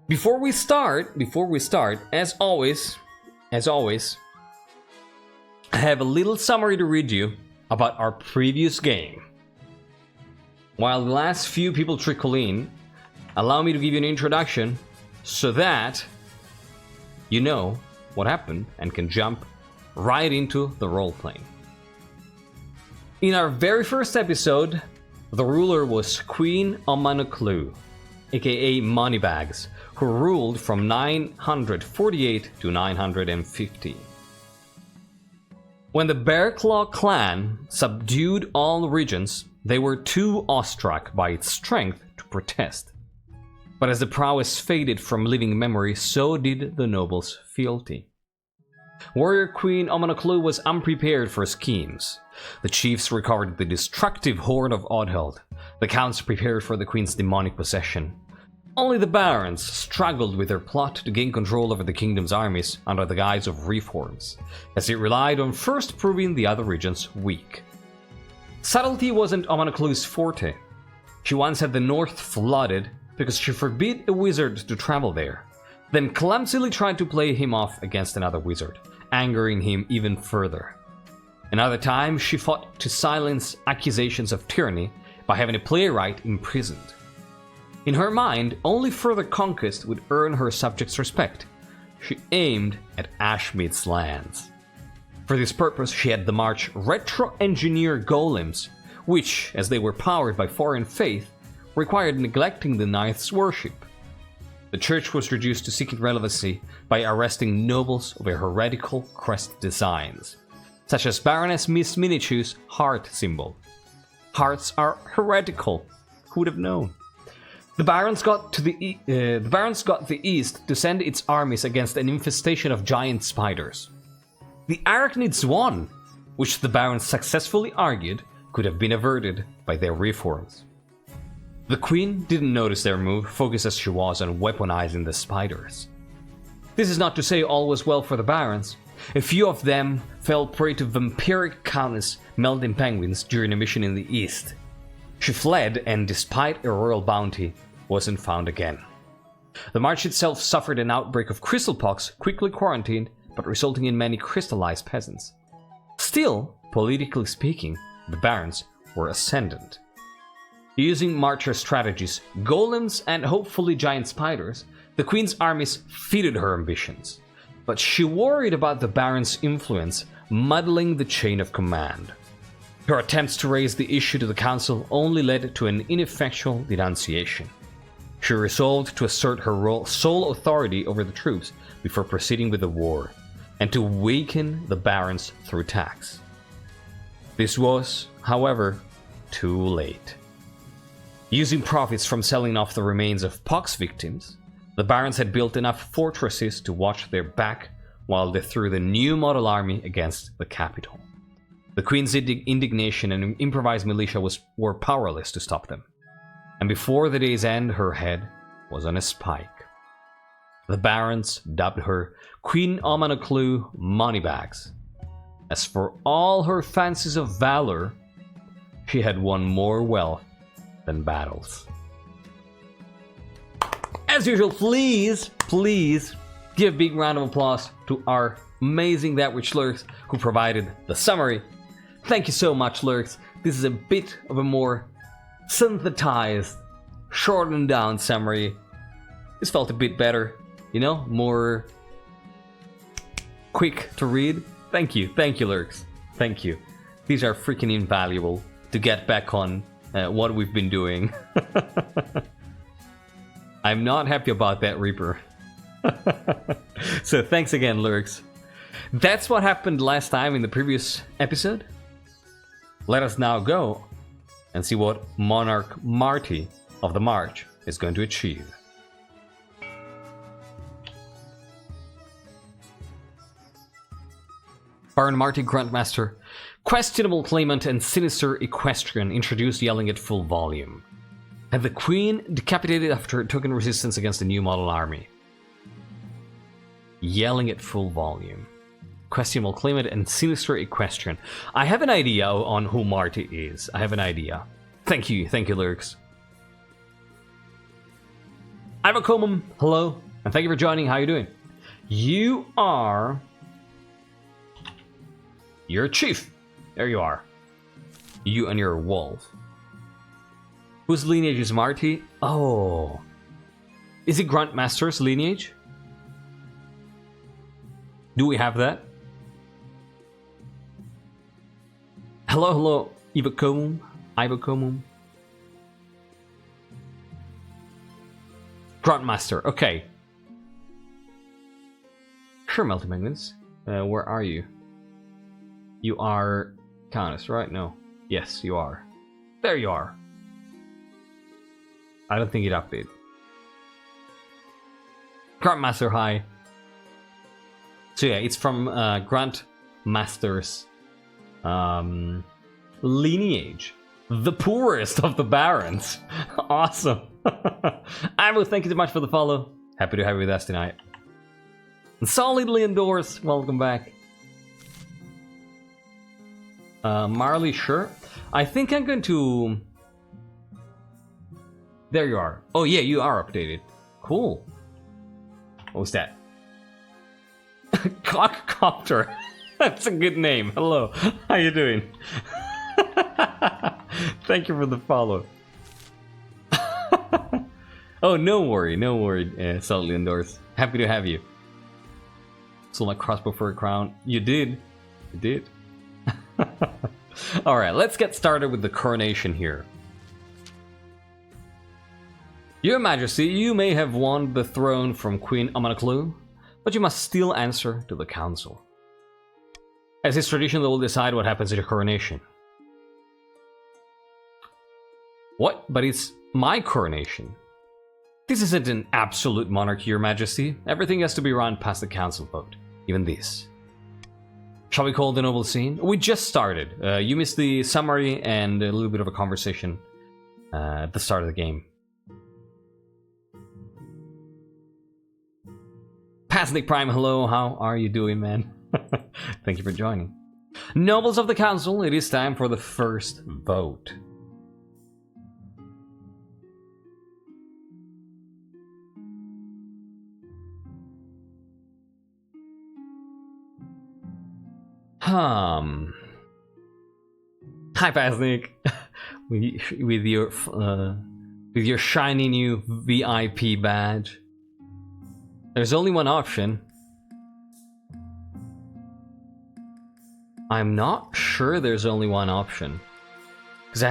Before we start, as always, I have a little summary to read you about our previous game. While the last few people trickle in, allow me to give you an introduction so that you know what happened and can jump right into the role-playing. In our very first episode, the ruler was Queen Amanaklu, aka Moneybags, who ruled from 948 to 950. When the Bearclaw clan subdued all regions, they were too awestruck by its strength to protest. But as the prowess faded from living memory, so did the nobles' fealty. Warrior Queen Amanaklu was unprepared for schemes. The chiefs recovered the destructive horde of Oddheld. The counts prepared for the queen's demonic possession. Only the barons struggled with their plot to gain control over the kingdom's armies under the guise of reforms, as it relied on first proving the other regions weak. Subtlety wasn't Amanaklu's forte. She once had the north flooded because she forbid a wizard to travel there, then clumsily tried to play him off against another wizard, angering him even further. Another time, she fought to silence accusations of tyranny by having a playwright imprisoned. In her mind, only further conquest would earn her subjects' respect. She aimed at Ashmead's lands. For this purpose, she had the March retro-engineer golems, which, as they were powered by foreign faith, required neglecting the Ninth's worship. The church was reduced to seeking relevancy by arresting nobles over heretical crest designs, such as Baroness Miss Minichu's heart symbol. Hearts are heretical. Who would have known? The Barons got the East to send its armies against an infestation of giant spiders. The Arachnids won, which the Barons successfully argued could have been averted by their reforms. The Queen didn't notice their move, focused as she was on weaponizing the spiders. This is not to say all was well for the Barons. A few of them fell prey to vampiric Countess melting penguins during a mission in the East. She fled and, despite a royal bounty, wasn't found again. The March itself suffered an outbreak of crystal pox, quickly quarantined, but resulting in many crystallized peasants. Still, politically speaking, the Barons were ascendant. Using marcher strategies, golems, and hopefully giant spiders, the Queen's armies fitted her ambitions. But she worried about the Barons' influence muddling the chain of command. Her attempts to raise the issue to the council only led to an ineffectual denunciation. She resolved to assert her sole authority over the troops before proceeding with the war, and to weaken the barons through tax. This was, however, too late. Using profits from selling off the remains of pox victims, the barons had built enough fortresses to watch their back while they threw the new model army against the capital. The Queen's indignation and improvised militia were powerless to stop them, and before the day's end, her head was on a spike. The barons dubbed her Queen Amanaklu Moneybags. As for all her fancies of valor, she had won more wealth than battles. As usual, please give a big round of applause to our amazing That Which Lurks who provided the summary. Thank you so much, Lurks. This is a bit of a more synthesized, shortened down summary. This felt a bit better, you know, more quick to read. Thank you, Lurks. Thank you. These are freaking invaluable to get back on what we've been doing. I'm not happy about that, Reaper. So thanks again, Lurks. That's what happened last time in the previous episode. Let us now go and see what Monarch Marti of the March is going to achieve. Baron Marti, Grandmaster, questionable claimant and sinister equestrian, introduced yelling at full volume. Had the Queen decapitated after token resistance against the new model army. Yelling at full volume. Questionable claimant and sinister equestrian. I have an idea on who Marti is. I have an idea. Thank you, Lurks. Ivakomum, hello, and thank you for joining. How are you doing? You're a chief. There you are. You and your wolf. Whose lineage is Marti? Oh. Is it Grandmaster's lineage? Do we have that? Hello, hello, Ivakomum. Grandmaster, okay. Sure, Multi-Magnets. Where are you? You are Countess, right? No. Yes, you are. There you are. I don't think it updated. Grandmaster, hi. So yeah, it's from Grandmaster's lineage. The poorest of the barons. Awesome. Ivo, thank you so much for the follow. Happy to have you with us tonight. And solidly indoors, welcome back. Marley, sure. I think I'm going to... There you are. Oh yeah, you are updated. Cool. What was that? Cockcopter. That's a good name. Hello. How you doing? Thank you for the follow. Oh, no worry. Solidly indoors. Happy to have you. Sold my crossbow for a crown. You did. Alright, let's get started with the coronation here. Your Majesty, you may have won the throne from Queen Amanaklu, but you must still answer to the council. As is tradition, they will decide what happens at your coronation. What? But it's my coronation. This isn't an absolute monarchy, Your Majesty. Everything has to be run past the council vote. Even this. Shall we call the noble scene? We just started. You missed the summary and a little bit of a conversation at the start of the game. Pasnik Prime, hello. How are you doing, man? Thank you for joining. Nobles of the council, it is time for the first vote. Hi, Pasnik. with your shiny new VIP badge. There's only one option. I'm not sure there's only one option. Because I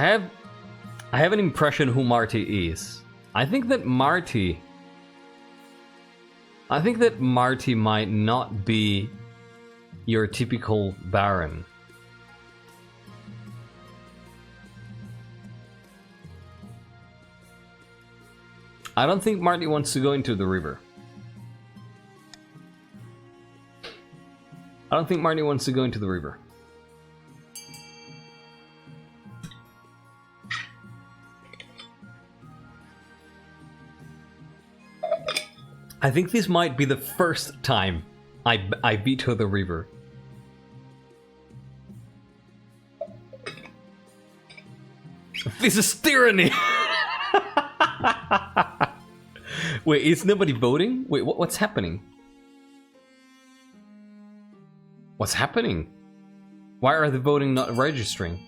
have an impression who Marti is. I think that Marti might not be your typical baron. I don't think Marti wants to go into the river. I don't think Marti wants to go into the river. I think this might be the first time I veto the river. This is tyranny! Wait, is nobody voting? Wait, what's happening? What's happening? Why are the voting not registering?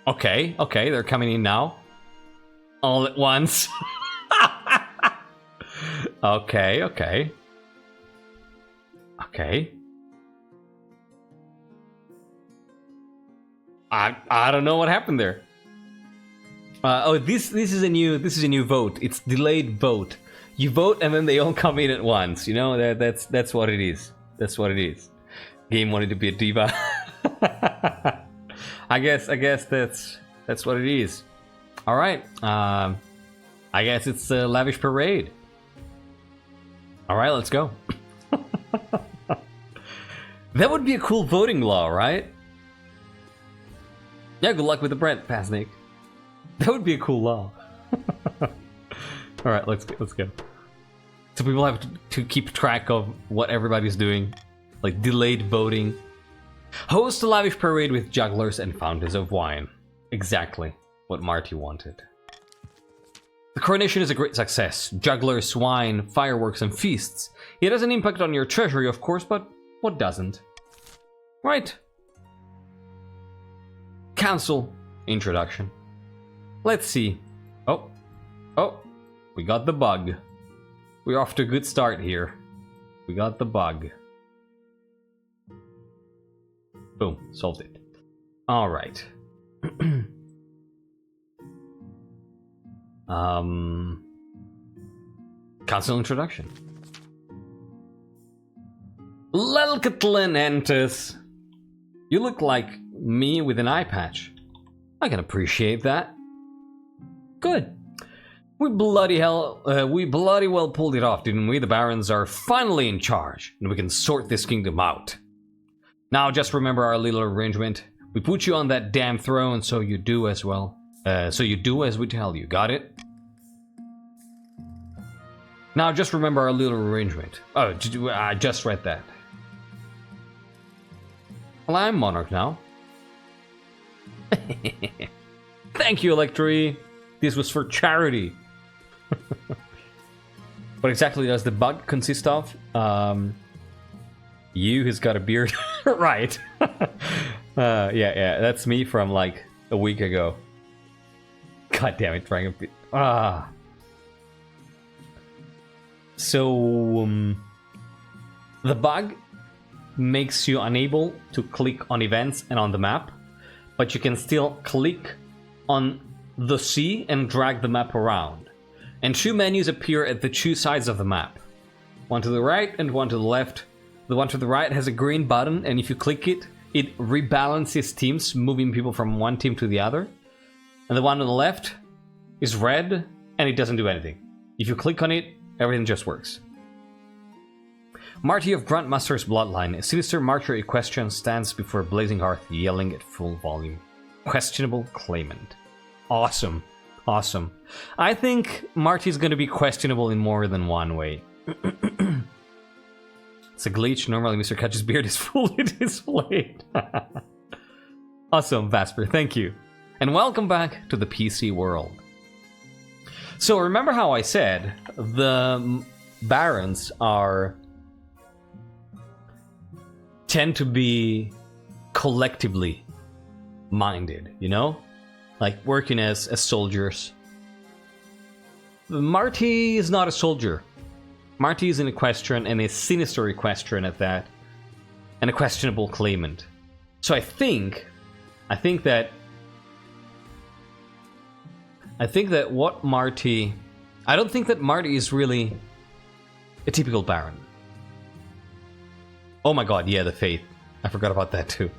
Okay, they're coming in now. All at once. Okay. I don't know what happened there. This is a new vote. It's delayed vote. You vote and then they all come in at once. You know that's what it is. That's what it is. Game wanted to be a diva. I guess that's what it is. All right. I guess it's a lavish parade. All right, let's go. That would be a cool voting law, right? Yeah, good luck with the bread, Pasnik. That would be a cool law. All right, let's go. So people have to keep track of what everybody's doing, like delayed voting. Host a lavish parade with jugglers and fountains of wine. Exactly what Marti wanted. The coronation is a great success. Jugglers, wine, fireworks, and feasts. It has an impact on your treasury, of course, but what doesn't? Right. Council introduction. Let's see. Oh, we got the bug. We're off to a good start here. We got the bug. Boom, solved it. All right. Council introduction. Lelkatlin enters. You look like me with an eye patch. I can appreciate that. Good. We bloody well pulled it off, didn't we? The barons are finally in charge, and we can sort this kingdom out. Now just remember our little arrangement. We put you on that damn throne, so you do as well. So you do as we tell you. Got it? Now just remember our little arrangement. Oh, I just read that. Well, I'm Monarch now. Thank you, Electri. This was for charity. What exactly does the bug consist of? You who's got a beard. Right. Yeah, that's me from like a week ago. God damn it, trying to... So, the bug makes you unable to click on events and on the map, but you can still click on the sea and drag the map around. And two menus appear at the two sides of the map. One to the right and one to the left. The one to the right has a green button, and if you click it, it rebalances teams, moving people from one team to the other. And the one on the left is red, and it doesn't do anything. If you click on it, everything just works. Marti of Grandmaster's bloodline, a sinister martyr equestrian, stands before a blazing hearth, yelling at full volume. Questionable claimant. Awesome. Awesome. I think Marti's going to be questionable in more than one way. It's a glitch. Normally MrKaji's beard is fully displayed. Awesome, Vasper. Thank you. And welcome back to the PC world. So remember how I said the barons tend to be collectively minded, you know? Like working as soldiers. Marti is not a soldier. Marti is an equestrian, and a sinister equestrian at that. And a questionable claimant. So I think that what Marti... I don't think that Marti is really a typical baron. Oh my god, yeah, the faith. I forgot about that too.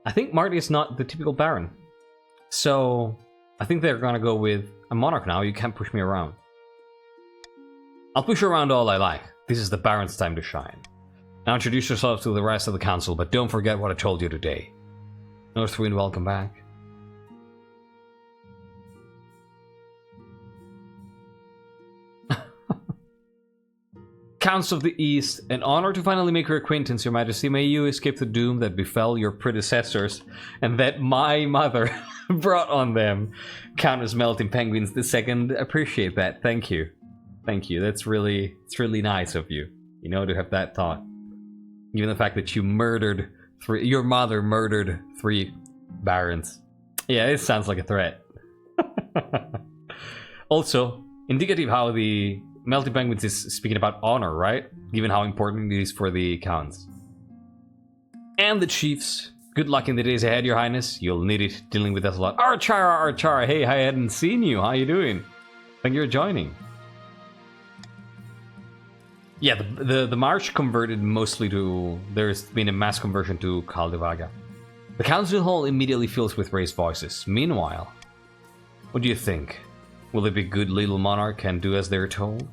I think Marti is not the typical baron. So, I think they're gonna go with a monarch now. You can't push me around. I'll push you around all I like. This is the baron's time to shine. Now introduce yourself to the rest of the council, but don't forget what I told you today. Northwind, welcome back. Counts of the East, an honor to finally make your acquaintance, Your Majesty. May you escape the doom that befell your predecessors and that my mother brought on them. Countess Melting Penguins II. Appreciate that. Thank you. Thank you. It's really nice of you, you know, to have that thought. Even the fact that you murdered your mother murdered 3 barons. Yeah, it sounds like a threat. Also, indicative how the Melting Penguins is speaking about honor, right? Given how important it is for the counts. And the chiefs. Good luck in the days ahead, Your Highness. You'll need it dealing with us a lot. Archara! Hey, I hadn't seen you. How you doing? Thank you for joining. Yeah, the march converted mostly to... There's been a mass conversion to Caldevaga. The council hall immediately fills with raised voices. Meanwhile, what do you think? Will they be good little monarch and do as they're told?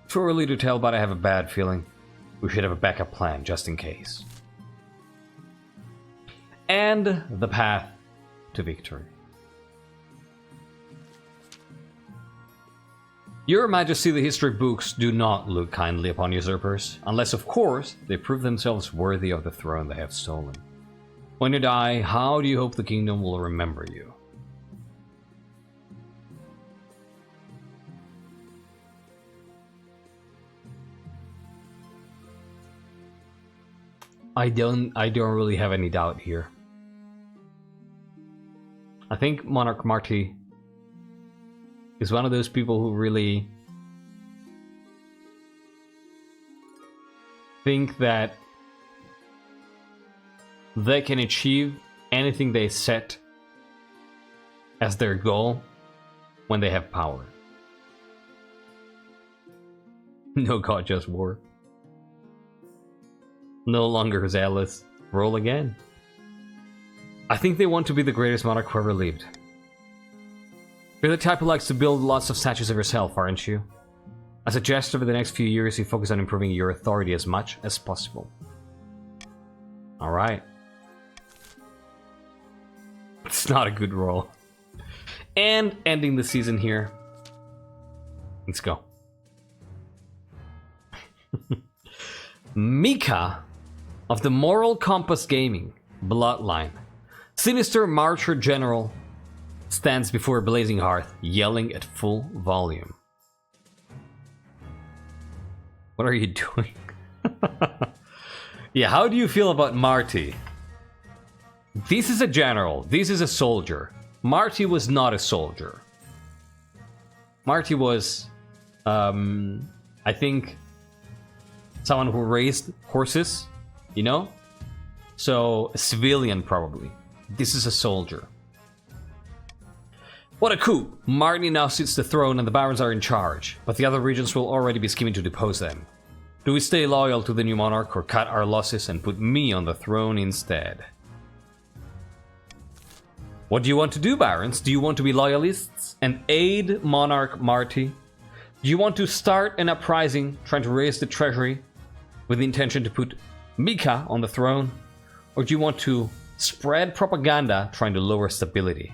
Too early to tell, but I have a bad feeling. We should have a backup plan, just in case. And the path to victory. Your Majesty, the history books do not look kindly upon usurpers, unless of course they prove themselves worthy of the throne they have stolen. When you die, how do you hope the kingdom will remember you? I don't really have any doubt here. I think Monarch Marti is one of those people who really think that they can achieve anything they set as their goal when they have power. No god, just war. No longer zealous. Roll again. I think they want to be the greatest monarch who ever lived. You're the type who likes to build lots of statues of yourself, aren't you? I suggest over the next few years you focus on improving your authority as much as possible. Alright. It's not a good roll. And ending the season here. Let's go. Mika of the Moral Compass Gaming Bloodline. Sinister Marcher General stands before a blazing hearth, yelling at full volume. What are you doing? Yeah, how do you feel about Marti? This is a general, this is a soldier. Marti was not a soldier. Marti was, I think, someone who raised horses, you know? So, a civilian probably. This is a soldier. What a coup! Marti now sits the throne and the barons are in charge, but the other regions will already be scheming to depose them. Do we stay loyal to the new monarch or cut our losses and put me on the throne instead? What do you want to do, barons? Do you want to be loyalists and aid Monarch Marti? Do you want to start an uprising trying to raise the treasury with the intention to put Mika on the throne? Or do you want to spread propaganda trying to lower stability?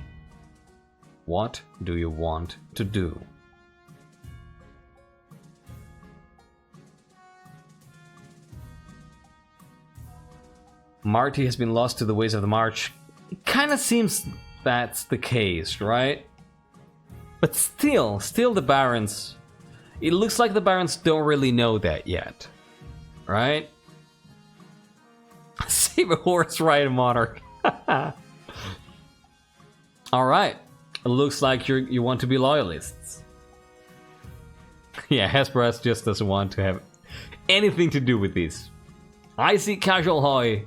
What do you want to do? Marti has been lost to the ways of the march. It kind of seems that's the case, right? But still the barons... It looks like the barons don't really know that yet. Right? Save a horse, ride a monarch. Alright. It looks like you want to be loyalists. Yeah, Hesperus just doesn't want to have anything to do with this. I see Casual Hoy.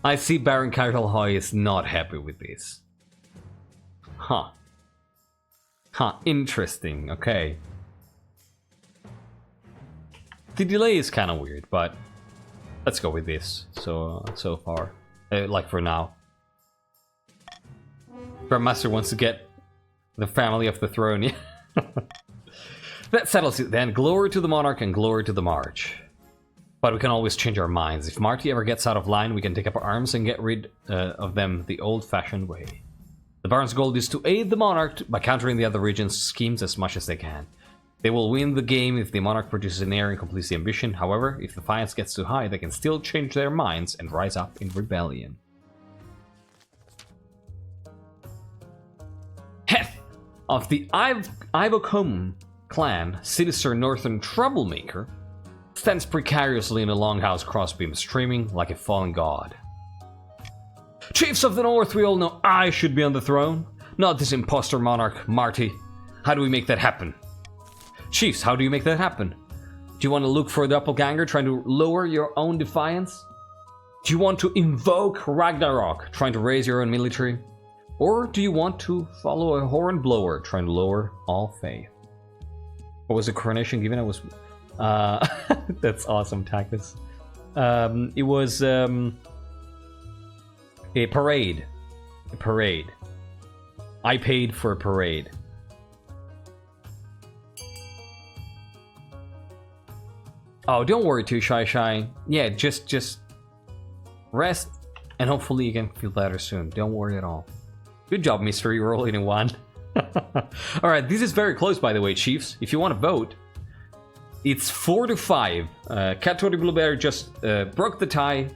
I see Baron Casual Hoy is not happy with this. Huh. Huh, interesting, okay. The delay is kind of weird, but let's go with this so far. Like for now. Grandmaster wants to get the family off the throne, yeah. That settles it then. Glory to the monarch and glory to the march. But we can always change our minds. If Marti ever gets out of line, we can take up our arms and get rid of them the old-fashioned way. The Baron's goal is to aid the monarch by countering the other regions' schemes as much as they can. They will win the game if the monarch produces an heir and completes the ambition. However, if the defiance gets too high, they can still change their minds and rise up in rebellion. Heth of the Ivokum clan, sinister northern troublemaker, stands precariously in a longhouse crossbeam, streaming like a fallen god. Chiefs of the North, we all know I should be on the throne, not this imposter monarch, Marti. How do we make that happen? Chiefs, how do you make that happen? Do you want to look for a doppelganger trying to lower your own defiance? Do you want to invoke Ragnarok trying to raise your own military? Or do you want to follow a horn blower trying to lower all faith? What was the coronation given? I was... that's awesome, Tactus. It was a parade. A parade. I paid for a parade. Oh, don't worry too, Shy. Yeah, just rest, and hopefully you can feel better soon. Don't worry at all. Good job, mystery rolling in one. Alright, this is very close, by the way, Chiefs. If you want to vote, it's 4-5. Katori Blueberry just broke the tie,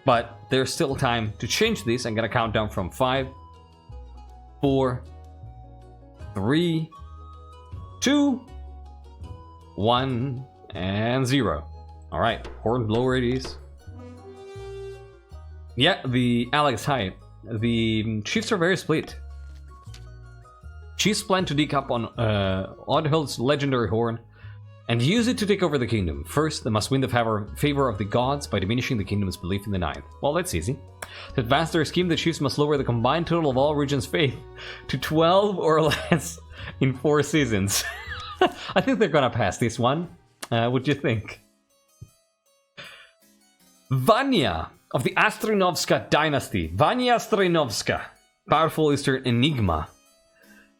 but there's still time to change this. I'm gonna count down from 5, 4, 3, 2, 1, and 0. Alright, horn blower it is. Yeah, the Alex, hi. The Chiefs are very split. Chiefs plan to dig up on Oddhill's legendary horn and use it to take over the kingdom. First, they must win the favor of the gods by diminishing the kingdom's belief in the ninth. Well, that's easy. To advance their scheme, the Chiefs must lower the combined total of all regions' faith to 12 or less in 4 seasons. I think they're gonna pass this one. What do you think? Vanya of the Astrinovska dynasty. Vanya Astrinovska, powerful Eastern enigma,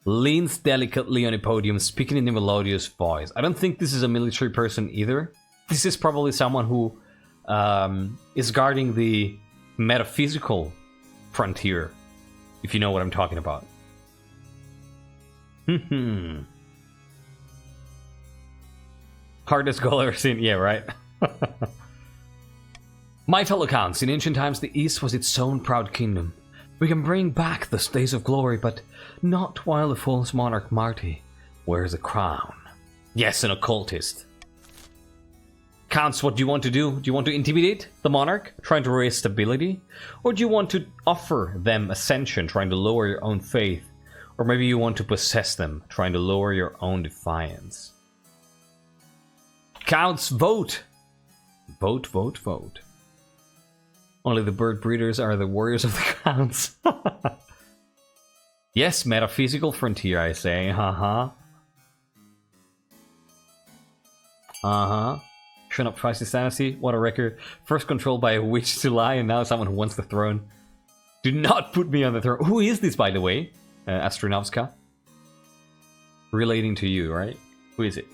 leans delicately on a podium, speaking in a melodious voice. I don't think this is a military person either. This is probably someone who is guarding the metaphysical frontier, if you know what I'm talking about. Hardest goal ever seen. Yeah, right. My fellow counts, in ancient times the East was its own proud kingdom. We can bring back the days of glory, but not while the false monarch Marti wears a crown. Yes, an occultist. Counts, what do you want to do? Do you want to intimidate the monarch, trying to raise stability? Or do you want to offer them ascension, trying to lower your own faith? Or maybe you want to possess them, trying to lower your own defiance? Counts, vote! Vote, vote, vote. Only the bird breeders are the warriors of the counts. Yes, metaphysical frontier, I say. Uh-huh. Uh-huh. Shut up, Crisis Dynasty. What a record. First controlled by a witch to lie, and now someone who wants the throne. Do not put me on the throne. Who is this, by the way? Astronovska? Relating to you, right? Who is it?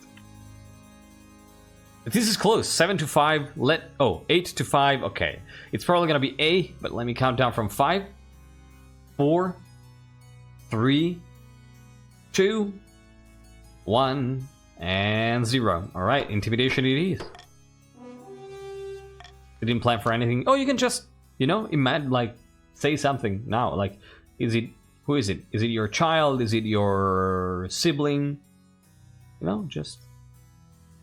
This is close. 7-5. 8-5. Okay. It's probably gonna be A, but let me count down from 5, 4, 3, 2, 1, and 0. Alright, intimidation it is. I didn't plan for anything. Oh, you can just, imagine, like, say something now. Like, who is it? Is it your child? Is it your sibling? Just...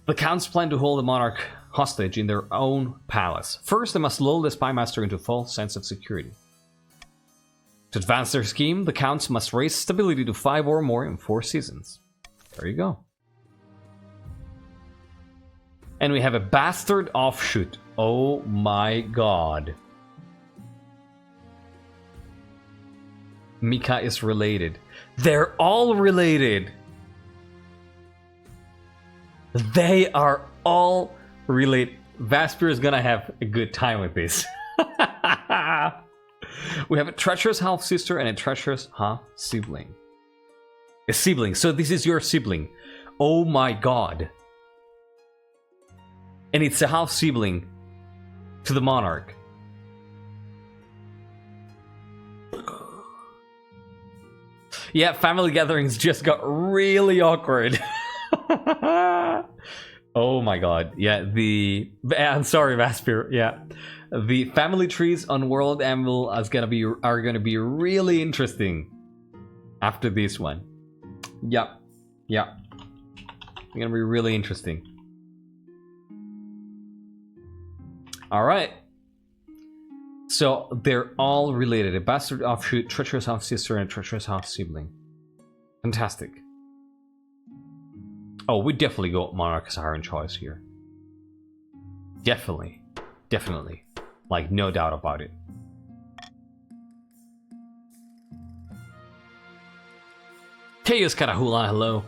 The counts plan to hold the monarch hostage in their own palace. First, they must lull the spy master into a false sense of security. To advance their scheme, the counts must raise stability to 5 or more in 4 seasons. There you go. And we have a bastard offshoot. Oh my god. Mika is related. They're all related! They are all related. Vaspir is gonna have a good time with this. We have a treacherous half-sister and a treacherous half-sibling. A sibling. So this is your sibling. Oh my god. And it's a half-sibling to the monarch. Yeah, family gatherings just got really awkward. Oh my god. Yeah, I'm sorry, Vaspir. Yeah. The family trees on World Anvil are gonna be really interesting after this one. Yep. Yep. They're gonna be really interesting. Alright. So they're all related. A bastard offshoot, treacherous half-sister, and a treacherous half-sibling. Fantastic. Oh, we definitely got Monarch as our own choice here. Definitely. Definitely. Like, no doubt about it. Chaos Karahula, hello.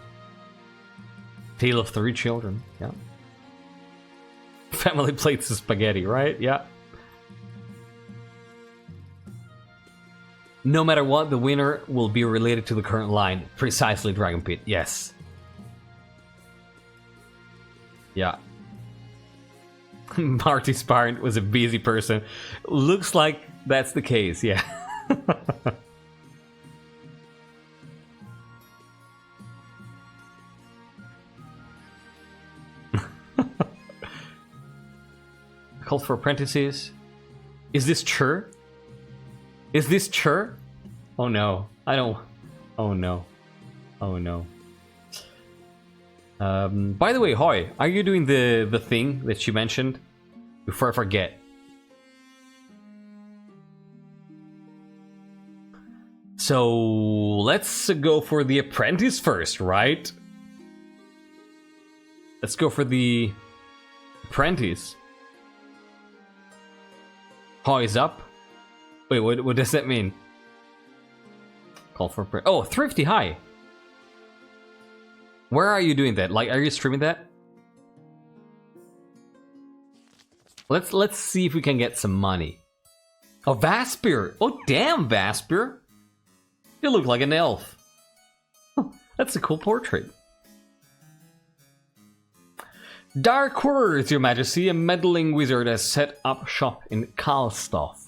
Tale of 3 children, yeah. Family plates of spaghetti, right? Yeah. No matter what, the winner will be related to the current line. Precisely, Dragon Pit, yes. Yeah. Marti's parent was a busy person. Looks like that's the case, yeah. Called for apprentices. Is this Chur? Is this Chur? Oh no, I don't... Oh no. Oh no. By the way, Hoi, are you doing the thing that you mentioned? Before I forget. So, let's go for the apprentice first, right? Let's go for the apprentice. Hoi is up. Wait, what does that mean? Call for apprentice. Oh, Thrifty, hi! Where are you doing that? Like, are you streaming that? Let's see if we can get some money. Oh, Vaspir! Oh, damn, Vaspir! You look like an elf. That's a cool portrait. Dark words, your majesty. A meddling wizard has set up shop in Kalstoff.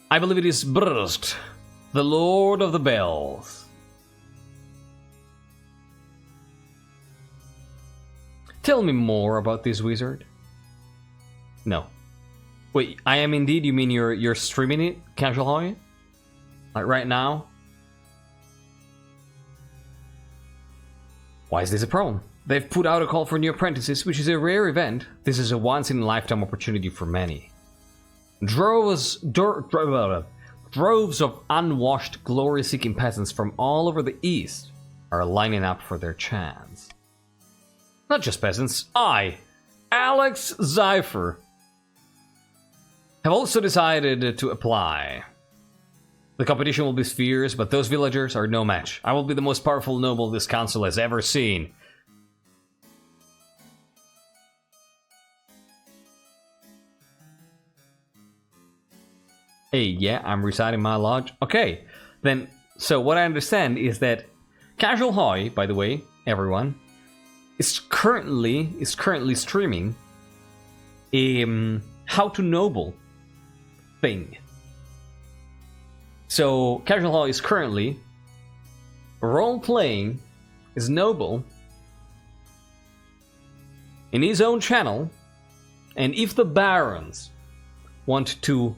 I believe it is Brust, the Lord of the Bells. Tell me more about this wizard. No. Wait, I am indeed? You mean you're streaming it, Casual Hoy? Like right now? Why is this a problem? They've put out a call for new apprentices, which is a rare event. This is a once-in-a-lifetime opportunity for many. Droves of unwashed, glory-seeking peasants from all over the East are lining up for their chance. Not just peasants, I, Alex Zypher, have also decided to apply. The competition will be fierce, but those villagers are no match. I will be the most powerful noble this council has ever seen. Hey, yeah, I'm reciting my lodge. Okay, then, so what I understand is that Casual Hoy, by the way, everyone, is currently streaming a How to Noble thing. So Casual Hoy is currently role-playing his noble in his own channel, and if the barons want to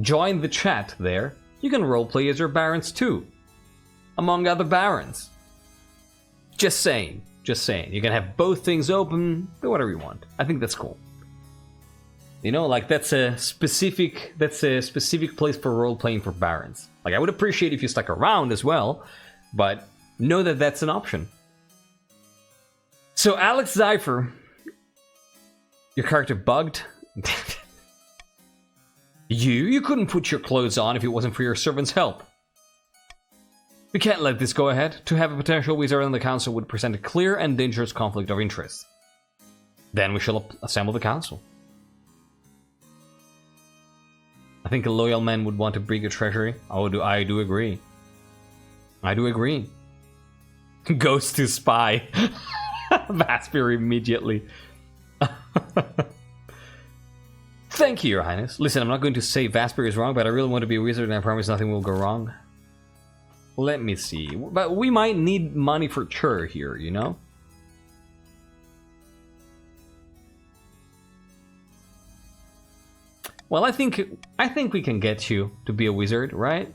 join the chat there, you can roleplay as your barons too, among other barons. Just saying. Just saying. You can have both things open, do whatever you want. I think that's cool. You know, like that's a specific place for role playing for barons. Like I would appreciate if you stuck around as well, but know that that's an option. So Alex Zypher, your character bugged. You couldn't put your clothes on if it wasn't for your servant's help. We can't let this go ahead. To have a potential wizard on the council would present a clear and dangerous conflict of interest. Then we shall assemble the council. I think a loyal man would want to bring a treasury. I do agree. I do agree. Goes to spy. Vaspir immediately. Thank you, Your Highness. Listen, I'm not going to say Vaspir is wrong, but I really want to be a wizard and I promise nothing will go wrong. Let me see. But we might need money for Chur here, you know? Well, I think we can get you to be a wizard, right?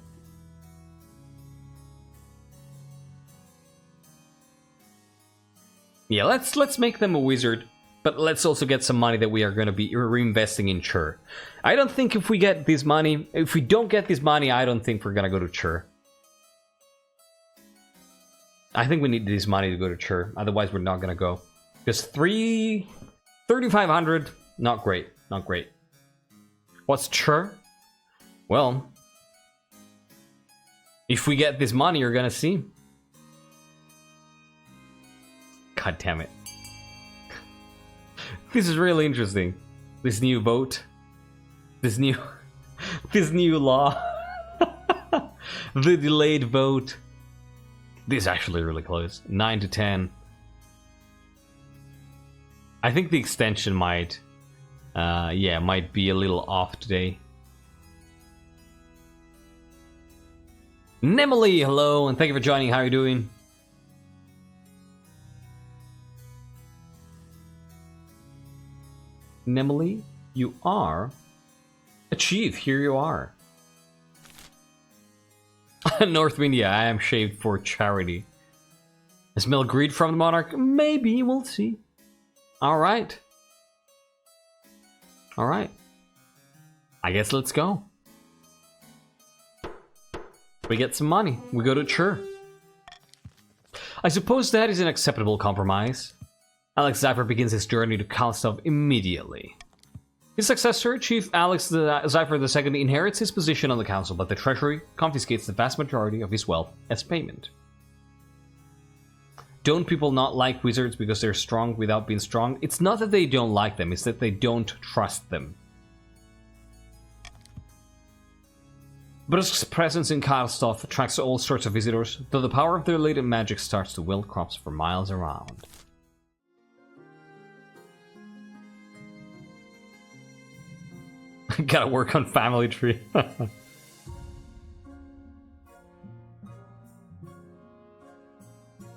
Yeah, let's make them a wizard, but let's also get some money that we are going to be reinvesting in Chur. I don't think if we get this money, if we don't get this money, I don't think we're going to go to Chur. I think we need this money to go to Chur, otherwise we're not going to go. Because 3,500, not great, not great. What's Chur? Well, if we get this money, you're gonna see. God damn it. This is really interesting. This new vote. This new law. The delayed vote. This is actually really close. 9 to 10. I think the extension might might be a little off today. Nemily, hello, and thank you for joining. How are you doing? Nemely, you are. Achieve, here you are. North India, I am shaved for charity. I smell greed from the Monarch. Maybe, we'll see. Alright. Alright. I guess let's go. We get some money. We go to Chur. I suppose that is an acceptable compromise. Alex Zypher begins his journey to Kalstov immediately. His successor, Chief Alex Zypher II, inherits his position on the council, but the treasury confiscates the vast majority of his wealth as payment. Don't people not like wizards because they're strong without being strong? It's not that they don't like them, it's that they don't trust them. Brusk's presence in Kalstov attracts all sorts of visitors, though the power of their latent magic starts to wilt crops for miles around. Gotta work on family tree.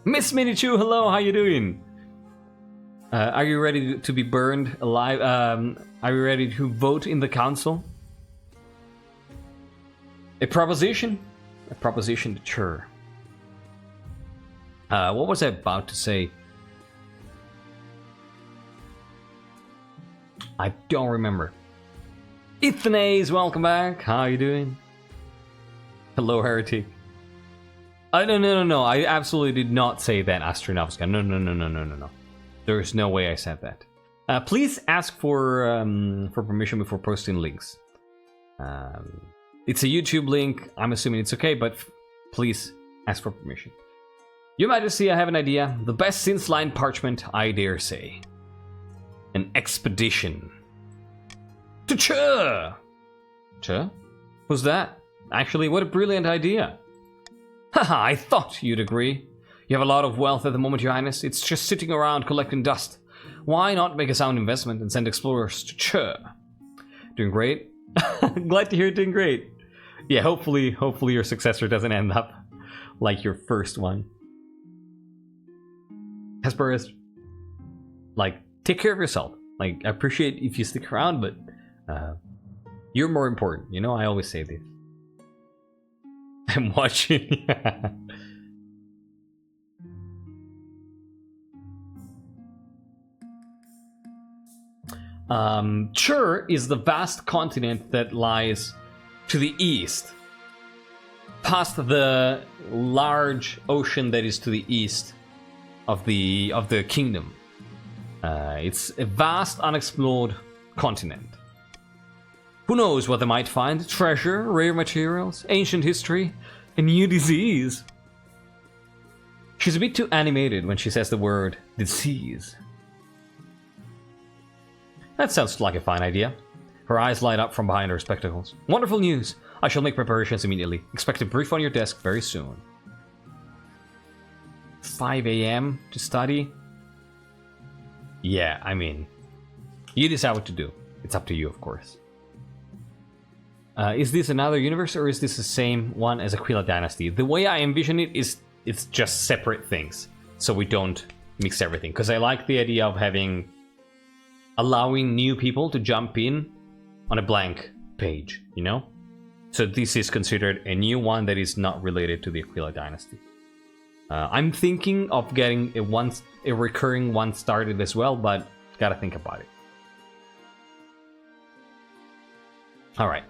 Miss Minichu, hello, how you doing? Are you ready to be burned alive? Are you ready to vote in the council? A proposition? A proposition to Chur. What was I about to say? I don't remember. Ethanase, welcome back. How are you doing? Hello, Heretic. No. I absolutely did not say that, Astronovska. No. There's no way I said that. Please ask for permission before posting links. It's a YouTube link. I'm assuming it's okay, but please ask for permission. Your Majesty, I have an idea. The best since lined parchment, I dare say. An expedition. To Chur! Chur? Who's that? Actually, what a brilliant idea. Haha, I thought you'd agree. You have a lot of wealth at the moment, Your Highness. It's just sitting around collecting dust. Why not make a sound investment and send explorers to Chur? Doing great? Glad to hear you're doing great. Yeah, hopefully your successor doesn't end up like your first one. Hesperus, like, take care of yourself. Like, I appreciate if you stick around, but you're more important. You know, I always say this. I'm watching. Chur is the vast continent that lies to the east, past the large ocean that is to the east of the kingdom. It's a vast, unexplored continent. Who knows what they might find? Treasure, rare materials, ancient history, a new disease. She's a bit too animated when she says the word disease. That sounds like a fine idea. Her eyes light up from behind her spectacles. Wonderful news! I shall make preparations immediately. Expect a brief on your desk very soon. 5 AM to study? Yeah, I mean, you decide what to do. It's up to you, of course. Is this another universe, or is this the same one as Aquila Dynasty? The way I envision it is it's just separate things, so we don't mix everything. Because I like the idea of allowing new people to jump in on a blank page, you know? So this is considered a new one that is not related to the Aquila Dynasty. I'm thinking of getting a recurring one started as well, but gotta think about it. Alright.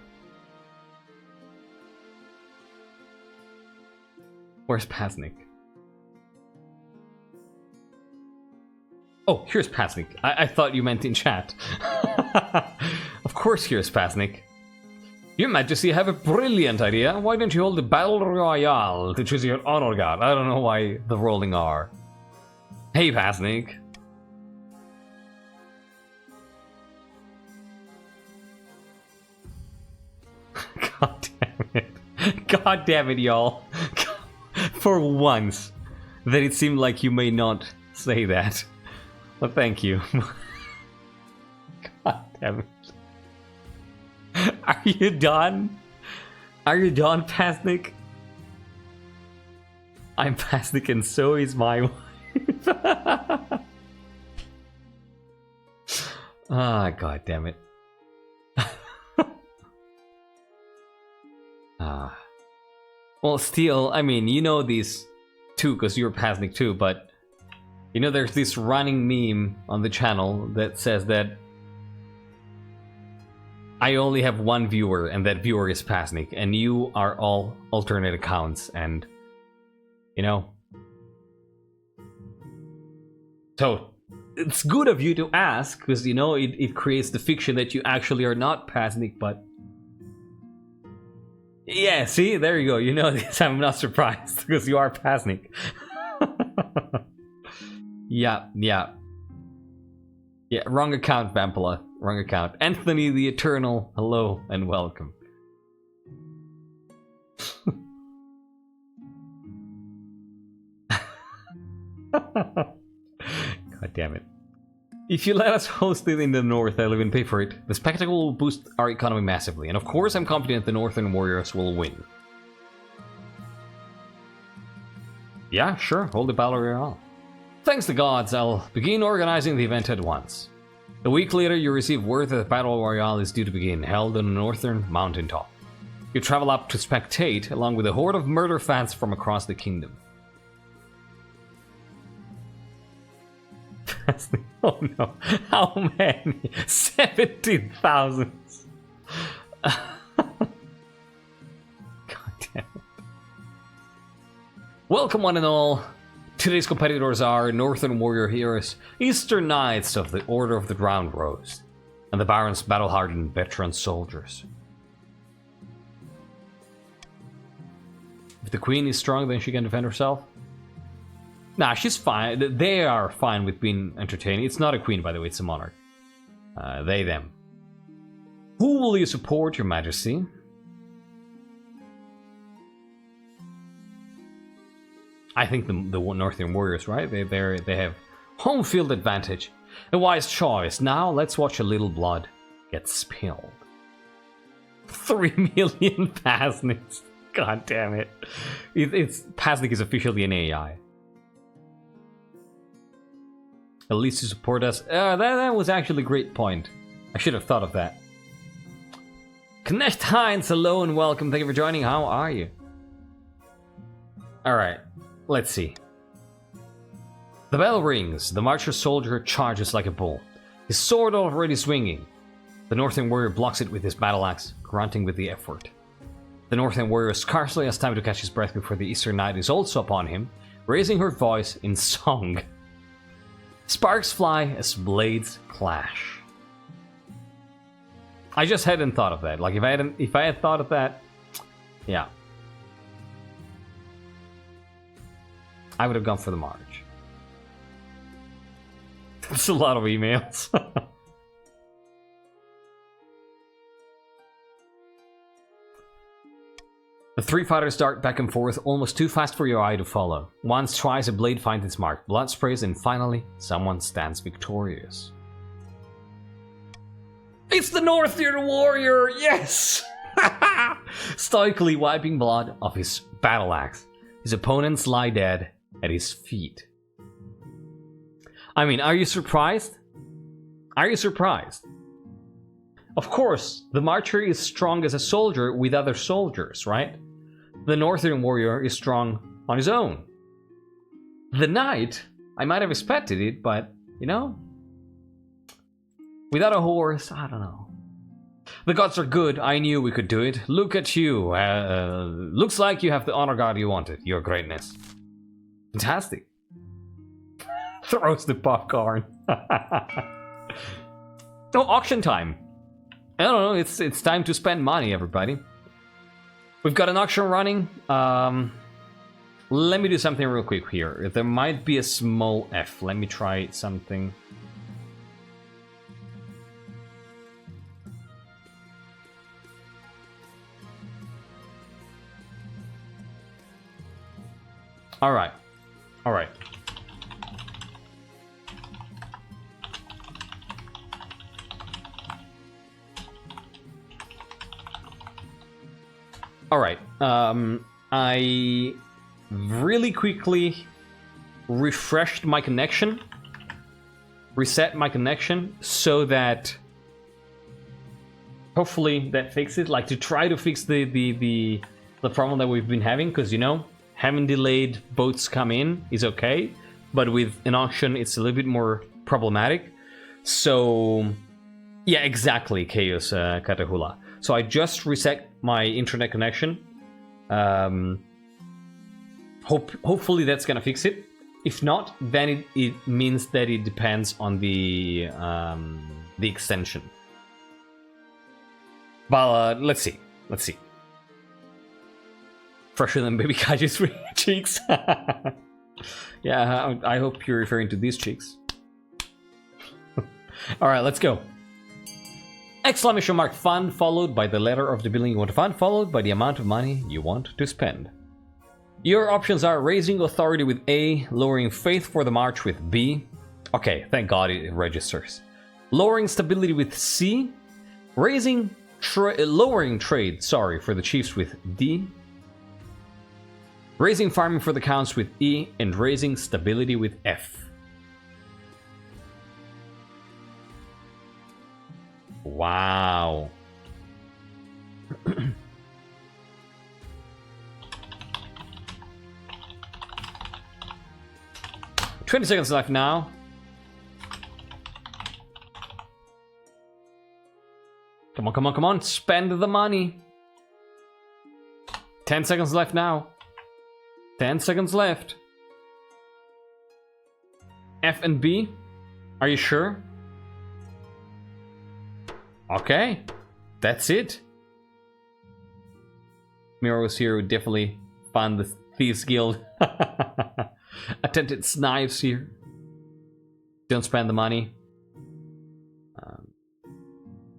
Where's Pasnik? Oh, here's Pasnik. I thought you meant in chat. Of course, here's Pasnik. Your Majesty, I have a brilliant idea. Why don't you hold a battle royale to choose your honor guard? I don't know why the rolling R. Hey, Pasnik. God damn it. God damn it, y'all. For once, that it seemed like you may not say that. Well, thank you. God damn it. Are you done? Are you done, Pasnik? I'm Pasnik and so is my wife. Ah, god damn it. Ah. Well, still, I mean, you know these two because you're Pasnik too, but you know there's this running meme on the channel that says that I only have one viewer and that viewer is Pasnik and you are all alternate accounts and, you know. So, it's good of you to ask because, you know, it creates the fiction that you actually are not Pasnik, but yeah, see, there you go. You know this. I'm not surprised because you are Pasnik. Yeah. Wrong account, Vampala. Wrong account. Anthony the Eternal. Hello and welcome. God damn it. If you let us host it in the north, I'll even pay for it. The spectacle will boost our economy massively, and of course I'm confident the Northern Warriors will win. Yeah, sure, hold the Battle Royale. Thanks to gods, I'll begin organizing the event at once. A week later, you receive word that the Battle Royale is due to begin, held on a northern mountaintop. You travel up to spectate, along with a horde of murder fans from across the kingdom. Oh no, how many? 17,000. God damn it. Welcome one and all. Today's competitors are Northern Warrior Heroes, Eastern Knights of the Order of the Round Rose, and the Baron's battle-hardened veteran soldiers. If the Queen is strong, then she can defend herself. Nah, she's fine. They are fine with being entertaining. It's not a queen, by the way, it's a monarch. They, them. Who will you support, Your Majesty? I think the Northern Warriors, right? They have home field advantage. A wise choice. Now let's watch a little blood get spilled. 3 million Pasniks. God damn it. Pasnik is officially an AI. At least to support us. That was actually a great point. I should have thought of that. Knecht Heinz, hello and welcome. Thank you for joining. How are you? Alright, let's see. The bell rings. The marcher soldier charges like a bull, his sword already swinging. The Northern Warrior blocks it with his battle axe, grunting with the effort. The Northern Warrior scarcely has time to catch his breath before the Eastern Knight is also upon him, raising her voice in song. Sparks fly as blades clash. I just hadn't thought of that. Like if I had thought of that, yeah, I would have gone for the march. That's a lot of emails. The three fighters dart back and forth, almost too fast for your eye to follow. Once, twice, a blade finds its mark, blood sprays, and finally, someone stands victorious. It's the Northern Warrior! Yes! Stoically wiping blood off his battle axe. His opponents lie dead at his feet. I mean, are you surprised? Are you surprised? Of course, the Marcher is strong as a soldier with other soldiers, right? The Northern Warrior is strong on his own. The Knight, I might have expected it, but, you know, without a horse, I don't know. The gods are good, I knew we could do it. Look at you, looks like you have the honor guard you wanted, your greatness. Fantastic. Throws the popcorn. Oh, auction time. I don't know, it's time to spend money, everybody. We've got an auction running. Let me do something real quick here. There might be a small F. Let me try something. Alright. Alright. Alright, I really quickly refreshed my connection. reset my connection so that hopefully that fixes it. Like to try to fix the problem that we've been having, because you know, having delayed boats come in is okay, but with an auction it's a little bit more problematic. So yeah, exactly, Chaos Katahula. So I just reset my internet connection. Hopefully that's gonna fix it. If not, then it means that it depends on the extension. But let's see. Let's see. Fresher than baby Kaji's cheeks. Yeah, I hope you're referring to these cheeks. Alright, let's go. Exclamation mark fund followed by the letter of the building you want to fund followed by the amount of money you want to spend. Your options are raising authority with A, lowering faith for the march with B. Okay, thank God it registers. Lowering stability with C, lowering trade, for the chiefs with D. Raising farming for the counts with E, and raising stability with F. Wow. 20 seconds left now. Come on, come on, come on. Spend the money. 10 seconds left now. 10 seconds left. F and B. Are you sure? Okay. That's it. Miro's here would definitely fund the Thieves Guild. Attempted knives here. Don't spend the money.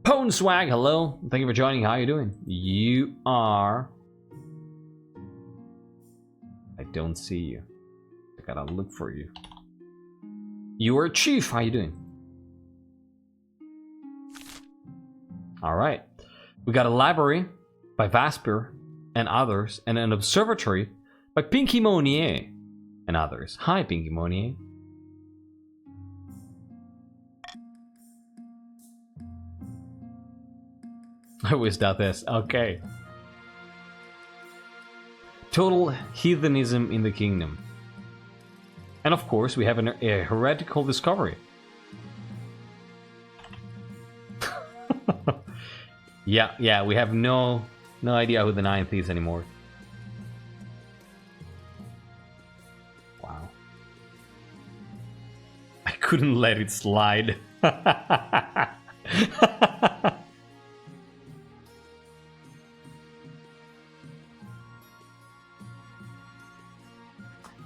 Pone Swag, hello. Thank you for joining. How are you doing? You are... I don't see you. I gotta look for you. You are Chief. How you doing? Alright. We got a library by Vasper and others, and an observatory by Pinky Monier and others. Hi, Pinky Monier. I always doubt this. Okay. Total heathenism in the kingdom. And of course, we have a heretical discovery. Yeah, we have no idea who the ninth is anymore. Wow. I couldn't let it slide.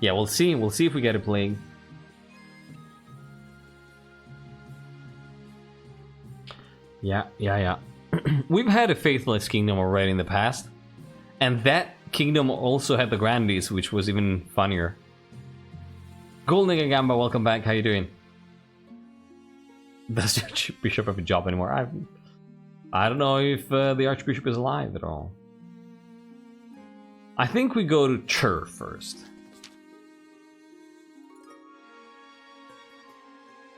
Yeah, we'll see. We'll see if we get a plague. Yeah. We've had a faithless kingdom already in the past, and that kingdom also had the Grandies, which was even funnier. Golden Gamba, welcome back. How you doing? Does the Archbishop have a job anymore? I don't know if the Archbishop is alive at all. I think we go to Chur first.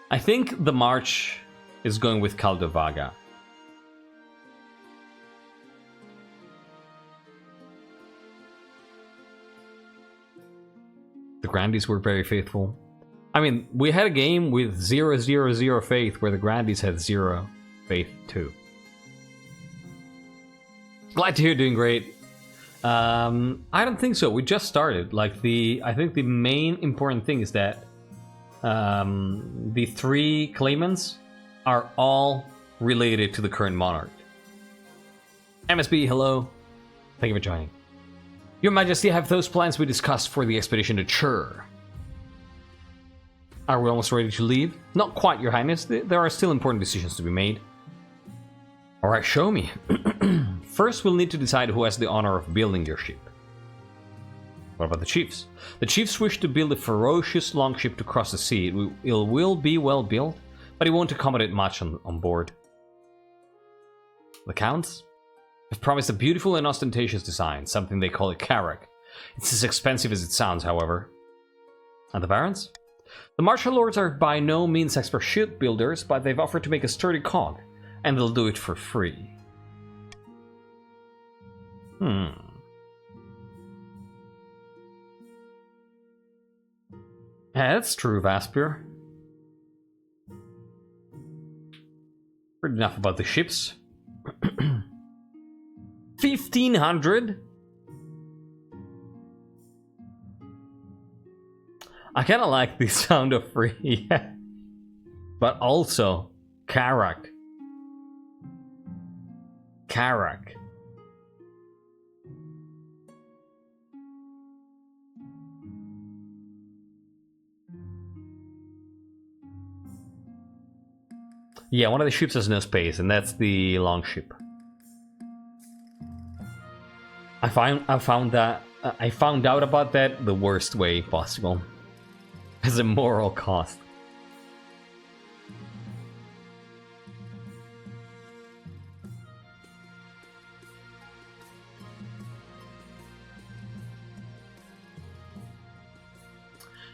I think the march is going with Caldovaga. The Grandies were very faithful. I mean, we had a game with 0-0-0 faith where the Grandies had 0 faith too. Glad to hear you're doing great. I don't think so. We just started. Like I think the main important thing is that the 3 claimants are all related to the current monarch. MSB, hello. Thank you for joining. Your Majesty, I have those plans we discussed for the expedition to Chur. Are we almost ready to leave? Not quite, Your Highness. There are still important decisions to be made. Alright, show me. First, we'll need to decide who has the honor of building your ship. What about the chiefs? The chiefs wish to build a ferocious longship to cross the sea. It will be well built, but it won't accommodate much on board. The counts have promised a beautiful and ostentatious design, something they call a carrack. It's as expensive as it sounds, however. And the barons? The martial lords are by no means expert ship builders, but they've offered to make a sturdy cog, and they'll do it for free. Yeah, that's true, Vaspir. Heard enough about the ships. 1,500? I kinda like the sound of free, yeah. But also, Karak. Karak. Yeah, one of the ships has no space, and that's the long ship. I found out about that the worst way possible. As a moral cost.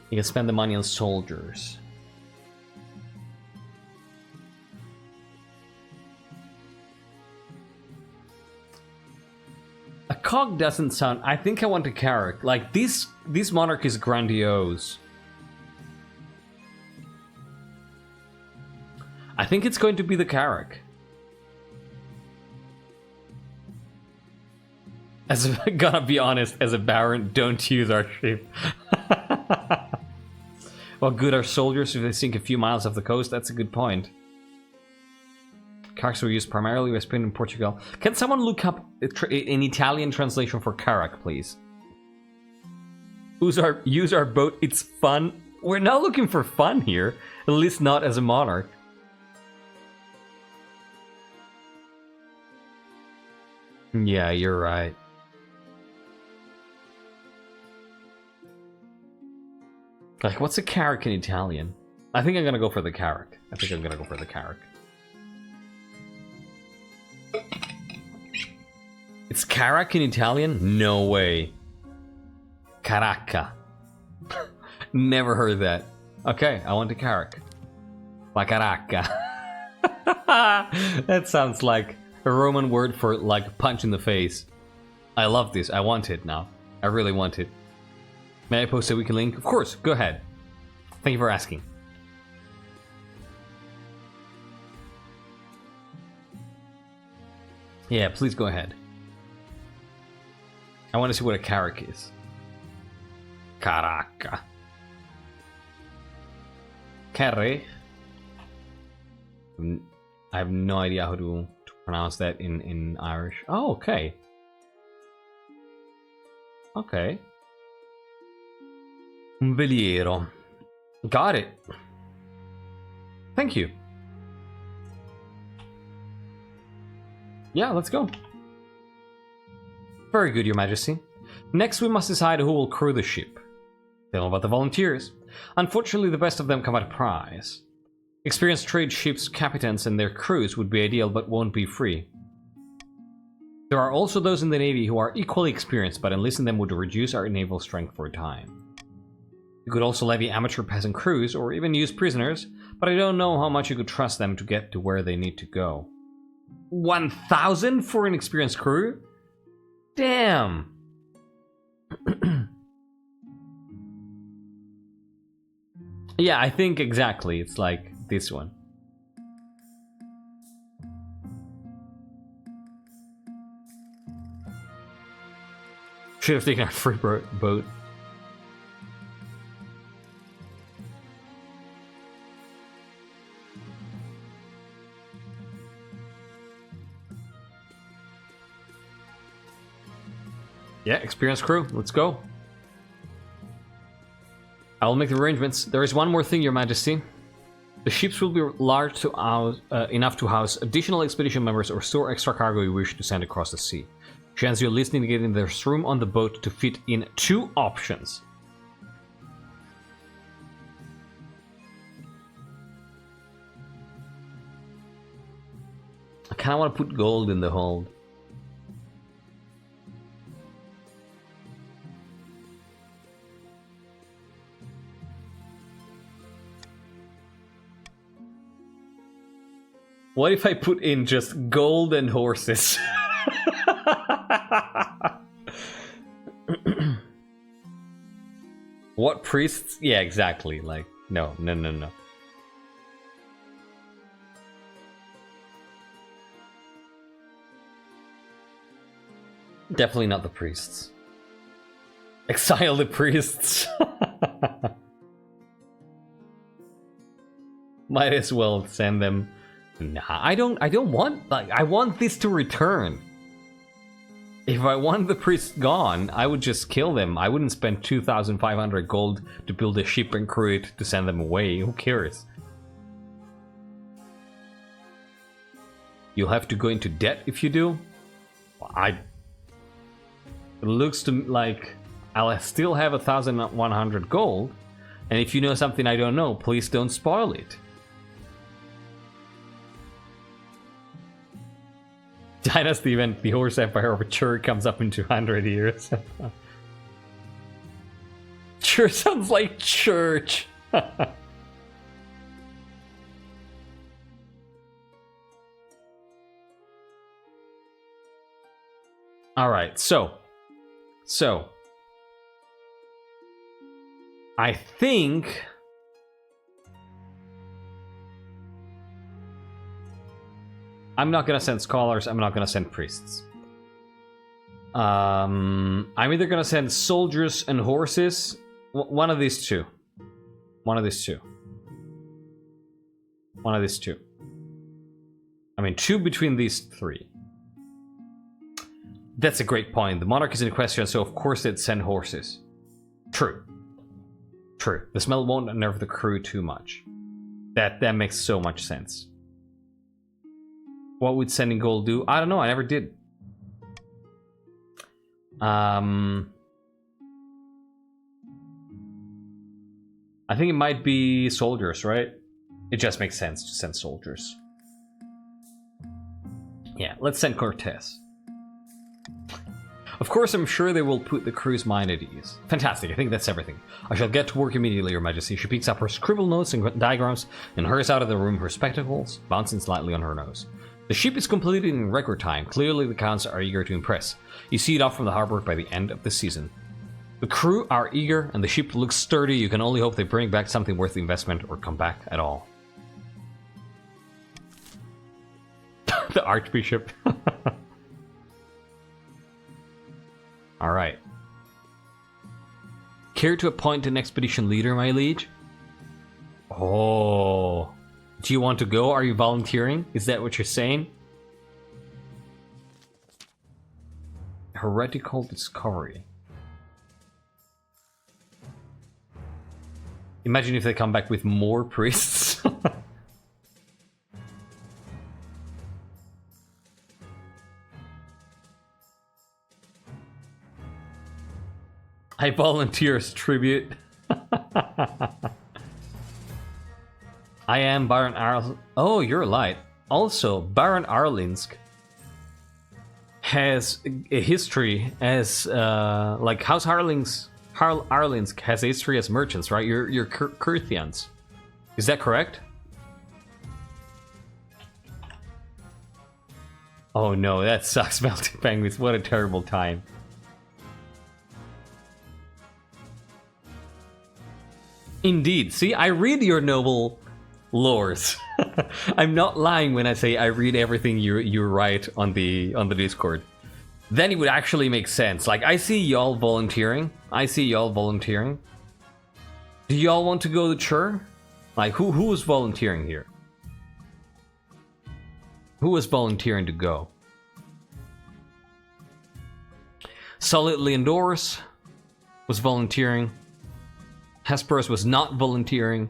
You can spend the money on soldiers. A cog doesn't sound... I think I want a Carrack. Like, this Monarch is grandiose. I think it's going to be the Carrack. As I gotta be honest, as a Baron, don't use our ship. Well, good are soldiers if they sink a few miles off the coast? That's a good point. Carracks were used primarily by Spain and Portugal. Can someone look up an Italian translation for Carrack, please? Use our boat, it's fun. We're not looking for fun here. At least not as a Monarch. Yeah, you're right. Like, what's a Carrack in Italian? I think I'm gonna go for the Carrack. It's Carrack in Italian? No way. Caracca. Never heard that. Okay, I want a Carrack. La Caracca. That sounds like a Roman word for, like, punch in the face. I love this. I want it now. I really want it. May I post a wiki link? Of course, go ahead. Thank you for asking. Yeah, please go ahead. I want to see what a Carrack is. Caracca. Carre. I have no idea how to pronounce that in Irish. Oh, okay. Okay. Un veliero. Got it. Thank you. Yeah, let's go. Very good, Your Majesty. Next, we must decide who will crew the ship. Tell about the volunteers. Unfortunately, the best of them come at a price. Experienced trade ships' captains and their crews would be ideal, but won't be free. There are also those in the Navy who are equally experienced, but enlisting them would reduce our naval strength for a time. You could also levy amateur peasant crews, or even use prisoners, but I don't know how much you could trust them to get to where they need to go. 1,000 for an experienced crew? Damn! Yeah, I think exactly. It's like this one. Should have taken a free boat. Yeah, experienced crew. Let's go. I will make the arrangements. There is one more thing, Your Majesty. The ships will be large to house, enough to house additional expedition members or store extra cargo you wish to send across the sea. Chance you're listening to getting there's room on the boat to fit in 2 options. I kind of want to put gold in the hold. What if I put in just gold and horses? What priests? Yeah, exactly. Like, no. Definitely not the priests. Exile the priests. Might as well send them. Nah, I don't want, like, I want this to return. If I want the priests gone, I would just kill them. I wouldn't spend 2,500 gold to build a ship and crew it to send them away. Who cares? You'll have to go into debt if you do. It looks to me like I'll still have 1,100 gold. And if you know something I don't know, please don't spoil it. Dynasty event, the Horse Empire of Chur comes up in 200 years. Chur sounds like church. Alright, so I think I'm not gonna send scholars, I'm not gonna send priests. I'm either gonna send soldiers and horses. One of these two. One of these two. I mean, two between these three. That's a great point. The Monarch is in question, so of course they'd send horses. True. The smell won't unnerve the crew too much. That makes so much sense. What would sending gold do? I don't know, I never did. I think it might be soldiers, right? It just makes sense to send soldiers. Yeah, let's send Cortez. Of course, I'm sure they will put the crew's mind at ease. Fantastic, I think that's everything. I shall get to work immediately, Your Majesty. She picks up her scribble notes and diagrams and hurries out of the room, her spectacles bouncing slightly on her nose. The ship is completed in record time. Clearly, the counts are eager to impress. You see it off from the harbor by the end of the season. The crew are eager, and the ship looks sturdy. You can only hope they bring back something worth the investment or come back at all. The Archbishop. Alright. Care to appoint an expedition leader, my liege? Oh. Do you want to go? Are you volunteering? Is that what you're saying? Heretical discovery. Imagine if they come back with more priests. I volunteer as tribute. I am Baron Arl. Oh, you're light. Also, Baron Arlinsk has a history as like House Arlinsk has a history as merchants, right? You're Kurthians. Is that correct? Oh no, that sucks, Melting Penguins. What a terrible time. Indeed. See, I read your noble lores. I'm not lying when I say I read everything you write on the Discord. Then it would actually make sense. Like, I see y'all volunteering. Do y'all want to go to Chur? Like, who is volunteering here? Who is volunteering to go? Solidly Endorse was volunteering. Hesperus was not volunteering.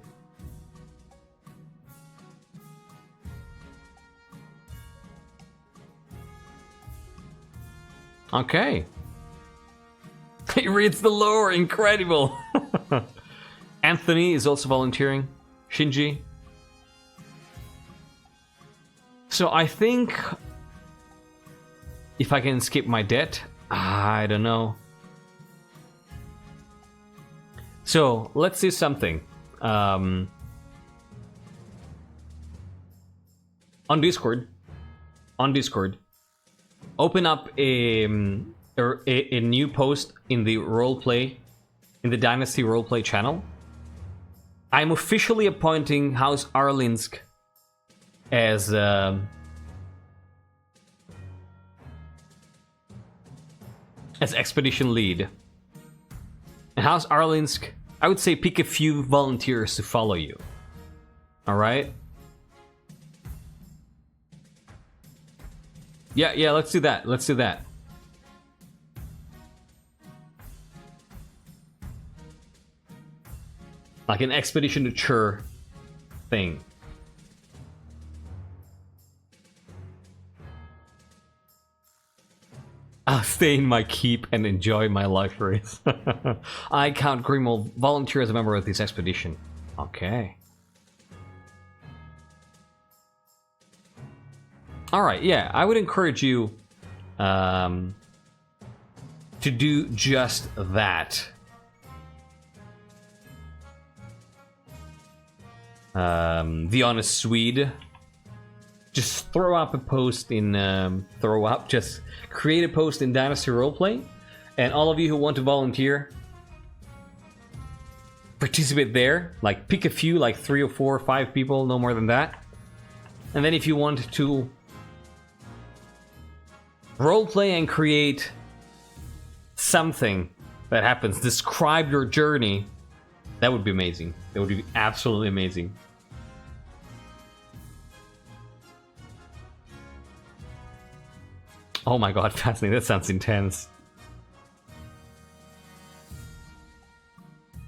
Okay. He reads the lore, incredible. Anthony is also volunteering. Shinji. So I think if I can skip my debt, I don't know. So let's do something. on Discord, open up a new post in the Dynasty roleplay channel. I'm officially appointing House Arlinsk as expedition lead. And House Arlinsk, I would say pick a few volunteers to follow you. Alright? Yeah, let's do that. Let's do that. Like an expedition to Chur thing. I'll stay in my keep and enjoy my life race. I, Count Grimald, volunteer as a member of this expedition. Okay. Alright, yeah, I would encourage you to do just that. The Honest Swede. Just throw up a post in... just create a post in Dynasty Roleplay. And all of you who want to volunteer, participate there. Like, pick a few, like 3 or 4 or 5 people, no more than that. And then if you want to roleplay and create something that happens, describe your journey, that would be amazing. That would be absolutely amazing. Oh my god, fascinating. That sounds intense.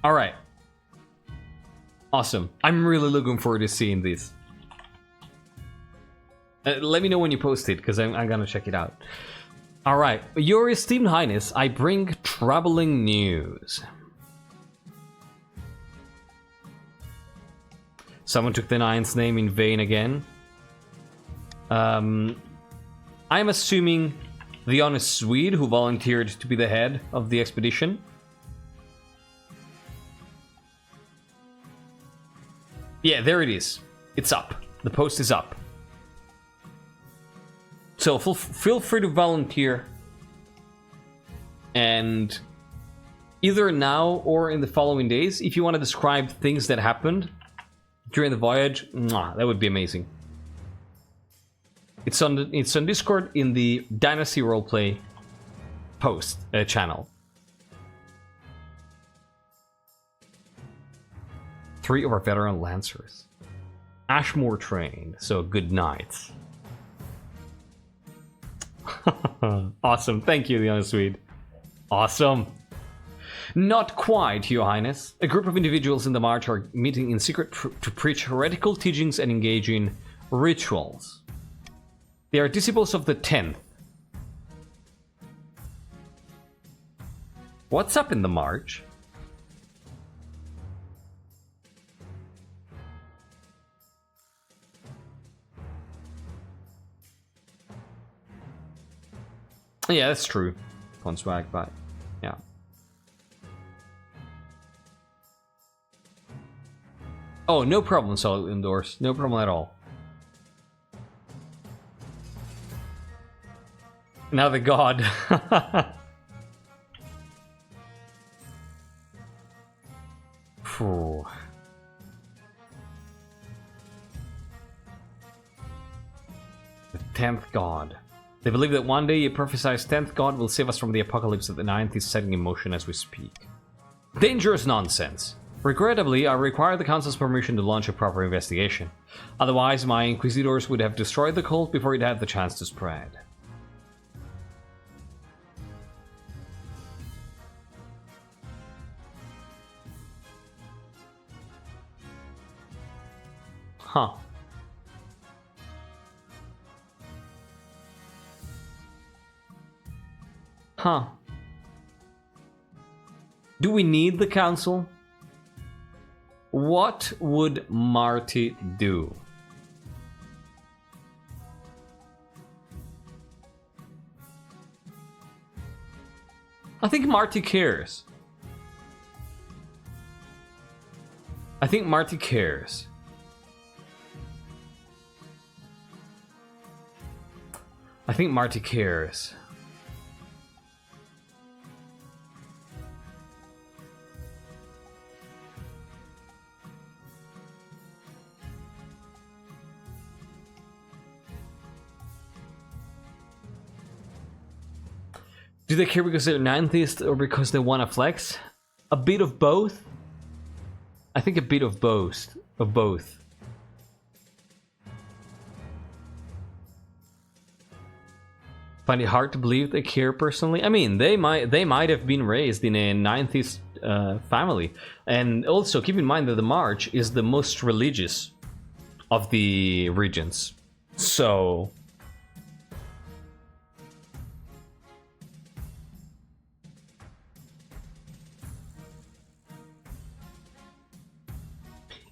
Alright. Awesome. I'm really looking forward to seeing this. Let me know when you post it, because I'm gonna check it out. Alright. Your esteemed highness, I bring troubling news. Someone took the Nines name in vain again. I'm assuming the Honest Swede, who volunteered to be the head of the expedition. Yeah, there it is. It's up. The post is up. So feel free to volunteer. And either now or in the following days, if you want to describe things that happened during the voyage, that would be amazing. It's on Discord in the Dynasty Roleplay post channel. 3 of our veteran lancers. Ashmore trained, so good night. Awesome, thank you, the Honest Swede. Awesome. Not quite, Your Highness. A group of individuals in the March are meeting in secret to preach heretical teachings and engage in rituals. They are disciples of the 10th. What's up in the March? Yeah, that's true. On swag, but yeah. Oh, no problem, Solid Indoors. No problem at all. Now the god. Phew. The 10th god. They believe that one day a prophesied 10th god will save us from the apocalypse that the 9th is setting in motion as we speak. Dangerous nonsense. Regrettably, I require the Council's permission to launch a proper investigation. Otherwise, my Inquisitors would have destroyed the cult before it had the chance to spread. Huh. Huh. Do we need the council? What would Marti do? I think Marti cares. I think Marti cares. I think Marti cares. Do they care because they're Ninethists or because they want to flex? A bit of both. I think a bit of both. Find it hard to believe they care personally. I mean, they might have been raised in a Ninethist family, and also keep in mind that the March is the most religious of the regions. So.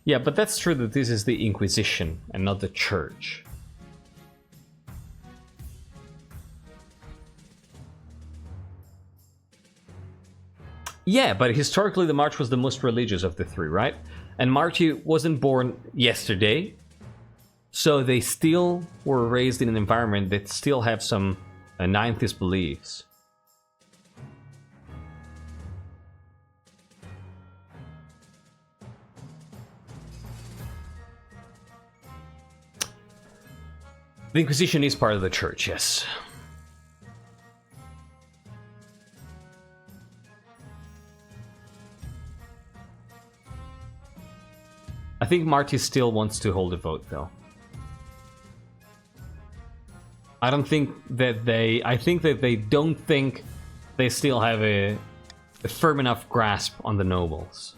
Yeah, but that's true that this is the Inquisition and not the Church. Yeah, but historically the March was the most religious of the three, right? And Marti wasn't born yesterday, so they still were raised in an environment that still have some Ninthist beliefs. The Inquisition is part of the Church, yes. I think Marti still wants to hold a vote, though. I don't think that they... I think that they don't think they still have a firm enough grasp on the nobles.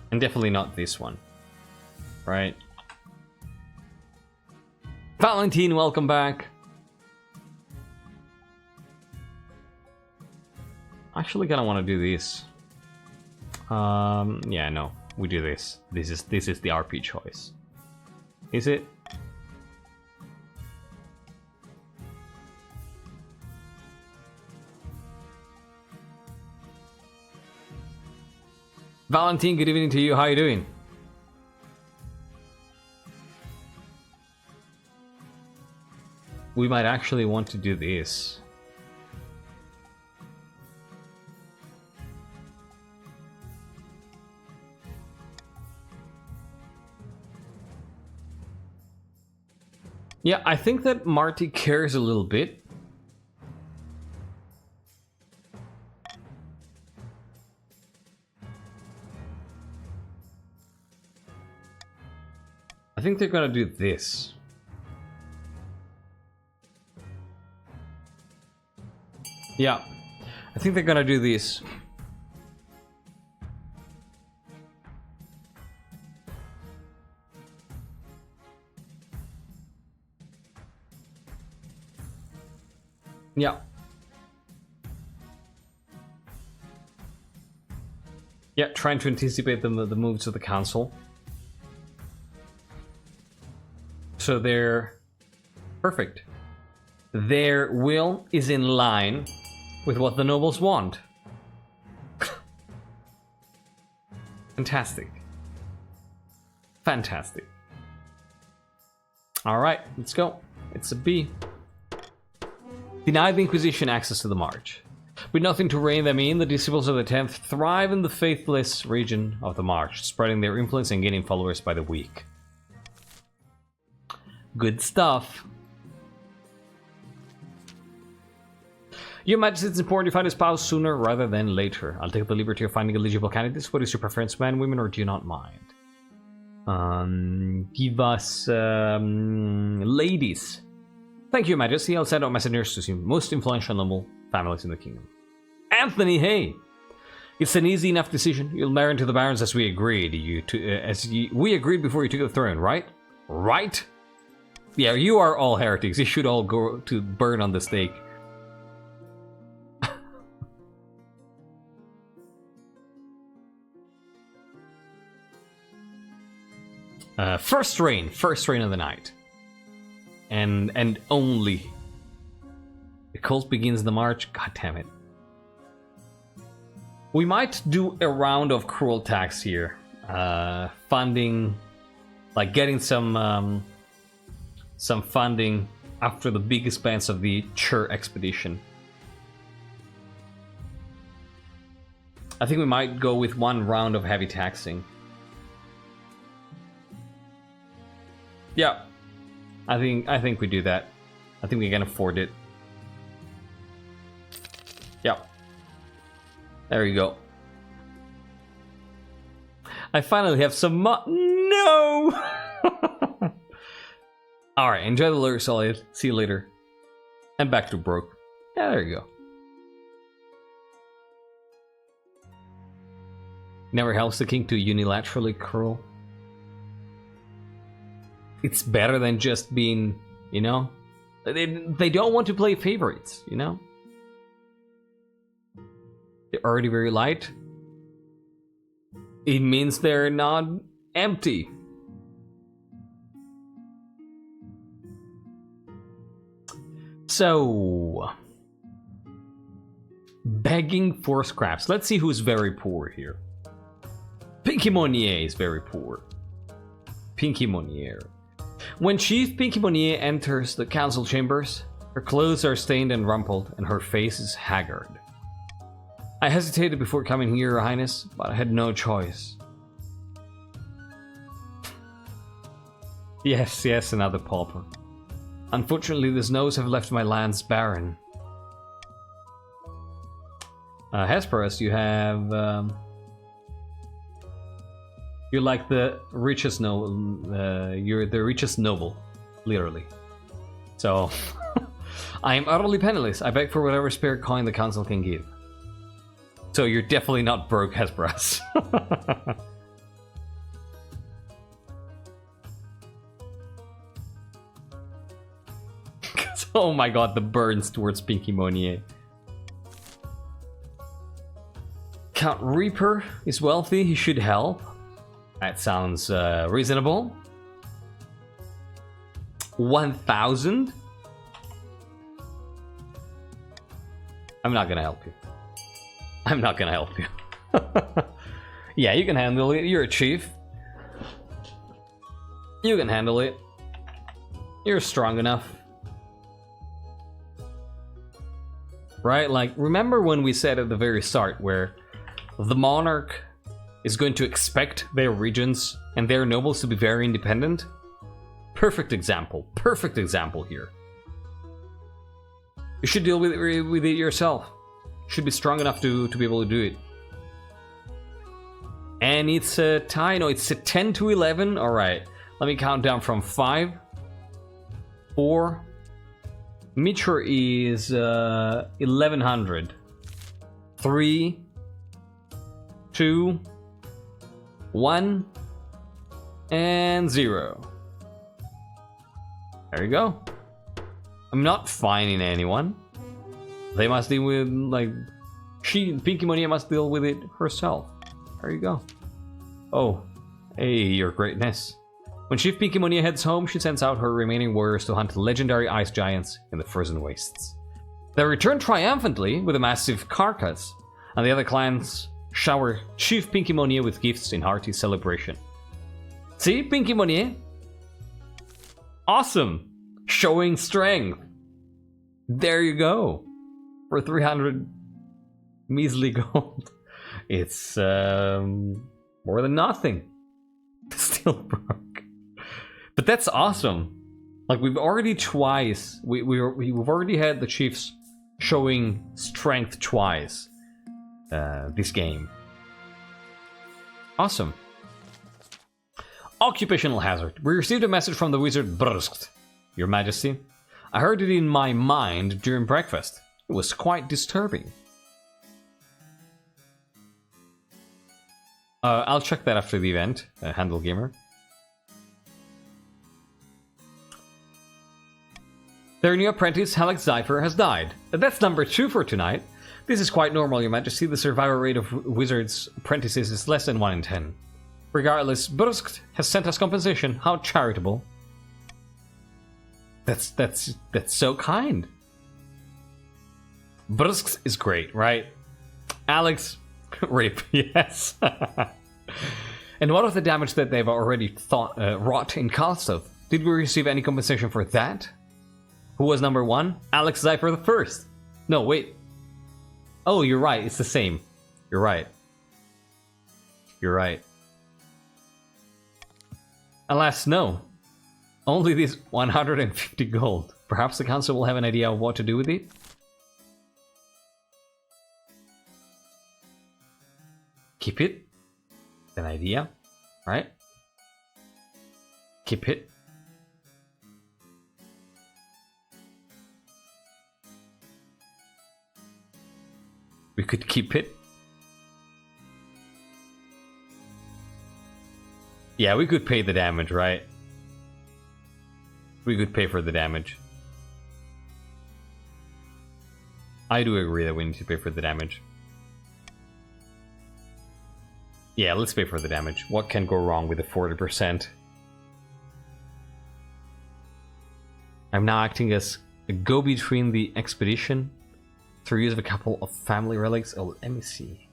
And definitely not this one. Right? Valentine, welcome back. Actually gonna want to do this. Yeah, no. We do this. This is the RP choice. Is it? Valentine, good evening to you. How are you doing? We might actually want to do this. Yeah, I think that Marti cares a little bit. I think they're gonna do this. Yeah, I think they're gonna do this. Yeah. Yeah, trying to anticipate the moves of the council. So they're perfect. Their will is in line with what the nobles want. Fantastic. Fantastic. Alright, let's go. It's a B. Deny the Inquisition access to the March. With nothing to rein them in, the disciples of the 10th thrive in the faithless region of the March, spreading their influence and gaining followers by the week. Good stuff. Your Majesty, it's important you find a spouse sooner rather than later. I'll take the liberty of finding eligible candidates. What is your preference, men, women, or do you not mind? Give us ladies. Thank you, Your Majesty. I'll send out messengers to the most influential noble families in the kingdom. Anthony, hey! It's an easy enough decision. You'll marry into the barons as we agreed. We agreed before you took the throne, right? Right? Yeah, you are all heretics. You should all go to burn on the stake. First rain of the night. and only. The cult begins the march. God damn it. We might do a round of cruel tax here. Funding, like getting some funding after the big expense of the Chur expedition. I think we might go with one round of heavy taxing. Yeah, I think we do that. I think we can afford it. Yeah. There you go. I finally have some No! Alright, enjoy the lure, Solid. See you later. And back to broke. Yeah, there you go. Never helps the king to unilaterally curl. It's better than just being, you know? They don't want to play favorites, you know? They're already very light. It means they're not empty. So, begging for scraps. Let's see who's very poor here. Pinky Monnier is very poor. Pinky Monnier. When Chief Pinky Monnier enters the council chambers, her clothes are stained and rumpled, and her face is haggard. I hesitated before coming here, Your Highness, but I had no choice. Yes, another pauper. Unfortunately, the snows have left my lands barren. Hesperus, you have... you're like the richest noble. You're the richest noble, literally. So, I am utterly penniless. I beg for whatever spare coin the council can give. So you're definitely not broke, Hesperus. Oh my god, the burns towards Pinky Monnier. Count Reaper is wealthy, he should help. That sounds reasonable. 1,000? I'm not gonna help you. I'm not gonna help you. Yeah, you can handle it. You're a chief. You can handle it. You're strong enough. Right? Like, remember when we said at the very start where the monarch is going to expect their regions and their nobles to be very independent? Perfect example. Perfect example here. You should deal with it yourself. You should be strong enough to be able to do it. And it's a tie. No, it's a 10 to 11. Alright. Let me count down from 5. 4. Mitra is 1100. 3. 2. 1. And 0. There you go. I'm not fining anyone. They must deal with, like... Pinky Monnier must deal with it herself. There you go. Oh. Hey, your greatness. When Chief Pinky Monnier heads home, she sends out her remaining warriors to hunt legendary ice giants in the frozen wastes. They return triumphantly with a massive carcass, and the other clans shower Chief Pinky Monnier with gifts in hearty celebration. See, Pinky Monnier? Awesome! Showing strength. There you go. For 300 measly gold. It's more than nothing. Still broke. But that's awesome. Like, we've already twice, we've already had the chiefs showing strength twice this game. Awesome. Occupational hazard. We received a message from the wizard Bruskt. Your Majesty, I heard it in my mind during breakfast. It was quite disturbing. I'll check that after the event, Handle Gamer. Their new apprentice, Halleck Zypher, has died. That's number 2 for tonight. This is quite normal, Your Majesty. The survival rate of wizards' apprentices is less than 1 in 10. Regardless, Bruskt has sent us compensation. How charitable. That's so kind. Brusque is great, right? Alex, rip, yes. And what of the damage that they've already wrought in Kalstov? Did we receive any compensation for that? Who was number 1? Alex Zyper the first. No, wait. Oh, you're right. It's the same. You're right. You're right. Alas, no. Only this 150 gold. Perhaps the council will have an idea of what to do with it? Keep it. An idea, right? Keep it. We could keep it. Yeah, we could pay the damage, right? We could pay for the damage. I do agree that we need to pay for the damage. Yeah, let's pay for the damage. What can go wrong with the 40%? I'm now acting as a go-between the expedition through use of a couple of family relics. Oh, let me see.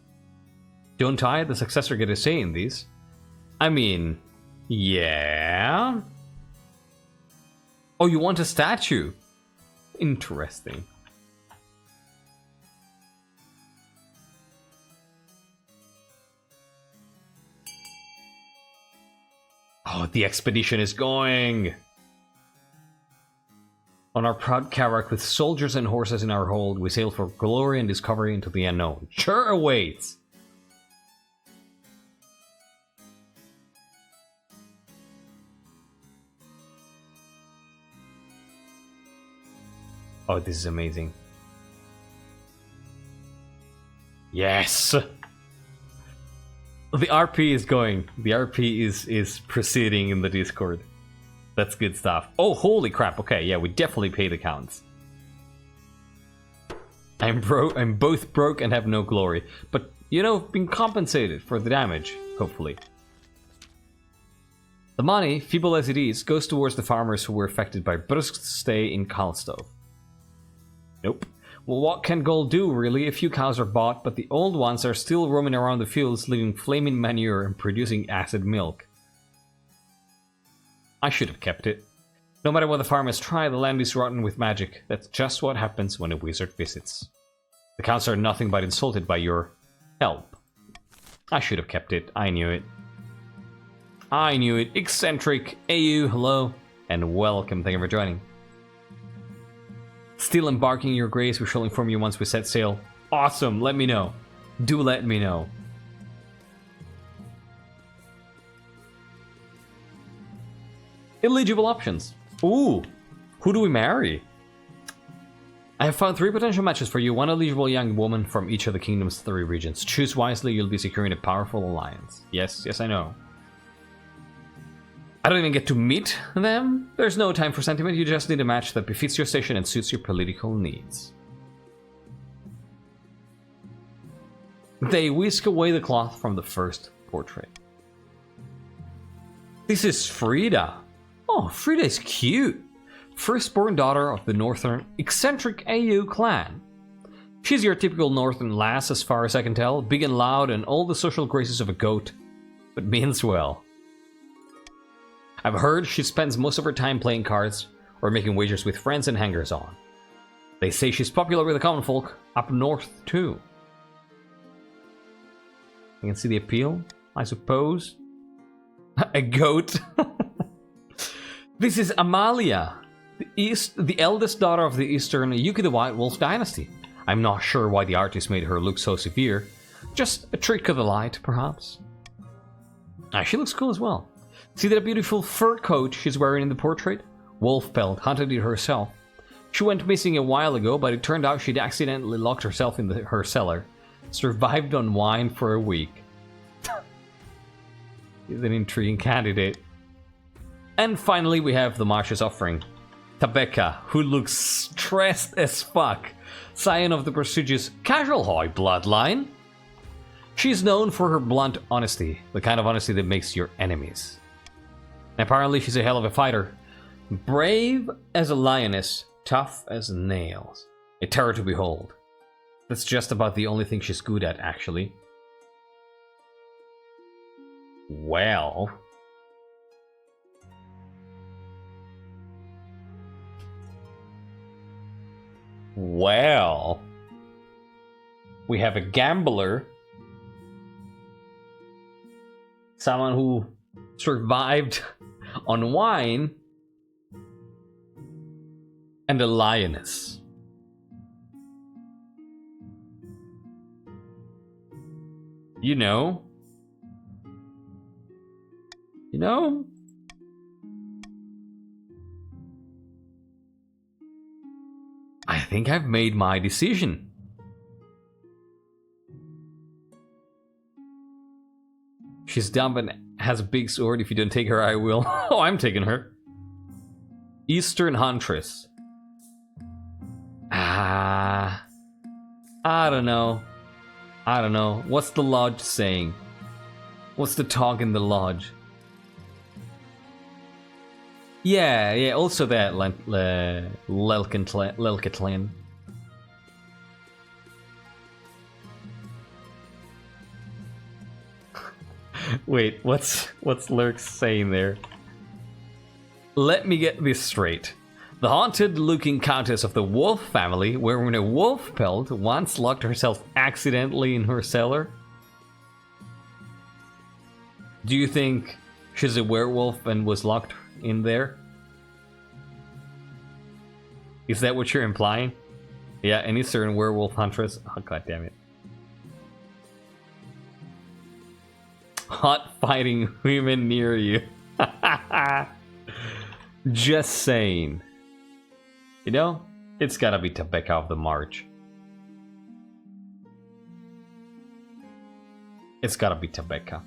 Don't I, the successor, get a say in these? I mean, yeah. Oh, you want a statue? Interesting. Oh, the expedition is going! On our proud Karak, with soldiers and horses in our hold, we sail for glory and discovery into the unknown. Sure awaits! Oh, this is amazing. Yes! The RP is going. The RP is proceeding in the Discord. That's good stuff. Oh, holy crap. Okay, yeah, we definitely paid accounts. I'm both broke and have no glory. But, you know, being compensated for the damage, hopefully. The money, feeble as it is, goes towards the farmers who were affected by Brusque's stay in Kalstov. Nope. Well, what can gold do, really? A few cows are bought, but the old ones are still roaming around the fields, leaving flaming manure and producing acid milk. I should have kept it. No matter what the farmers try, the land is rotten with magic. That's just what happens when a wizard visits. The cows are nothing but insulted by your help. I should have kept it. I knew it. I knew it. Eccentric. AU, hello, and welcome. Thank you for joining. Still embarking, your grace. We shall inform you once we set sail. Awesome, let me know. Do let me know. Eligible options. Ooh, who do we marry? I have found 3 potential matches for you. 1 eligible young woman from each of the kingdom's 3 regions. Choose wisely, you'll be securing a powerful alliance. Yes, I know. I don't even get to meet them. There's no time for sentiment, you just need a match that befits your station and suits your political needs. They whisk away the cloth from the first portrait. This is Frida. Oh, Frida is cute. Firstborn daughter of the northern eccentric AU clan. She's your typical northern lass as far as I can tell. Big and loud and all the social graces of a goat, but means well. I've heard she spends most of her time playing cards or making wagers with friends and hangers-on. They say she's popular with the common folk up north too. You can see the appeal, I suppose. A goat. This is Amalia, the eldest daughter of the Eastern Yuki the White Wolf Dynasty. I'm not sure why the artist made her look so severe. Just a trick of the light, perhaps. She looks cool as well. See that beautiful fur coat she's wearing in the portrait? Wolfpelt hunted it herself. She went missing a while ago, but it turned out she'd accidentally locked herself in her cellar. Survived on wine for a week. He's an intriguing candidate. And finally we have the Marsh's offering. Tabeka, who looks stressed as fuck. Scion of the prestigious Casualhoy bloodline. She's known for her blunt honesty, the kind of honesty that makes your enemies. Apparently she's a hell of a fighter. Brave as a lioness, tough as nails. A terror to behold. That's just about the only thing she's good at, actually. Well... Well... We have a gambler. Someone who survived on wine. And a lioness. You know? You know? I think I've made my decision. She's dumb and has a big sword. If you don't take her, I will. Oh, I'm taking her. Eastern Huntress. I don't know. I don't know. What's the lodge saying? What's the talk in the lodge? Yeah, also that Lelkatlan. Wait, what's Lurk saying there? Let me get this straight. The haunted-looking countess of the wolf family, wearing a wolf pelt, once locked herself accidentally in her cellar? Do you think she's a werewolf and was locked in there? Is that what you're implying? Yeah, any certain werewolf huntress? Oh, god damn it. Hot fighting women near you. Just saying. You know, it's gotta be Tabeka of the March. It's gotta be Tabeka,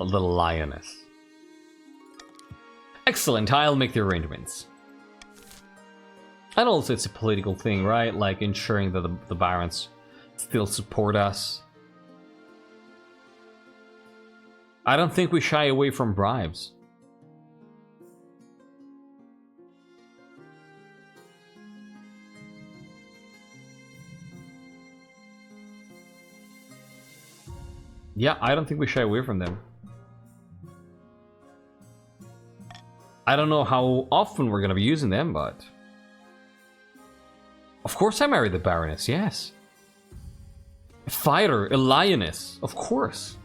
a little lioness. Excellent, I'll make the arrangements. And also it's a political thing, right? Like ensuring that the barons still support us. I don't think we shy away from bribes. Yeah, I don't think we shy away from them. I don't know how often we're gonna be using them, but... Of course I marry the Baroness, yes. A fighter, a lioness, of course.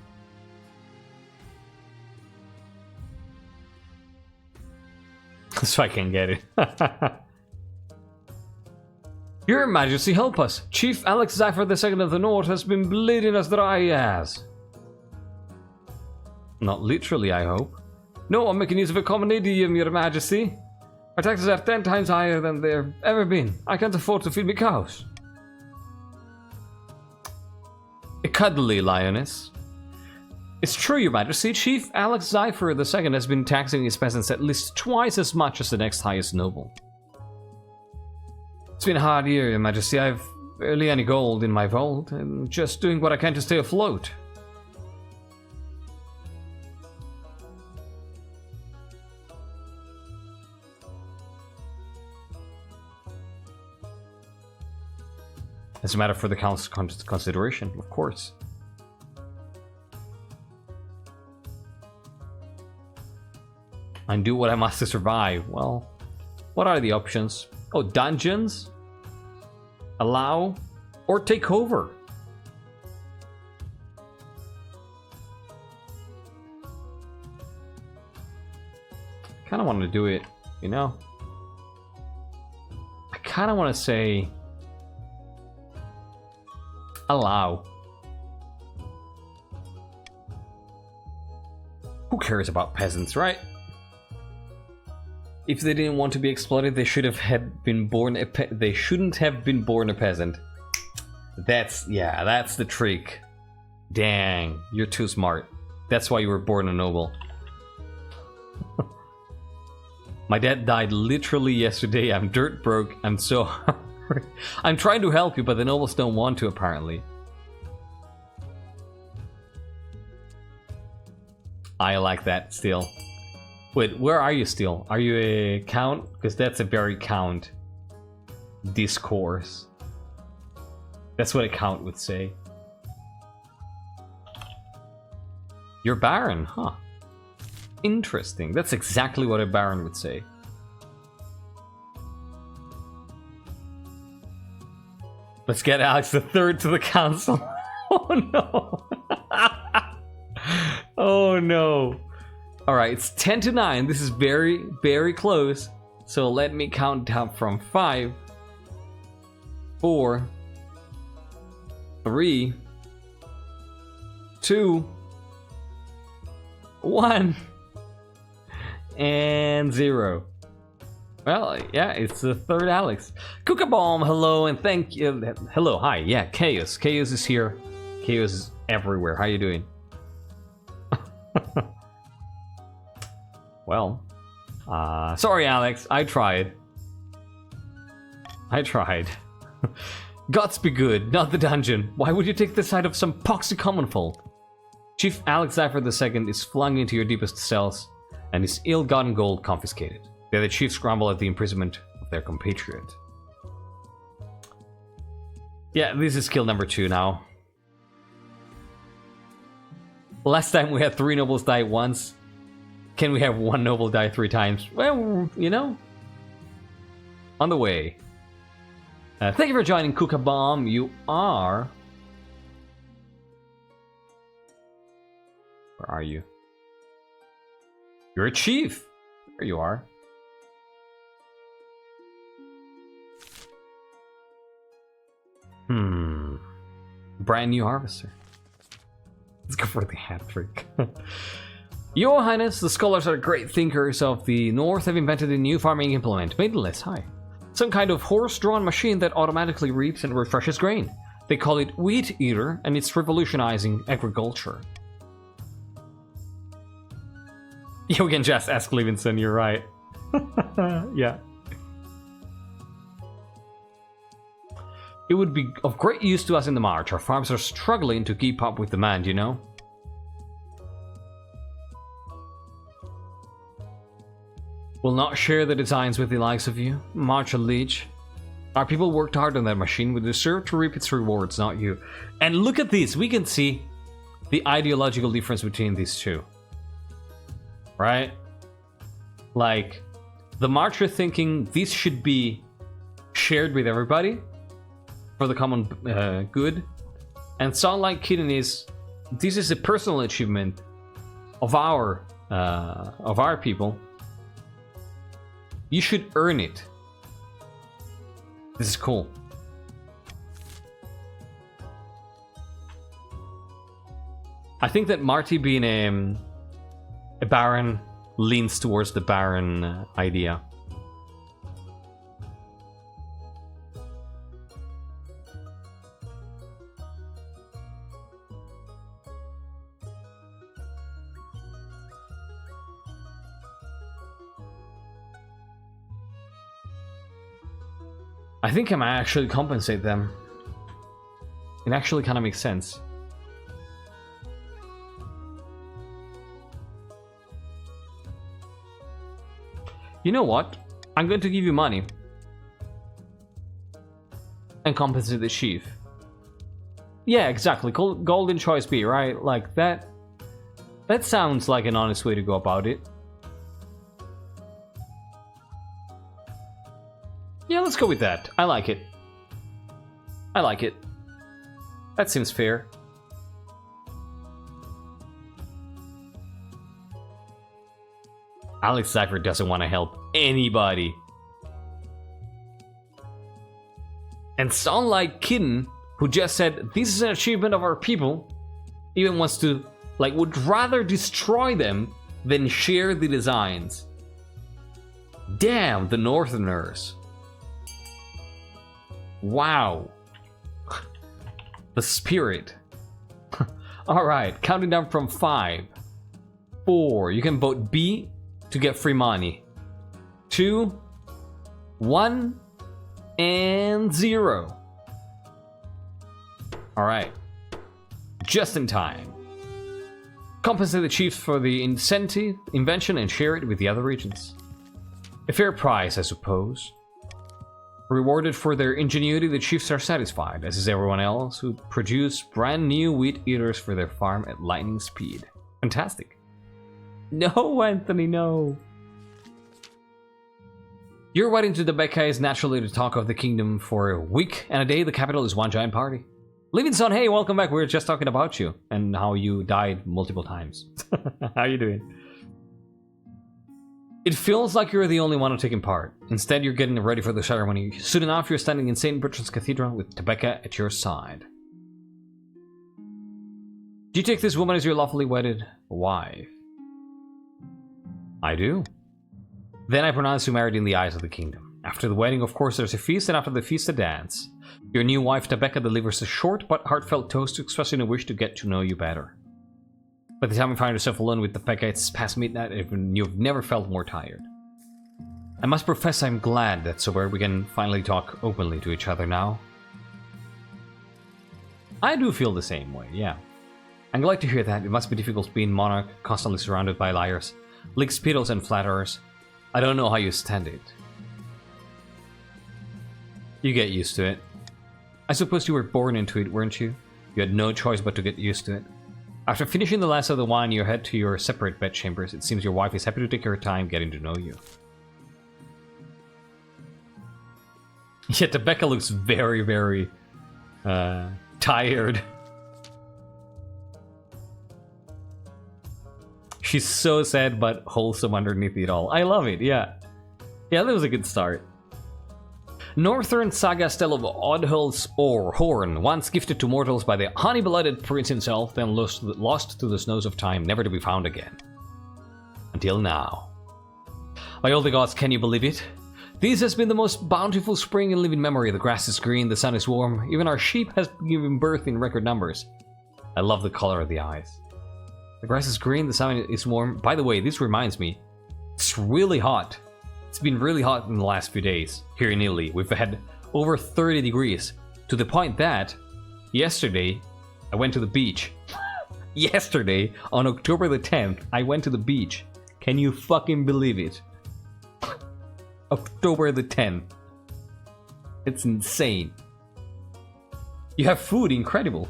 So I can get it. Your Majesty, help us! Chief Alex Zephyr II of the North has been bleeding as dry as... Not literally, I hope. No, I'm making use of a common idiom, Your Majesty. Our taxes are 10 times higher than they've ever been. I can't afford to feed me cows. A cuddly lioness. It's true, Your Majesty. Chief Alex Zephyr II has been taxing his peasants at least twice as much as the next highest noble. It's been a hard year, Your Majesty. I've barely any gold in my vault. I'm just doing what I can to stay afloat. It's a matter for the council's consideration, of course. And do what I must to survive. Well, what are the options? Oh, dungeons? Allow? Or take over? I kind of want to do it, you know? I kind of want to say... Allow. Who cares about peasants, right? If they didn't want to be exploited, they should have been born a they shouldn't have been born a peasant. That's the trick. Dang, you're too smart. That's why you were born a noble. My dad died literally yesterday. I'm dirt broke. I'm so hungry. I'm trying to help you, but the nobles don't want to, apparently. I like that still. Wait, where are you still? Are you a count? Because that's a very count discourse. That's what a count would say. You're Baron, huh? Interesting. That's exactly what a Baron would say. Let's get Alex the Third to the council. Oh no. Oh no. Alright, it's 10 to 9. This is very, very close. So let me count down from 5, 4, 3, 2, 1, and 0. Well, yeah, it's the third Alex. Kookabomb, hello, and thank you. Hello, hi, yeah, Chaos. Chaos is here. Chaos is everywhere. How you doing? Well, sorry, Alex. I tried. Gods be good, not the dungeon. Why would you take the side of some poxy common folk? Chief Alex Zephyr II is flung into your deepest cells, and his ill-gotten gold confiscated. The other chiefs grumble at the imprisonment of their compatriot. Yeah, this is skill number 2 now. Last time we had 3 nobles die once. Can we have 1 noble die 3 times? Well, you know. On the way. Thank you for joining, Kookabomb. You are... Where are you? You're a chief. There you are. Brand new harvester. Let's go for the hat trick. Your Highness, the scholars are great thinkers of the North have invented a new farming implement, made less high. Some kind of horse-drawn machine that automatically reaps and refreshes grain. They call it Wheat Eater, and it's revolutionizing agriculture. You can just ask Levinson, you're right. Yeah. It would be of great use to us in the March. Our farms are struggling to keep up with demand, you know? Will not share the designs with the likes of you, March and Leech. Our people worked hard on that machine. We deserve to reap its rewards, not you. And look at this. We can see the ideological difference between these two. Right? Like, the March are thinking this should be shared with everybody for the common good, and Sunlight Kitten is this is a personal achievement of our people. You should earn it. This is cool. I think that Marti being a Baron leans towards the Baron idea. I think I might actually compensate them. It actually kind of makes sense. You know what? I'm going to give you money. And compensate the chief. Yeah, exactly. Golden choice B, right? Like that. That sounds like an honest way to go about it. Yeah, let's go with that. I like it. I like it. That seems fair. Alex Zephyr doesn't want to help anybody. And Sunlight Kitten, who just said, this is an achievement of our people, even wants to, like, would rather destroy them than share the designs. Damn, the Northerners. Wow. The spirit. Alright, counting down from 5, 4, you can vote B to get free money. 2, 1, and 0. Alright. Just in time. Compensate the chiefs for the invention and share it with the other regions. A fair price, I suppose. Rewarded for their ingenuity, the chiefs are satisfied, as is everyone else, who produce brand new wheat eaters for their farm at lightning speed. Fantastic. No, Anthony, no. Your wedding to Rebecca is naturally the talk of the kingdom for a week and a day. The capital is one giant party. Livingston, hey, welcome back. We were just talking about you and how you died multiple times. How you doing? It feels like you're the only one taking part. Instead, you're getting ready for the ceremony. Soon enough, you're standing in St. Bertrand's Cathedral with Rebecca at your side. Do you take this woman as your lawfully wedded wife? I do. Then I pronounce you married in the eyes of the kingdom. After the wedding, of course, there's a feast, and after the feast, a dance. Your new wife, Rebecca, delivers a short but heartfelt toast expressing a wish to get to know you better. By the time you find yourself alone with Rebecca, it's past midnight and you've never felt more tired. I must profess I'm glad that's where we can finally talk openly to each other now. I do feel the same way, yeah. I'm glad to hear that. It must be difficult being Monarch, constantly surrounded by liars, lickspittles and flatterers. I don't know how you stand it. You get used to it. I suppose you were born into it, weren't you? You had no choice but to get used to it. After finishing the last of the wine, you head to your separate bedchambers. It seems your wife is happy to take her time getting to know you. Yet Rebecca looks very, very tired. She's so sad but wholesome underneath it all. I love it, yeah. Yeah, that was a good start. Northern saga tale of Oddhill's horn, once gifted to mortals by the honey-blooded prince himself, then lost to the snows of time, never to be found again. Until now. By all the gods, can you believe it? This has been the most bountiful spring in living memory. The grass is green, the sun is warm, even our sheep has given birth in record numbers. I love the color of the eyes. The grass is green, the sun is warm. By the way, this reminds me, it's really hot. It's been really hot in the last few days here in Italy. We've had over 30 degrees, to the point that yesterday I went to the beach. Yesterday, on October the 10th, I went to the beach. Can you fucking believe it? October the 10th. It's insane. You have food, incredible.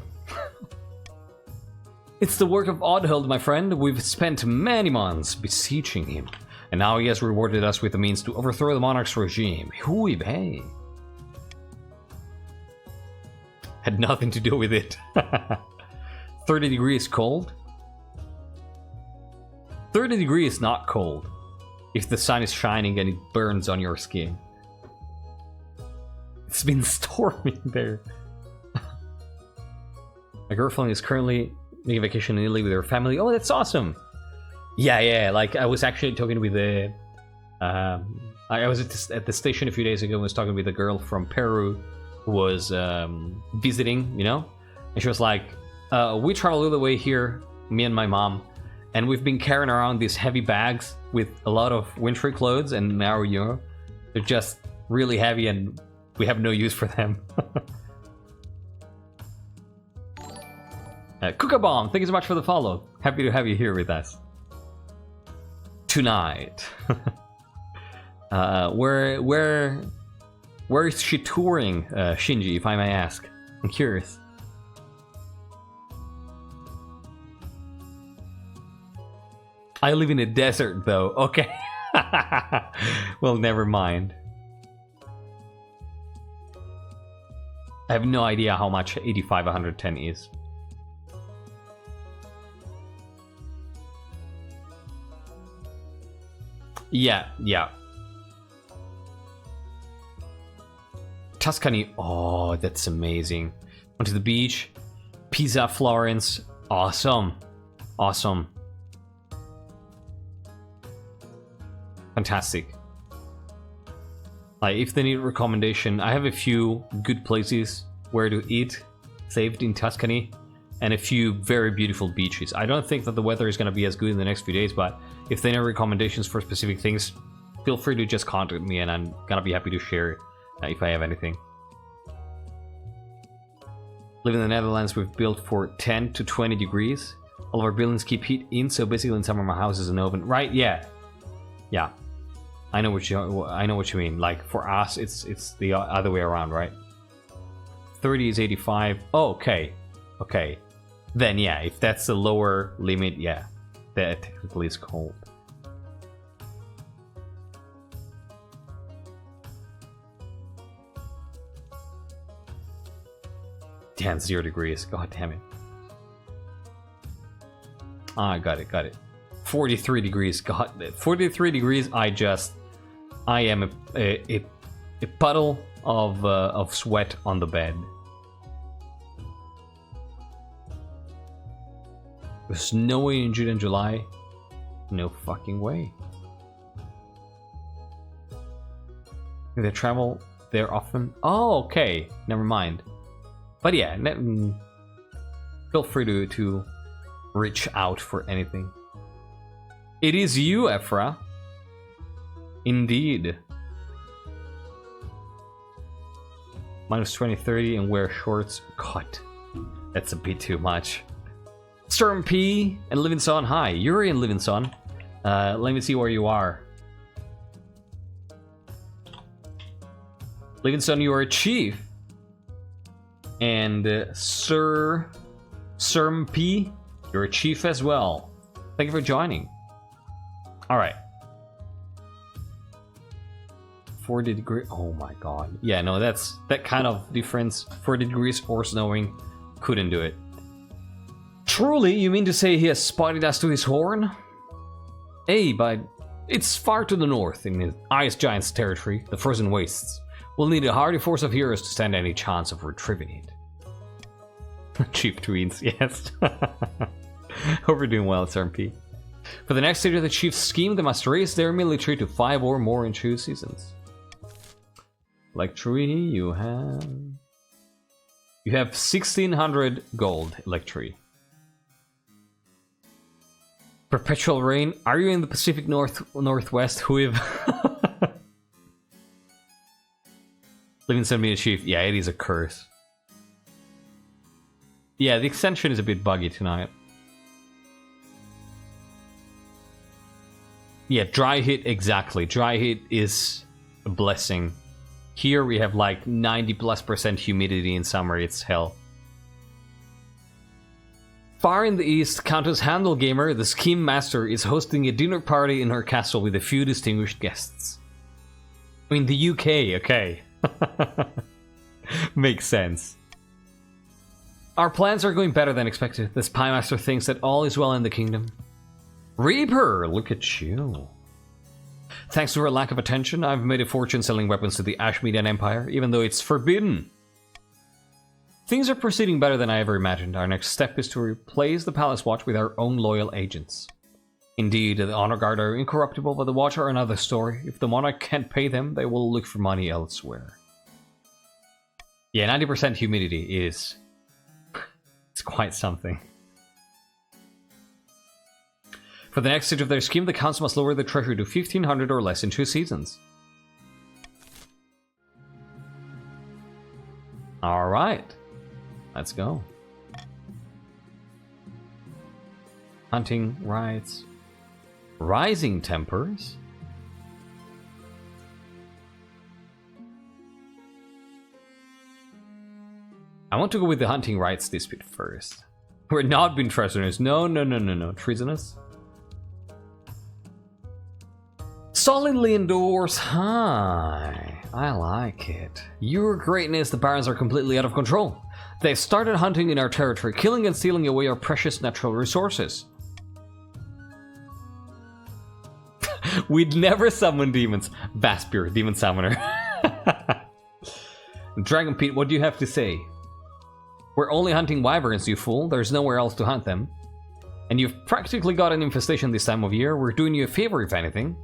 It's the work of Oddhild, my friend. We've spent many months beseeching him. And now he has rewarded us with the means to overthrow the monarch's regime. Hui bei. Had nothing to do with it. 30 degrees cold? 30 degrees not cold. If the sun is shining and it burns on your skin. It's been storming there. My girlfriend is currently making vacation in Italy with her family. Oh, that's awesome! Yeah, like I was actually talking with the... I was at the station a few days ago and was talking with a girl from Peru who was visiting, you know? And she was like, we traveled all the way here, me and my mom, and we've been carrying around these heavy bags with a lot of wintry clothes, and now, you know, they're just really heavy and we have no use for them. Cookabomb, thank you so much for the follow. Happy to have you here with us. Tonight. Where is she touring, Shinji, if I may ask? I'm curious. I live in a desert, though. Okay. Well, never mind. I have no idea how much 85/110 is. Yeah. Tuscany, oh, that's amazing. Went to the beach. Pisa, Florence, awesome. Fantastic. Like, if they need a recommendation, I have a few good places where to eat saved in Tuscany, and a few very beautiful beaches. I don't think that the weather is going to be as good in the next few days, but if they need recommendations for specific things, feel free to just contact me and I'm going to be happy to share if I have anything. Live in the Netherlands, we've built for 10 to 20 degrees. All of our buildings keep heat in, so basically in summer my house is an oven. Right, yeah. Yeah. I know what you mean. Like for us it's the other way around, right? 30 is 85. Oh, okay. Okay. Then yeah, if that's the lower limit, yeah. That technically is cold. Damn, 0 degrees. God damn it. Ah, got it. 43 degrees. God, 43 degrees. I am a puddle of sweat on the bed. Snowing in June and July? No fucking way. They travel there often? Oh, okay. Never mind. But yeah, feel free to reach out for anything. It is you, Ephra. Indeed. Minus 20, 30 and wear shorts. God, that's a bit too much. Storm P and Livingston, hi. You're in Livingston. Let me see where you are. Livingston, you are a chief. And Sir P, you're a chief as well. Thank you for joining. Alright. 40 degrees. Oh my god. Yeah, no, that kind of difference. 40 degrees or snowing. Couldn't do it. Truly, you mean to say he has spotted us to his horn? Hey, but it's far to the north in the Ice Giant's territory, the frozen wastes. We'll need a hardy force of heroes to stand any chance of retrieving it. Chief tweens, yes. Hope you're doing well, SRP. For the next stage of the Chief's scheme, they must raise their military to 5 or more in 2 seasons. Electry, you have 1600 gold, Electry. Perpetual rain. Are you in the Pacific Northwest, Huiv? Livingston being a chief. Yeah, it is a curse. Yeah, the extension is a bit buggy tonight. Yeah, dry hit, exactly. Dry hit is a blessing. Here we have like 90+% humidity in summer, it's hell. Far in the east, Countess Handelgamer, the scheme master, is hosting a dinner party in her castle with a few distinguished guests. In the UK, okay. Makes sense. Our plans are going better than expected. The spy master thinks that all is well in the kingdom. Reaper, look at you. Thanks to her lack of attention, I've made a fortune selling weapons to the Ashmedian Empire, even though it's forbidden. Things are proceeding better than I ever imagined. Our next step is to replace the Palace Watch with our own loyal agents. Indeed, the Honor Guard are incorruptible, but the Watch are another story. If the Monarch can't pay them, they will look for money elsewhere. Yeah, 90% humidity is... it's quite something. For the next stage of their scheme, the council must lower the treasury to 1500 or less in 2 seasons. Alright. Let's go. Hunting rights. Rising tempers. I want to go with the hunting rights dispute first. We're not being treasoners. No. Treasonous. Solidly endorse. Hi. I like it. Your greatness, the barons are completely out of control. They've started hunting in our territory, killing and stealing away our precious natural resources. We'd never summon demons. Vaspir, demon summoner. Dragon Pete, what do you have to say? We're only hunting wyverns, you fool. There's nowhere else to hunt them. And you've practically got an infestation this time of year. We're doing you a favor, if anything.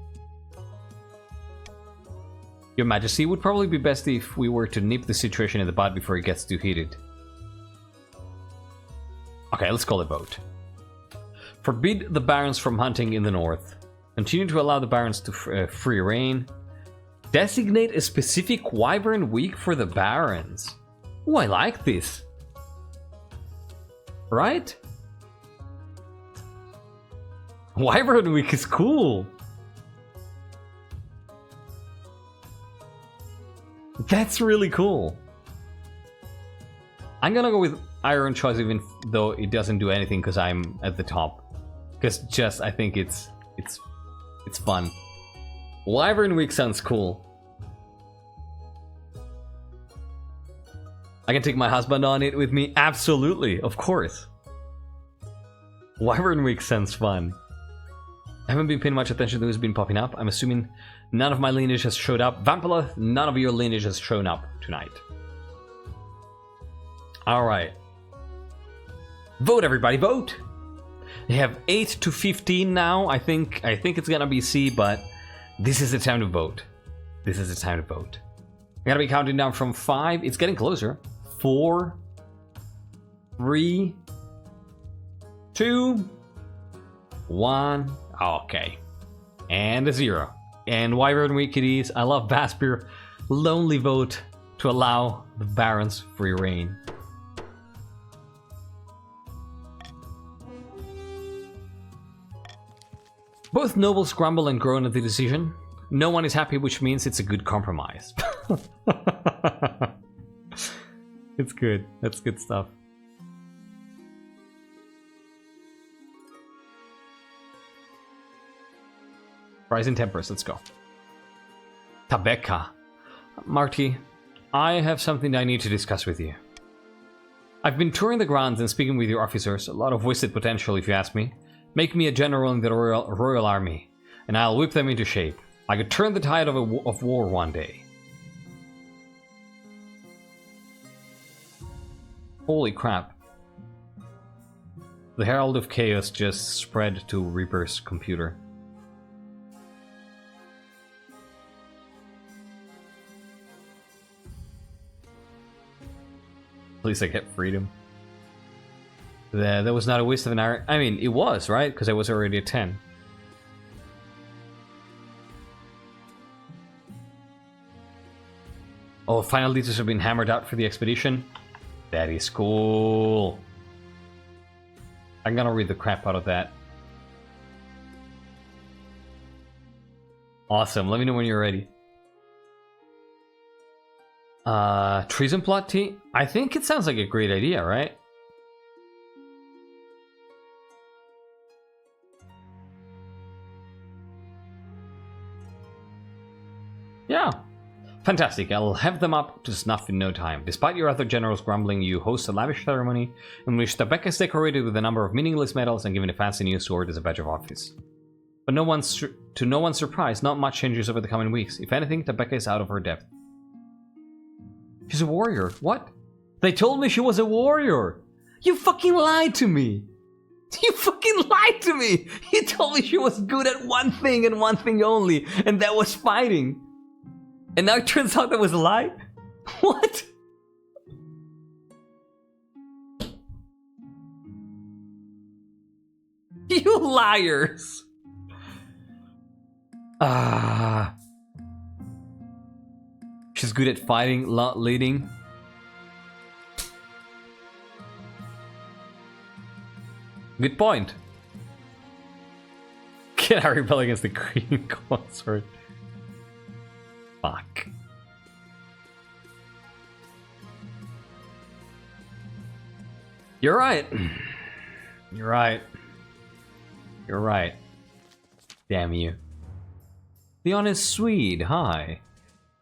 Your Majesty, would probably be best if we were to nip the situation in the bud before it gets too heated. Okay, let's call it vote. Forbid the barons from hunting in the north. Continue to allow the barons to free reign. Designate a specific wyvern week for the barons. Ooh, I like this. Right? Wyvern Week is cool. That's really cool. I'm gonna go with Iron Choice even though it doesn't do anything because I'm at the top. Because just I think it's fun. Wyvern Week sounds cool. I can take my husband on it with me? Absolutely, of course. Wyvern Week sounds fun. I haven't been paying much attention to who's been popping up. I'm assuming none of my lineage has showed up. Vampala, none of your lineage has shown up tonight. Alright. Vote, everybody, vote! They have 8 to 15 now. I think it's gonna be C, but this is the time to vote. This is the time to vote. I gotta be counting down from 5. It's getting closer. 4, 3, 2, 1. Okay. And a 0. And Wyvern Week it is. I love Baspir. Lonely vote to allow the Barons free reign. Both nobles grumble and groan at the decision. No one is happy, which means it's a good compromise. It's good. That's good stuff. Rise in tempers, let's go. Tabeka. Marti, I have something I need to discuss with you. I've been touring the grounds and speaking with your officers. A lot of wasted potential, if you ask me. Make me a general in the royal army, and I'll whip them into shape. I could turn the tide of war one day. Holy crap. The Herald of Chaos just spread to Reaper's computer. At least I get freedom. That was not a waste of an hour. I mean, it was, right? Because I was already at 10. Oh, final details have been hammered out for the expedition. That is cool. I'm gonna read the crap out of that. Awesome. Let me know when you're ready. Treason plot T? I think it sounds like a great idea, right? Yeah. Fantastic. I'll have them up to snuff in no time. Despite your other generals grumbling, you host a lavish ceremony in which Tabeka is decorated with a number of meaningless medals and given a fancy new sword as a badge of office. But to no one's surprise, not much changes over the coming weeks. If anything, Tabeka is out of her depth. She's a warrior. What? They told me she was a warrior. You fucking lied to me. You fucking lied to me. You told me she was good at one thing and one thing only, and that was fighting. And now it turns out that was a lie? What? You liars! She's good at fighting, leading. Good point. Can I rebel against the Green Consort? Fuck. You're right. You're right. You're right. Damn you. The honest Swede, hi.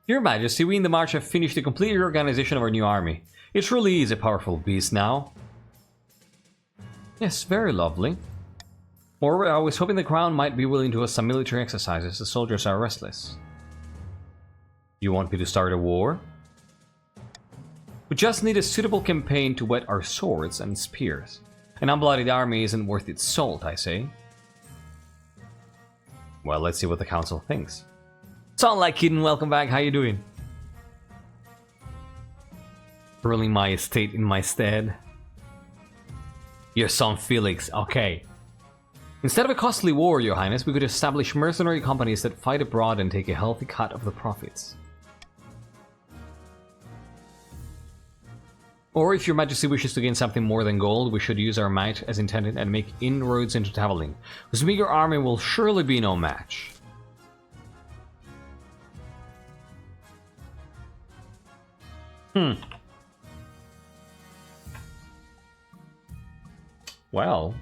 Your Majesty, we in the March have finished the complete reorganization of our new army. It truly is a powerful beast now. Yes, very lovely. Moreover, I was hoping the Crown might be willing to host some military exercises. The soldiers are restless. You want me to start a war? We just need a suitable campaign to whet our swords and spears. An unbloodied army isn't worth its salt, I say. Well, let's see what the council thinks. Sound like Kitten, welcome back, how you doing? Ruling my estate in my stead. Your son Felix, okay. Instead of a costly war, Your Highness, we could establish mercenary companies that fight abroad and take a healthy cut of the profits. Or if your majesty wishes to gain something more than gold, we should use our might as intended and make inroads into Tavaling, whose meager army will surely be no match. Well.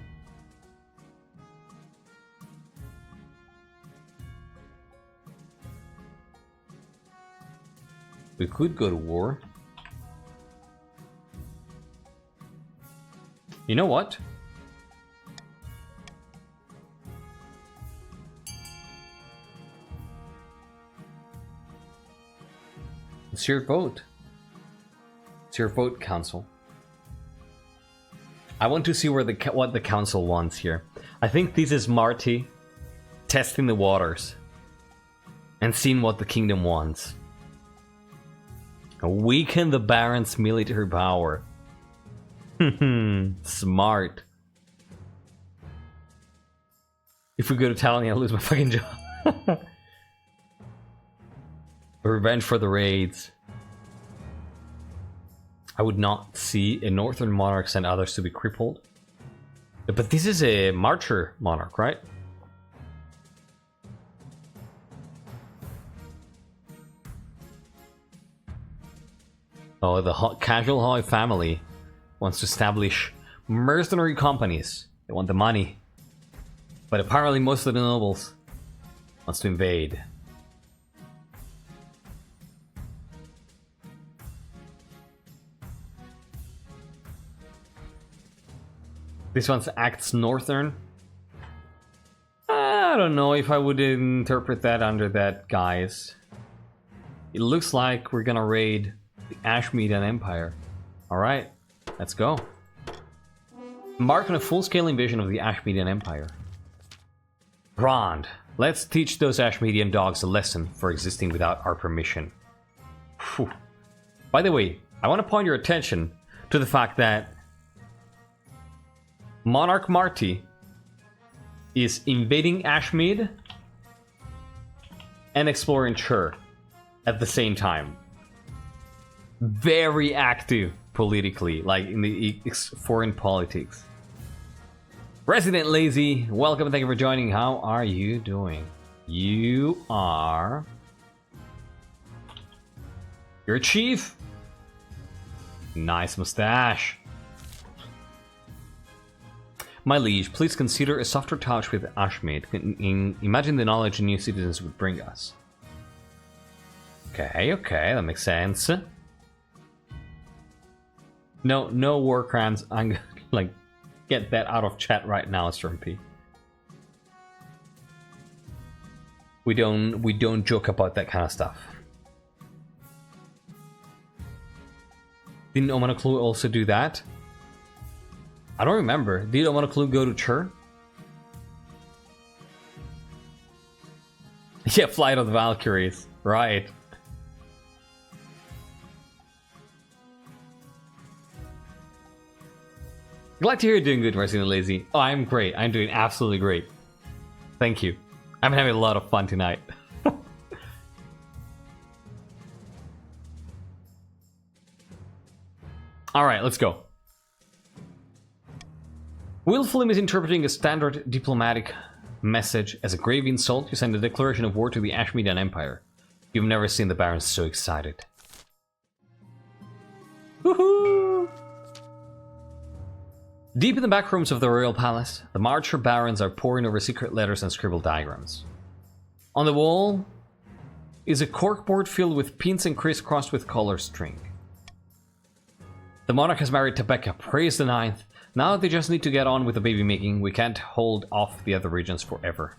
We could go to war. You know what? It's your vote. It's your vote, council. I want to see where what the council wants here. I think this is Marti testing the waters and seeing what the kingdom wants. Weaken the Baron's military power. Smart. If we go to Tavaling, I'll lose my fucking job. Revenge for the raids. I would not see a Northern Monarch send others to be crippled. But this is a Marcher Monarch, right? Oh, the Casual Hoi family wants to establish mercenary companies. They want the money. But apparently most of the nobles wants to invade. This one acts northern. I don't know if I would interpret that under that guise. It looks like we're gonna raid the Ashmedan Empire. Alright, let's go. Embark on a full-scale invasion of the Ashmedan Empire. Grand. Let's teach those Ashmedian dogs a lesson for existing without our permission. Whew. By the way, I want to point your attention to the fact that Monarch Marti is invading Ashmead and exploring Chur at the same time. Very active politically, like in the foreign politics. Resident Lazy, welcome and thank you for joining. How are you doing? You are... You're a chief? Nice mustache. My liege, please consider a softer touch with Ashmead. Imagine the knowledge new citizens would bring us. Okay, that makes sense. No war crimes. I'm gonna, like, get that out of chat right now, Strumpy. We don't joke about that kind of stuff. Didn't Omanaklu also do that? I don't remember. Did Omanaklu go to Chur? Yeah, Flight of the Valkyries. Right. Glad to hear you're doing good, Resident Lazy. Oh, I'm great. I'm doing absolutely great. Thank you. I'm having a lot of fun tonight. Alright, let's go. Willfully misinterpreting a standard diplomatic message as a grave insult, you send a declaration of war to the Ashmedan Empire. You've never seen the barons so excited. Woohoo! Deep in the back rooms of the royal palace, the Marcher barons are poring over secret letters and scribbled diagrams. On the wall is a corkboard filled with pins and crisscrossed with color string. The monarch has married Tebeka, praise the ninth. Now they just need to get on with the baby making. We can't hold off the other regions forever.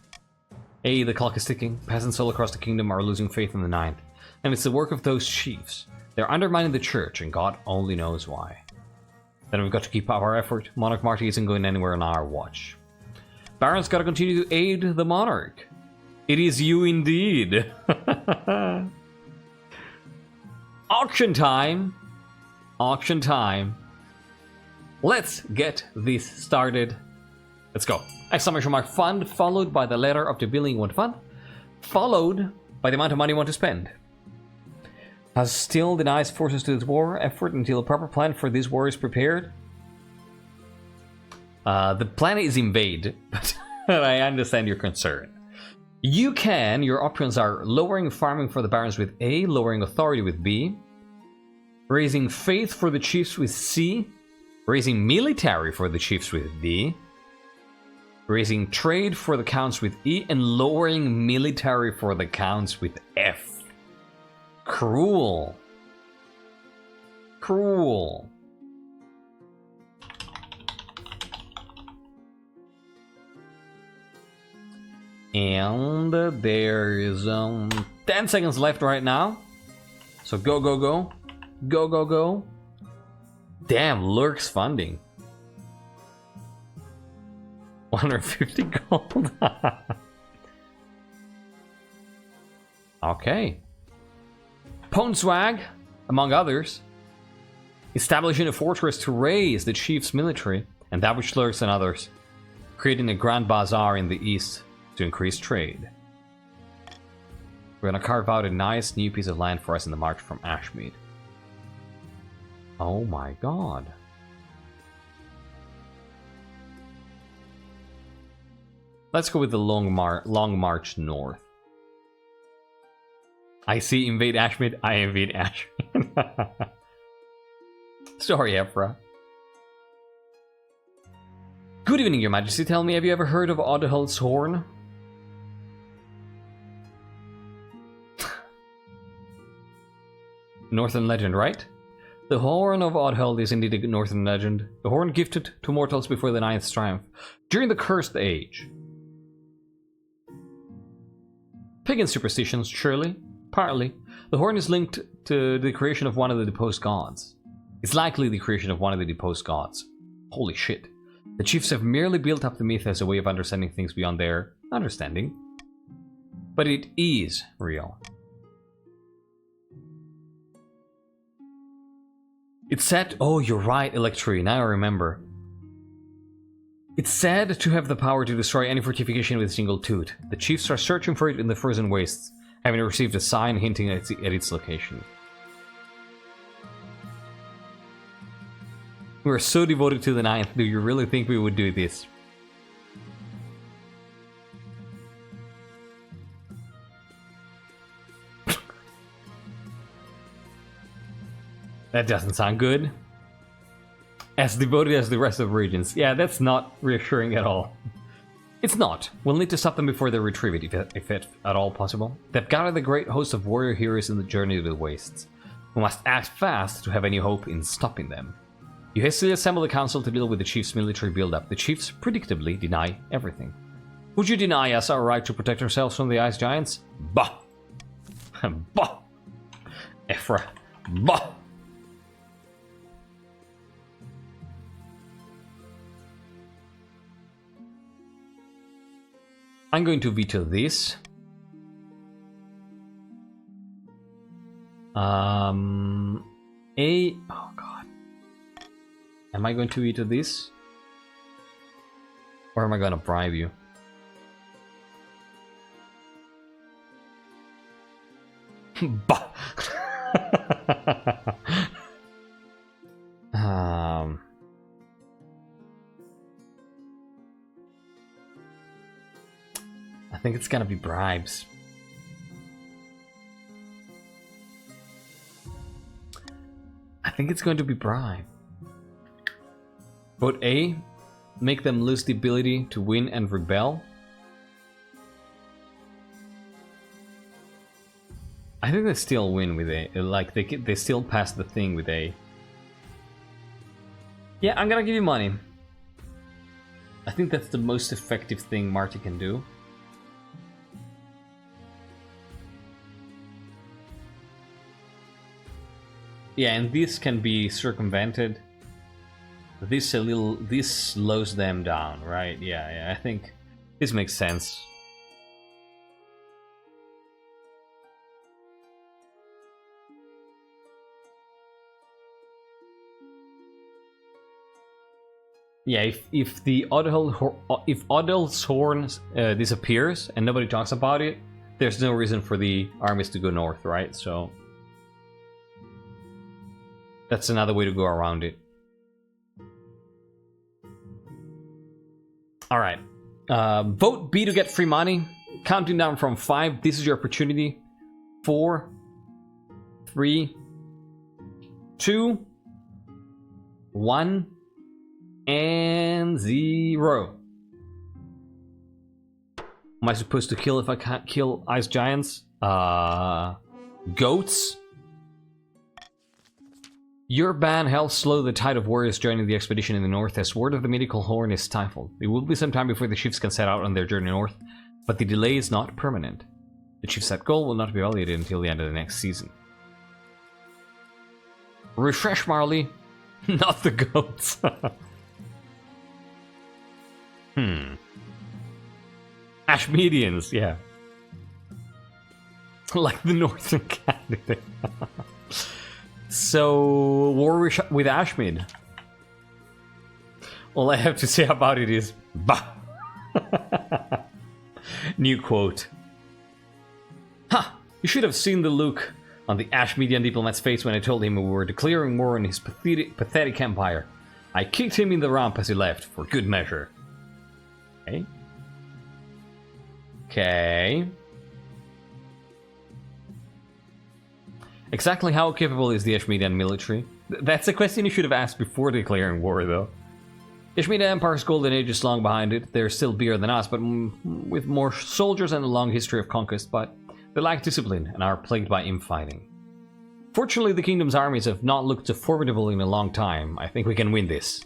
Hey, the clock is ticking. Peasants all across the kingdom are losing faith in the ninth. And it's the work of those chiefs. They're undermining the church, and God only knows why. Then we've got to keep up our effort. Monarch Marti isn't going anywhere on our watch. Barons gotta continue to aid the monarch. It is you indeed. Auction time! Auction time. Let's get this started. Let's go. Exclamation mark fund, followed by the letter of the billing you want to fund, followed by the amount of money you want to spend. Has still denies forces to its war effort until a proper plan for this war is prepared. The plan is invade, but I understand your concern. Your options are lowering farming for the barons with A, lowering authority with B, raising faith for the chiefs with C, raising military for the chiefs with D, raising trade for the counts with E, and lowering military for the counts with F. Cruel. Cruel. And there is 10 seconds left right now. So go, go, go. Go, go, go. Damn, Lurk's funding. 150 gold. Okay. Ponswag, among others, establishing a fortress to raise the chief's military and that which lurks and others, creating a grand bazaar in the east to increase trade. We're gonna carve out a nice new piece of land for us in the march from Ashmead. Oh my god. Let's go with the long march north. I see invade Ashmead, I invade Ashmead. Sorry, Ephra. Good evening, Your Majesty. Tell me, have you ever heard of Odhald's Horn? Northern legend, right? The Horn of Odhald is indeed a northern legend. The horn gifted to mortals before the Ninth Triumph, during the Cursed Age. Pagan superstitions, surely? Partly. The horn is linked to the creation of one of the deposed gods. It's likely the creation of one of the deposed gods. Holy shit. The chiefs have merely built up the myth as a way of understanding things beyond their understanding. But it is real. It's said... Oh, you're right, Electri. Now I remember. It's said to have the power to destroy any fortification with a single toot. The chiefs are searching for it in the frozen wastes, having received a sign hinting at its location. We're so devoted to the Ninth. Do you really think we would do this? That doesn't sound good. As devoted as the rest of the regions. Yeah, that's not reassuring at all. It's not. We'll need to stop them before they retrieve it, if at all possible. They've gathered a great host of warrior heroes in the journey to the wastes. We must act fast to have any hope in stopping them. You hastily assemble the council to deal with the chief's military build-up. The chiefs predictably deny everything. Would you deny us our right to protect ourselves from the ice giants? Bah! Bah! Ephra. Bah! I'm going to veto this. Oh god. Am I going to veto this? Or am I going to bribe you? Bah! I think it's gonna be bribes. I think it's going to be bribe. Vote A, make them lose the ability to win and rebel. I think they still win with A. Like they still pass the thing with A. Yeah, I'm gonna give you money. I think that's the most effective thing Marti can do. Yeah, and this can be circumvented. This slows them down, right? Yeah, I think this makes sense. Yeah, if Odhald's Horn disappears and nobody talks about it, there's no reason for the armies to go north, right? So That's another way to go around it. Alright. Vote B to get free money. Counting down from 5. This is your opportunity. 4, 3, 2, 1, and 0. Am I supposed to kill if I can't kill ice giants? Goats? Your ban helps slow the tide of warriors joining the expedition in the north as word of the mythical horn is stifled. It will be some time before the chiefs can set out on their journey north, but the delay is not permanent. The chief's set goal will not be validated until the end of the next season. Refresh, Marley. Not the goats. Ashmedians, yeah. Like the northern candidate. So, war with Ashmead. All I have to say about it is, bah! New quote. Ha! You should have seen the look on the Ashmedian diplomat's face when I told him we were declaring war on his pathetic empire. I kicked him in the rump as he left, for good measure. Okay. Okay. Exactly how capable is the Ashmedian military? That's a question you should have asked before declaring war, though. The Ashmedian Empire's golden age is long behind it. They're still bigger than us, but with more soldiers and a long history of conquest, but they lack discipline and are plagued by infighting. Fortunately, the kingdom's armies have not looked so formidable in a long time. I think we can win this.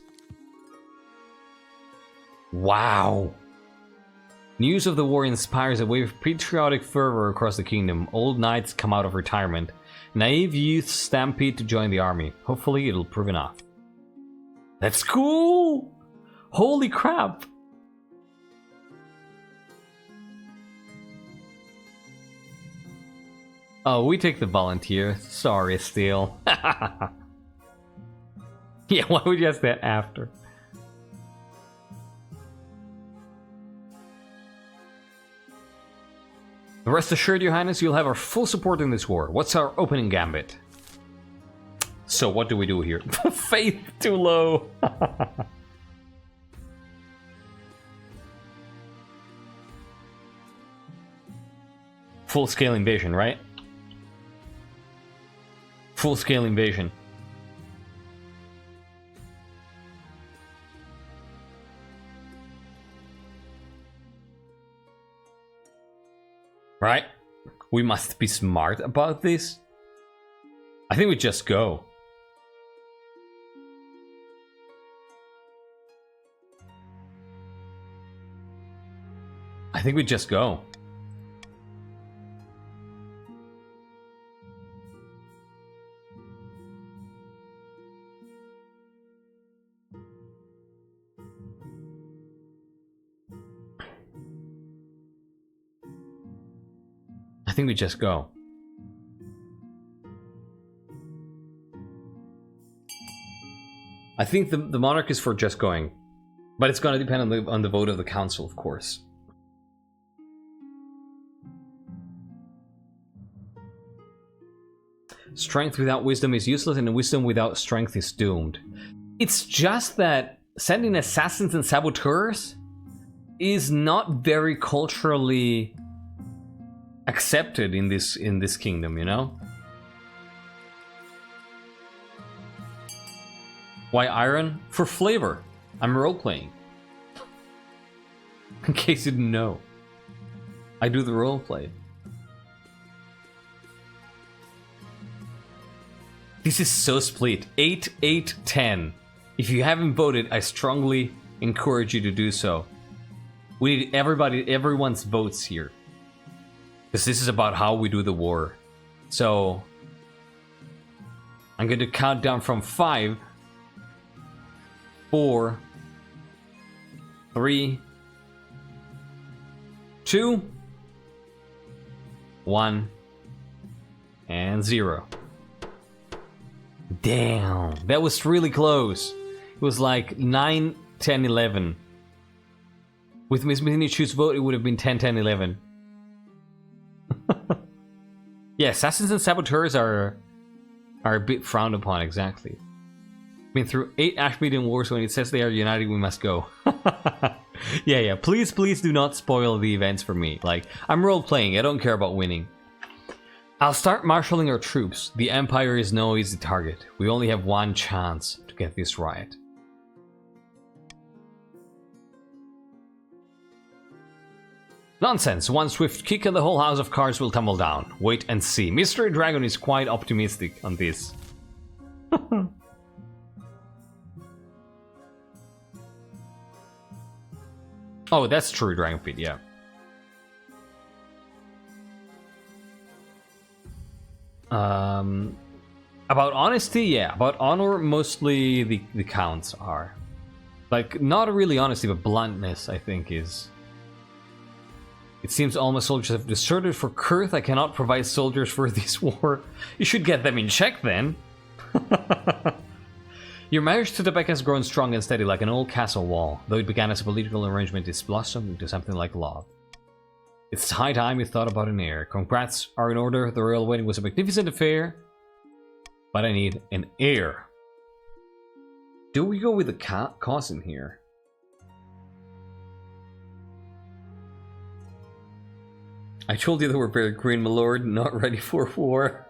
Wow! News of the war inspires a wave of patriotic fervor across the kingdom. Old knights come out of retirement. Naive youth stampede to join the army. Hopefully it'll prove enough. That's cool! Holy crap! Oh, we take the volunteer. Sorry, Steel. Yeah, why would you ask that after? Rest assured, Your Highness, you'll have our full support in this war. What's our opening gambit? So what do we do here? Faith too low. Full-scale invasion, right? Full-scale invasion. Right? We must be smart about this. I think we just go. I think we just go. I think we just go. I think the Monarch is for just going. But it's gonna depend on the vote of the council, of course. Strength without wisdom is useless, and wisdom without strength is doomed. It's just that sending assassins and saboteurs is not very culturally accepted in this kingdom, you know? Why iron? For flavor. I'm role-playing. In case you didn't know. I do the roleplay. This is so split. 8, 8, 10. If you haven't voted, I strongly encourage you to do so. We need everyone's votes here. Because this is about how we do the war. So, I'm going to count down from 5, 4, 3, 2, 1, and 0. Damn, that was really close. It was like 9, 10, 11. With Miss Minichu's vote, it would have been 10, 10, 11. Yeah, assassins and saboteurs are are a bit frowned upon, exactly. Been through 8 Ashmedian wars. When it says they are united, we must go. Yeah. Please do not spoil the events for me. Like, I'm role-playing. I don't care about winning. I'll start marshalling our troops. The Empire is no easy target. We only have one chance to get this right. Nonsense. One swift kick and the whole house of cards will tumble down. Wait and see. Mystery Dragon is quite optimistic on this. Oh, that's true, Dragonfeet, yeah. About honesty, yeah. About honor, mostly the counts are. Like, not really honesty, but bluntness, I think, is... It seems all my soldiers have deserted for Kurth. I cannot provide soldiers for this war. You should get them in check, then. Your marriage to Tebek has grown strong and steady like an old castle wall. Though it began as a political arrangement, it's blossomed into something like love. It's high time you thought about an heir. Congrats are in order. The royal wedding was a magnificent affair. But I need an heir. Do we go with the cousin here? I told you they were very green, my lord. Not ready for war.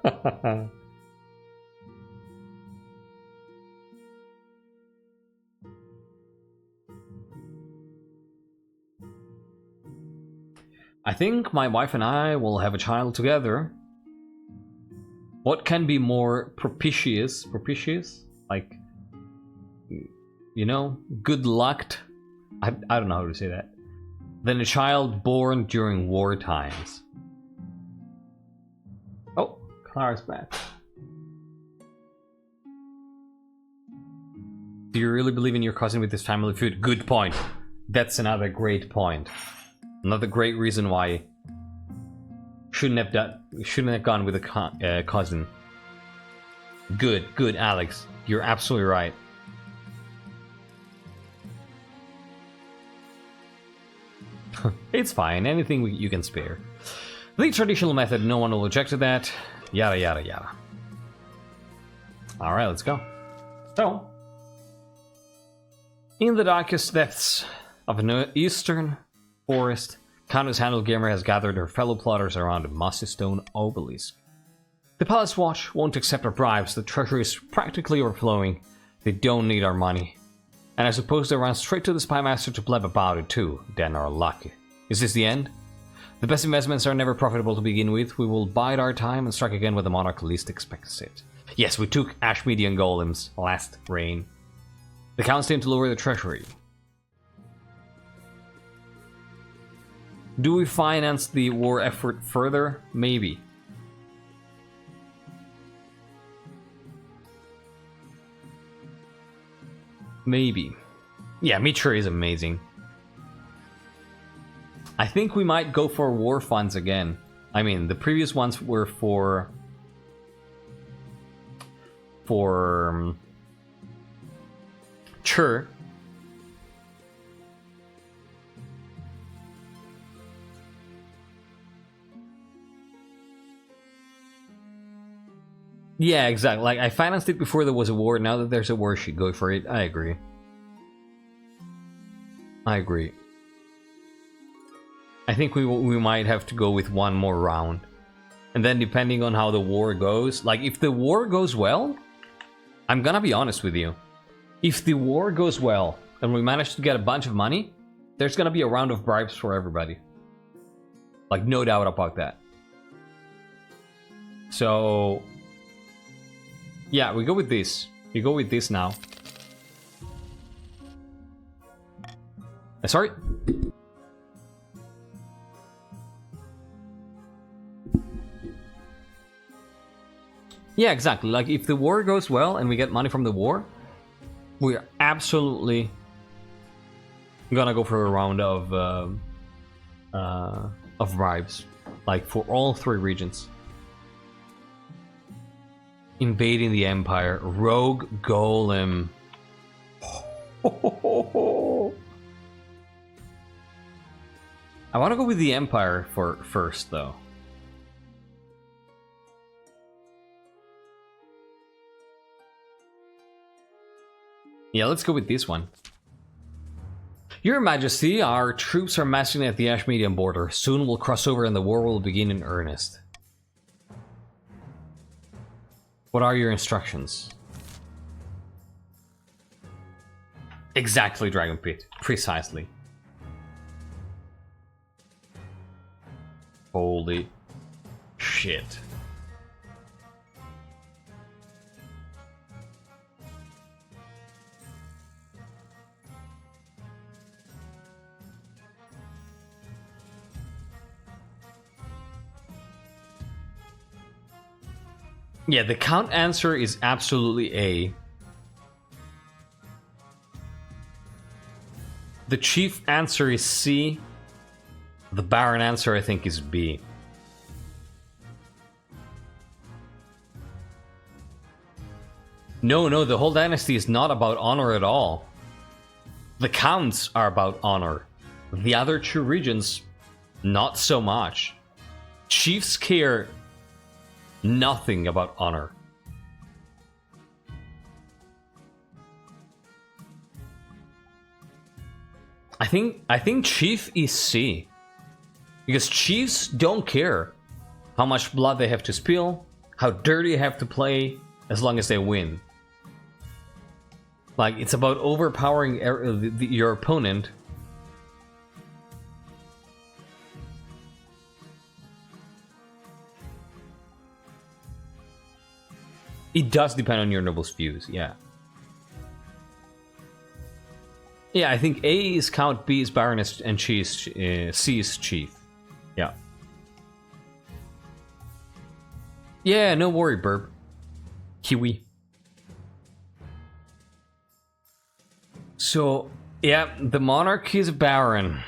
I think my wife and I will have a child together. What can be more propitious? Propitious? Like, you know, good luck. I don't know how to say that. Than a child born during war times. Oh, Clara's back. Do you really believe in your cousin with this family feud? Good point. That's another great point. Another great reason why shouldn't have gone with a cousin. Good, Alex. You're absolutely right. It's fine. Anything you can spare. The traditional method. No one will object to that. Yada yada yada. All right, let's go. So, in the darkest depths of an eastern forest, Countess Handelgamer has gathered her fellow plotters around a mossy stone obelisk. The Palace Watch won't accept our bribes. The treasury is practically overflowing. They don't need our money. And I suppose they ran straight to the Spymaster to blab about it too. Den are lucky. Is this the end? The best investments are never profitable to begin with. We will bide our time and strike again when the Monarch least expects it. Yes, we took Ashmedian golems last reign. The Counts aim to lower the treasury. Do we finance the war effort further? Maybe. Maybe. Yeah, Mitra is amazing. I think we might go for war funds again. I mean, the previous ones were for Chur. Yeah, exactly. Like, I financed it before there was a war. Now that there's a war, should go for it. I agree. I think we might have to go with one more round. And then depending on how the war goes... Like, if the war goes well... I'm gonna be honest with you. If the war goes well, and we manage to get a bunch of money, there's gonna be a round of bribes for everybody. Like, no doubt about that. So... yeah, we go with this. We go with this now. Sorry? Yeah, exactly. Like, if the war goes well and we get money from the war, we're absolutely gonna go for a round of bribes. Like, for all 3 regions. Invading the Empire. Rogue Golem. I want to go with the Empire first, though. Yeah, let's go with this one. Your Majesty, our troops are massing at the Ash-Median border. Soon we'll cross over and the war will begin in earnest. What are your instructions? Exactly, Dragon Pit. Precisely. Holy shit. Yeah, the count answer is absolutely A. The chief answer is C. The Baron answer, I think, is B. No, the whole dynasty is not about honor at all. The counts are about honor. The other two regions, not so much. Chiefs care nothing about honor. I think chief is C. Because chiefs don't care how much blood they have to spill, how dirty they have to play, as long as they win. Like, it's about overpowering your opponent. It does depend on your noble's views, yeah. Yeah, I think A is Count, B is Baroness, and C is Chief. Yeah. Yeah, no worry, Burb. Kiwi. So, yeah, the Monarch is a Baron.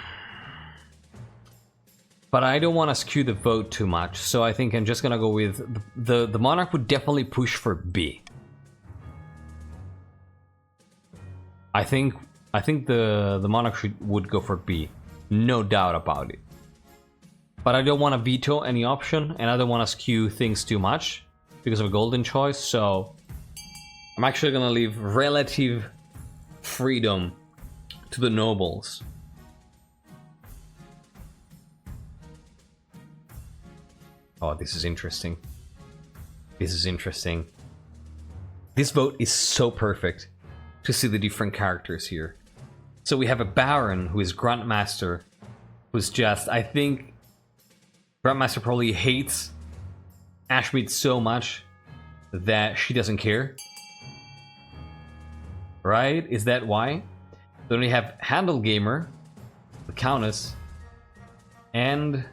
But I don't want to skew the vote too much, so I think I'm just gonna go with... The Monarch would definitely push for B. I think the Monarch would go for B. No doubt about it. But I don't want to veto any option, and I don't want to skew things too much because of a golden choice, so I'm actually gonna leave relative freedom to the nobles. Oh, this is interesting. This is interesting. This vote is so perfect to see the different characters here. So we have a Baron who is Grandmaster, who's just, I think, Grandmaster probably hates Ashmead so much that she doesn't care. Right? Is that why? Then we have Handel Gamer, the Countess, and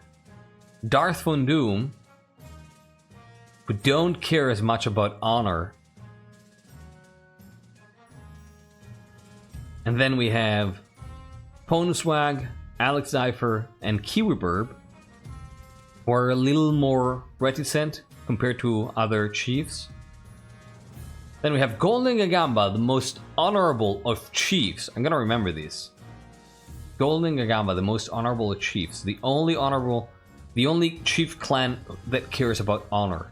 Darth Von Doom, who don't care as much about honor. And then we have Poneswag, Alex Zypher, and Kiwiburb, who are a little more reticent compared to other chiefs. Then we have Golden Gagamba, the most honorable of chiefs. I'm gonna remember this. Golden Gagamba, the most honorable of chiefs. The only chief clan that cares about honor.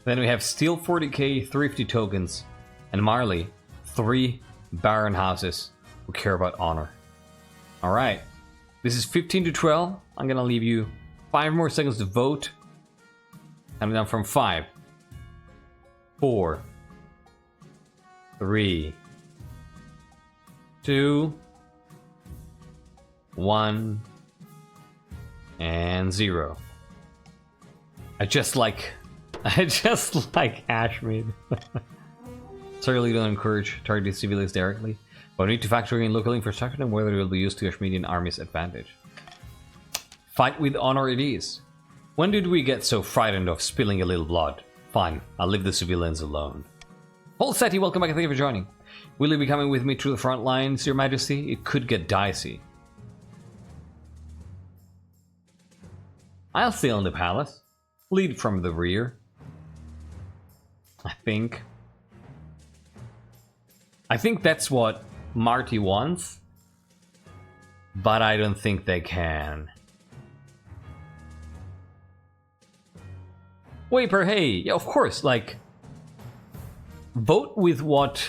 Then we have Steel 40k, Thrifty Tokens, and Marley, 3 Baron houses who care about honor. Alright, this is 15 to 12. I'm gonna leave you 5 more seconds to vote. I'm down from 5, 4, 3, 2, 1, and 0. I just like Ashmead. Certainly don't encourage targeting civilians directly, but we need to factor in local infrastructure and whether it will be used to Ashmedian army's advantage. Fight with honor it is. When did we get so frightened of spilling a little blood? Fine, I'll leave the civilians alone. Holseti, welcome back and thank you for joining. Will you be coming with me to the front lines, Your Majesty? It could get dicey. I'll stay in the palace. Lead from the rear. I think that's what Marti wants, but I don't think they can. Waper, hey, yeah, of course, like, vote with what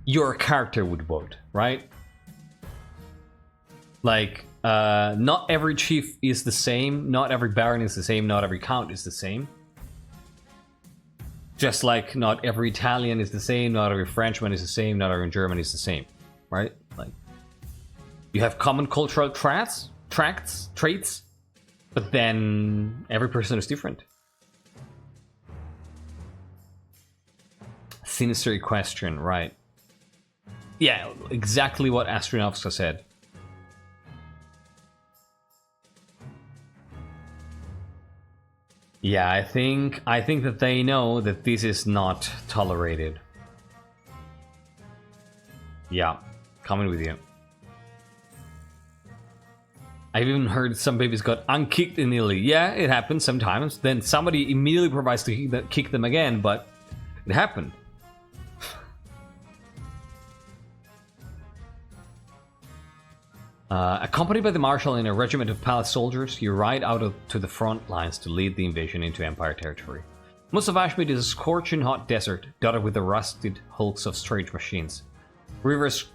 your character would vote, right? Like, not every chief is the same, not every baron is the same, not every count is the same. Just like not every Italian is the same, not every Frenchman is the same, not every German is the same, right? Like, you have common cultural traits, but then every person is different. Sinister question, right? Yeah, exactly what Astronovska said. Yeah, I think that they know that this is not tolerated. Yeah, coming with you. I've even heard some babies got unkicked in Italy. Yeah, it happens sometimes. Then somebody immediately provides to kick them again, but it happened. Accompanied by the marshal and a regiment of palace soldiers, you ride out to the front lines to lead the invasion into Empire territory. Most of Ashmead is a scorching hot desert, dotted with the rusted hulks of strange machines. Rivers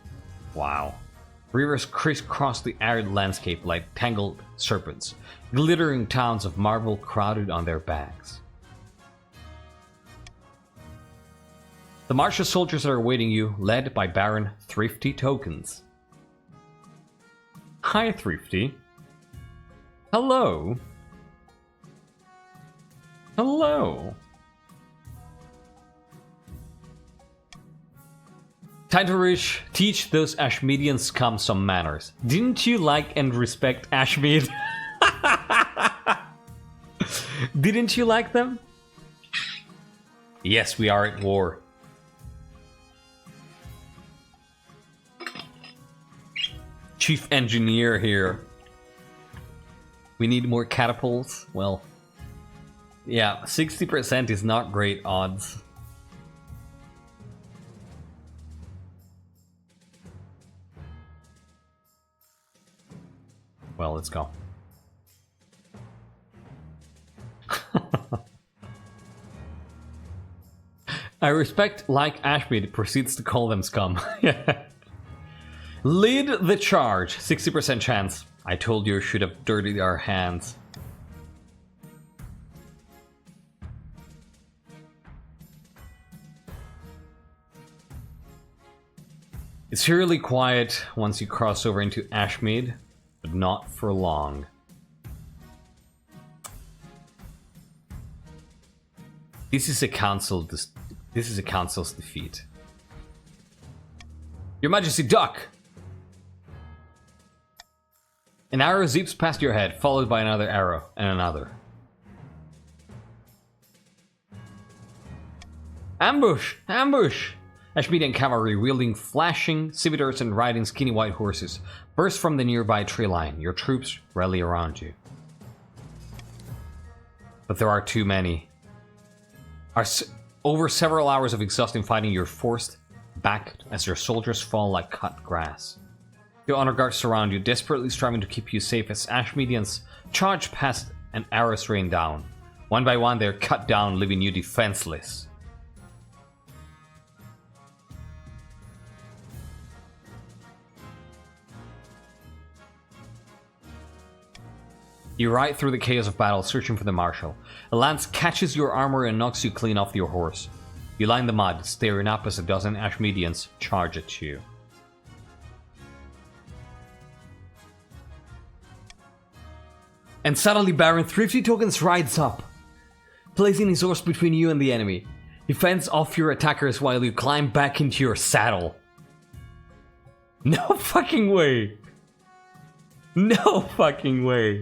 crisscross the arid landscape like tangled serpents, glittering towns of marble crowded on their backs. The martial soldiers are awaiting you, led by Baron Thrifty Tokens. Hi, Thrifty. Hello. Hello. Time to teach those Ashmeadian scum some manners. Didn't you like and respect Ashmead? Didn't you like them? Yes, we are at war. Chief engineer here. We need more catapults. Well, yeah, 60% is not great odds. Well, let's go. I respect, like Ashmead proceeds to call them scum. Lead the charge. 60% chance. I told you should have dirtied our hands. It's eerily quiet once you cross over into Ashmead, but not for long. This is a council's defeat. Your Majesty, duck! An arrow zips past your head, followed by another arrow, and another. Ambush! Ambush! Ashmeadian cavalry wielding flashing scimitars and riding skinny white horses burst from the nearby tree line. Your troops rally around you. But there are too many. Over several hours of exhausting fighting, you're forced back as your soldiers fall like cut grass. Your honor guards surround you, desperately striving to keep you safe as Ashmeadians charge past and arrows rain down. One by one, they're cut down, leaving you defenseless. You ride through the chaos of battle, searching for the marshal. A lance catches your armor and knocks you clean off your horse. You lie in the mud, staring up as a dozen Ashmeadians charge at you. And suddenly Baron Thrifty Tokens rides up, placing his horse between you and the enemy. He fends off your attackers while you climb back into your saddle. No fucking way! No fucking way!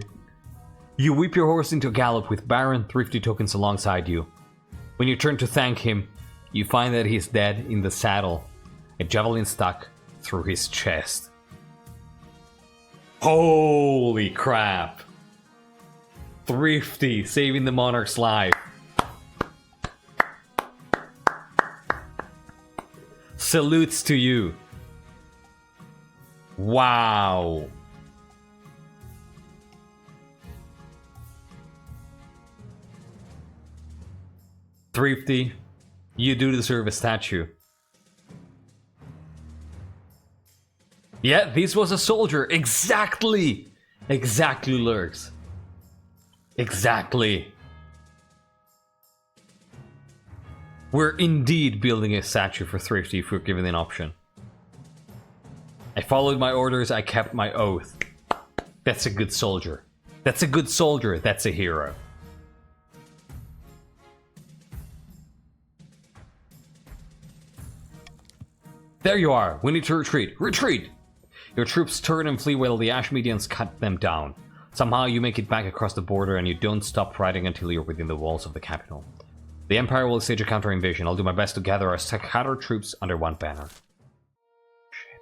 You whip your horse into a gallop with Baron Thrifty Tokens alongside you. When you turn to thank him, you find that he's dead in the saddle, a javelin stuck through his chest. Holy crap! Thrifty saving the Monarch's life. Salutes to you. Wow. Thrifty, You do deserve a statue. Yeah, this was a soldier. Exactly! Exactly, Lurks. Exactly. We're indeed building a statue for Thrifty if we're given an option. I followed my orders, I kept my oath. That's a good soldier. That's a good soldier, that's a hero. There you are, we need to retreat. Retreat! Your troops turn and flee while the Ashmedians cut them down. Somehow you make it back across the border and you don't stop fighting until you're within the walls of the capital. The Empire will stage a counter-invasion. I'll do my best to gather our scattered troops under one banner. Shit.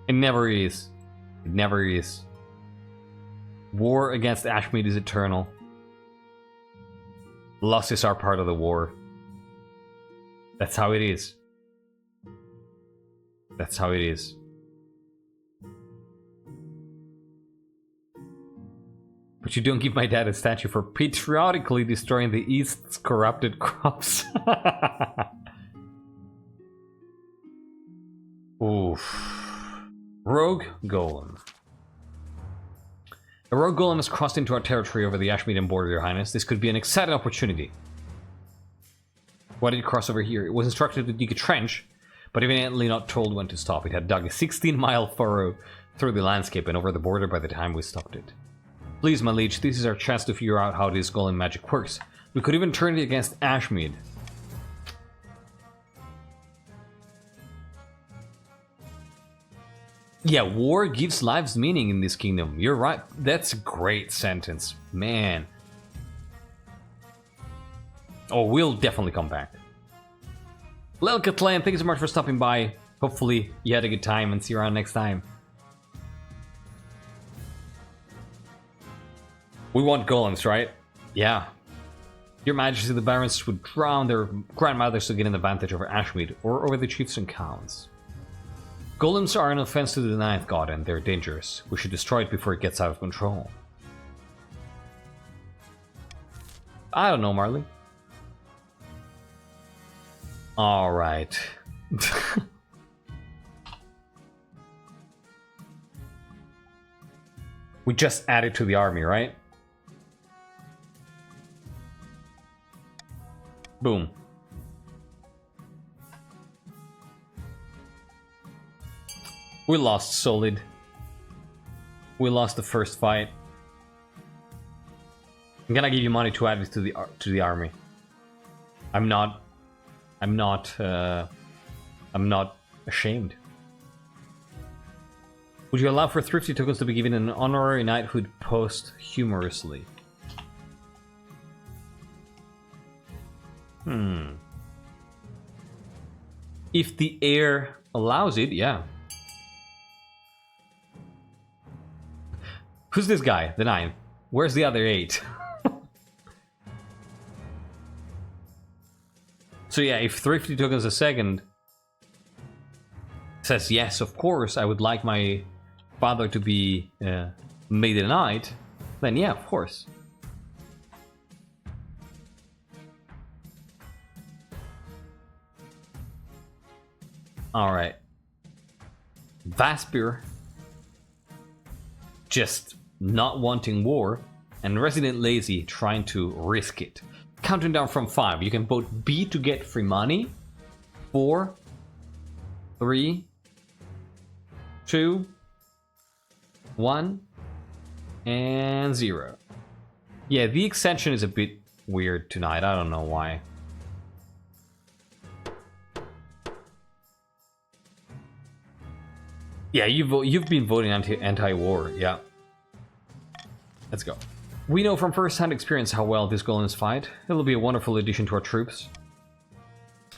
It never is. It never is. War against Ashmead is eternal. Losses are part of the war. That's how it is. That's how it is. But you don't give my dad a statue for patriotically destroying the East's corrupted crops. Oof. Rogue Golem. A rogue golem has crossed into our territory over the Ashmedan border, Your Highness. This could be an exciting opportunity. Why did it cross over here? It was instructed to dig a trench, but evidently not told when to stop. It had dug a 16-mile furrow through the landscape and over the border by the time we stopped it. Please, my liege, this is our chance to figure out how this golem magic works. We could even turn it against Ashmead. Yeah, war gives lives meaning in this kingdom. You're right. That's a great sentence. Man. Oh, we'll definitely come back. Lel Katlan, thank you so much for stopping by. Hopefully you had a good time and see you around next time. We want golems, right? Yeah. Your Majesty, the barons would drown their grandmothers to get an advantage over Ashmead or over the chiefs and counts. Golems are an offense to the Ninth God and they're dangerous. We should destroy it before it gets out of control. I don't know, Marley. Alright. We just added to the army, right? Boom. We lost solid. We lost the first fight. I'm gonna give you money to add this to the army. I'm not ashamed. Would you allow for Thrifty tokens to be given an honorary knighthood posthumously? If the heir allows it, yeah. Who's this guy? The 9. Where's the other 8? So yeah, if Thrifty tokens a second says yes, of course, I would like my father to be made a knight, then yeah, of course. Alright. Vaspir. Just not wanting war, and Resident Lazy trying to risk it. Counting down from 5. You can vote B to get free money. 4, 3, 2, 1, and 0. Yeah, the extension is a bit weird tonight. I don't know why. Yeah, you've been voting anti-war, yeah. Let's go. We know from first-hand experience how well these golems fight. It'll be a wonderful addition to our troops.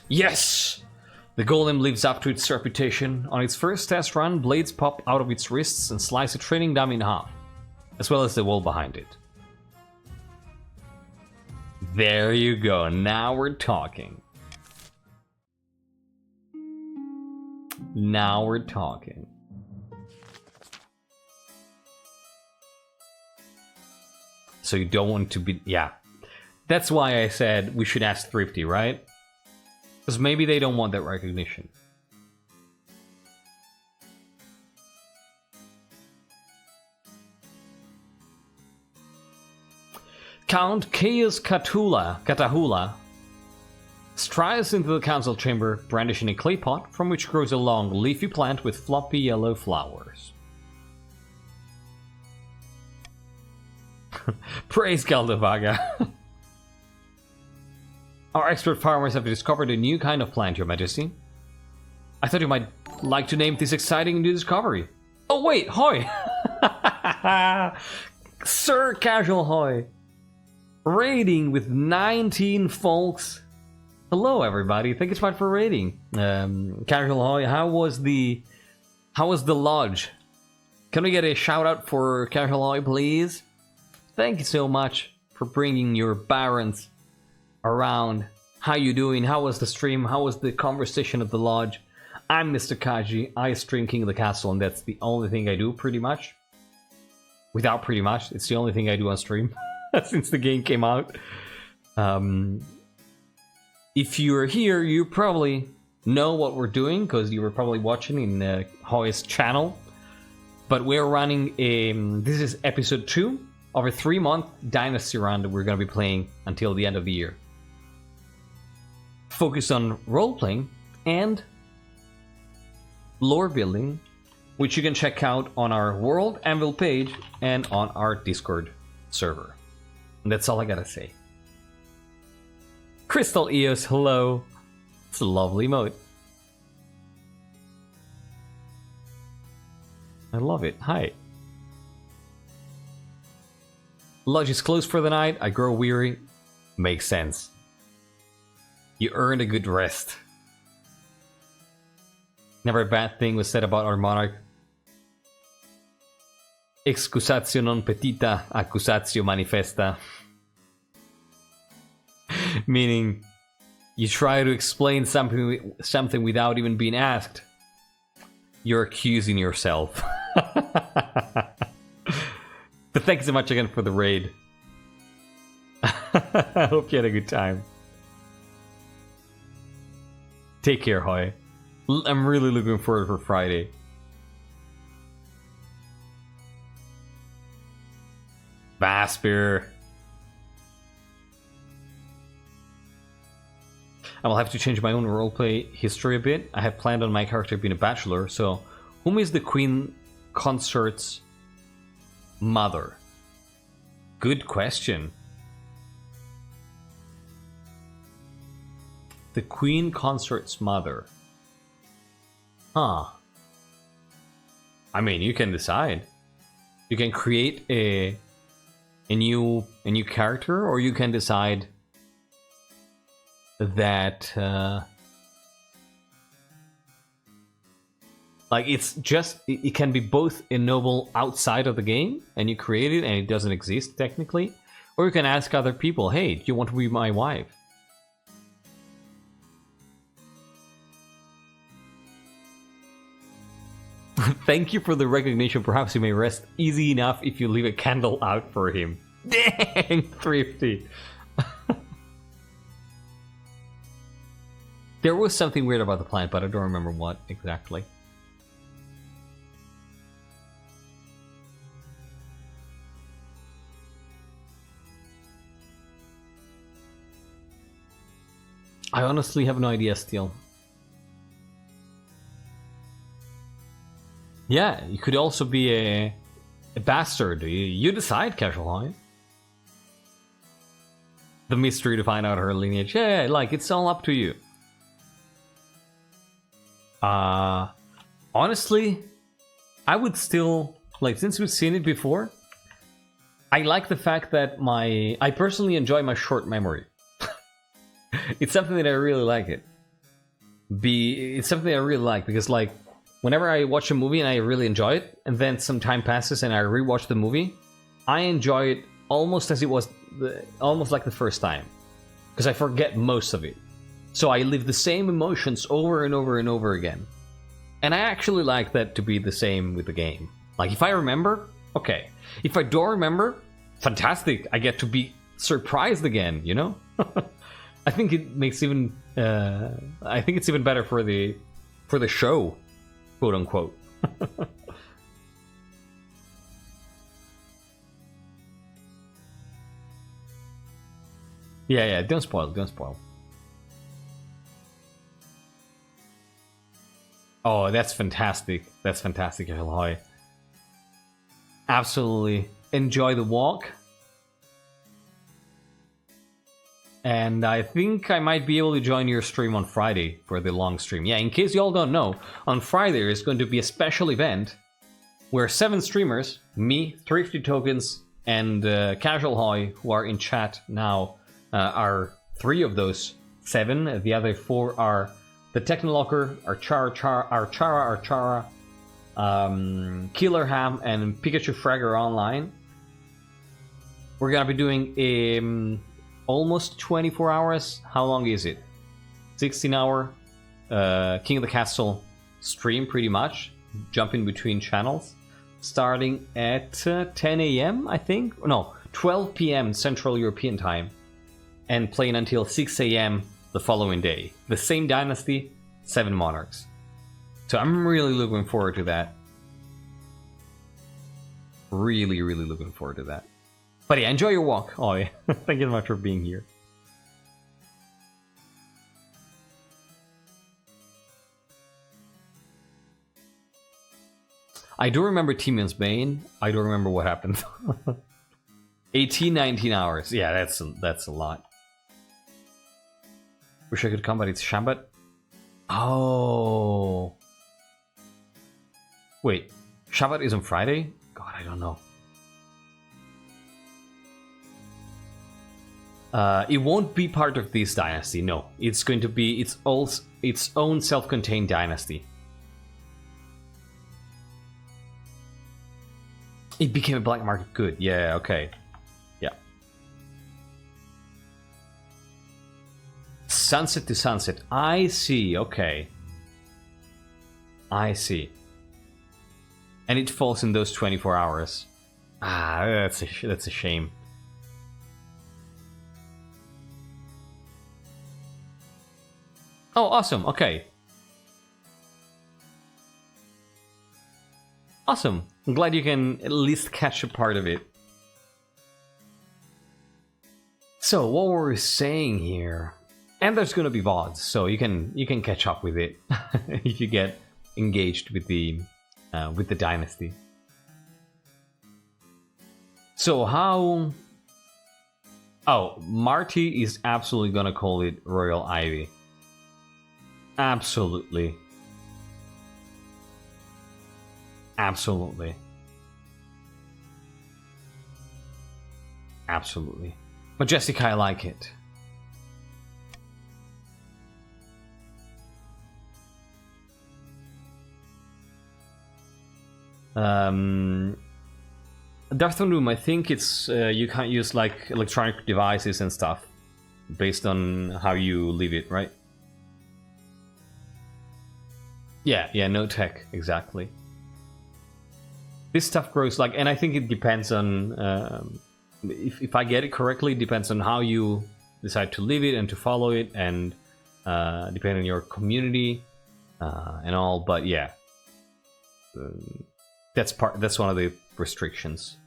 Yes! The golem lives up to its reputation. On its first test run, blades pop out of its wrists and slice a training dummy in half, as well as the wall behind it. There you go, now we're talking. Now we're talking. So you don't want to be... Yeah. That's why I said we should ask Thrifty, right? Because maybe they don't want that recognition. Count Caius Catahula strides into the council chamber, brandishing a clay pot from which grows a long, leafy plant with floppy yellow flowers. Praise Galdevaga! Our expert farmers have discovered a new kind of plant, Your Majesty. I thought you might like to name this exciting new discovery. Oh wait, Hoy! Sir Casual Hoy! Raiding with 19 folks. Hello, everybody. Thank you so much for raiding. Casual Hoy, how was the lodge? Can we get a shout out for Casual Hoy, please? Thank you so much for bringing your barons around. How you doing? How was the stream? How was the conversation at the lodge? I'm MrKaji. I stream King of the Castle, and that's the only thing I do, pretty much. Without pretty much, it's the only thing I do on stream. Since the game came out. If you're here, you probably know what we're doing, because you were probably watching in Hoy's channel. But we're running this is episode 2 of a 3-month Dynasty run that we're going to be playing until the end of the year. Focused on role-playing and lore building, which you can check out on our World Anvil page and on our Discord server. And that's all I gotta say. Crystal Eos, hello. It's a lovely emote. I love it. Hi. Lodge is closed for the night. I grow weary. Makes sense. You earned a good rest. Never a bad thing was said about our monarch. Excusatio non petita, accusatio manifesta. Meaning, you try to explain something without even being asked. You're accusing yourself. But thanks so much again for the raid. I hope you had a good time. Take care, Hoy. I'm really looking forward for Friday. Vasper. I will have to change my own roleplay history a bit. I have planned on my character being a bachelor, so whom is the Queen Consort's mother? Good question. The Queen Consort's mother. Huh. I mean, you can decide. You can create a new character, or you can decide that like it's just it can be both a noble outside of the game and you create it and it doesn't exist technically, or you can ask other people, hey, do you want to be my wife? Thank you for the recognition. Perhaps you may rest easy enough if you leave a candle out for him. Dang, thrifty. There was something weird about the plant, but I don't remember what exactly. I honestly have no idea still. Yeah, you could also be a bastard. You decide, Casual Eye. The mystery to find out her lineage. Yeah, like, it's all up to you. Honestly, I would still, like, since we've seen it before, I like the fact that I personally enjoy my short memory. It's something that I really like it's something I really like, because, like, whenever I watch a movie and I really enjoy it, and then some time passes and I rewatch the movie, I enjoy it almost as it was, almost like the first time. Because I forget most of it. So I live the same emotions over and over and over again. And I actually like that to be the same with the game. Like, if I remember, okay. If I don't remember, fantastic. I get to be surprised again, you know? I think it makes even I think it's even better for the show, quote unquote. Yeah, don't spoil, don't spoil. Oh, that's fantastic. That's fantastic, Ahoy. Absolutely. Enjoy the walk. And I think I might be able to join your stream on Friday for the long stream. Yeah, in case you all don't know, on Friday there's going to be a special event where 7 streamers, me, Thrifty Tokens, and Casual Hoy, who are in chat now, are 3 of those 7. The other 4 are the Technolocker, Archara, Killer Ham, and Pikachu Fragger Online. We're gonna be doing almost 24 hours. How long is it? 16-hour King of the Castle stream, pretty much. Jumping between channels. Starting at 10 a.m., I think? No, 12 p.m. Central European time. And playing until 6 a.m. the following day. The same dynasty, 7 monarchs. So I'm really looking forward to that. Really looking forward to that. But yeah, enjoy your walk. Oh yeah, thank you so much for being here. I do remember Timian's Bane. I don't remember what happened. 18, 19 hours. Yeah, that's a lot. Wish I could come, but it's Shambat. Oh. Wait, Shabbat is on Friday? God, I don't know. It won't be part of this dynasty, no. It's going to be its own self-contained dynasty. It became a black market good. Yeah, okay. Yeah. Sunset to sunset. I see, okay. I see. And it falls in those 24 hours. Ah, that's a shame. Oh, awesome. Okay. Awesome. I'm glad you can at least catch a part of it. So, what were we saying here? And there's gonna be VODs, so you can catch up with it if you get engaged with the dynasty. So how? Oh, Marti is absolutely gonna call it Royal Ivy. Absolutely. Absolutely. Absolutely. Majestic, I like it. Darth Doom, I think it's you can't use like electronic devices and stuff based on how you leave it, right? Yeah, no tech, exactly. This stuff grows like, and I think it depends on if I get it correctly, it depends on how you decide to live it and to follow it, and depending on your community and all. But yeah, that's one of the restrictions.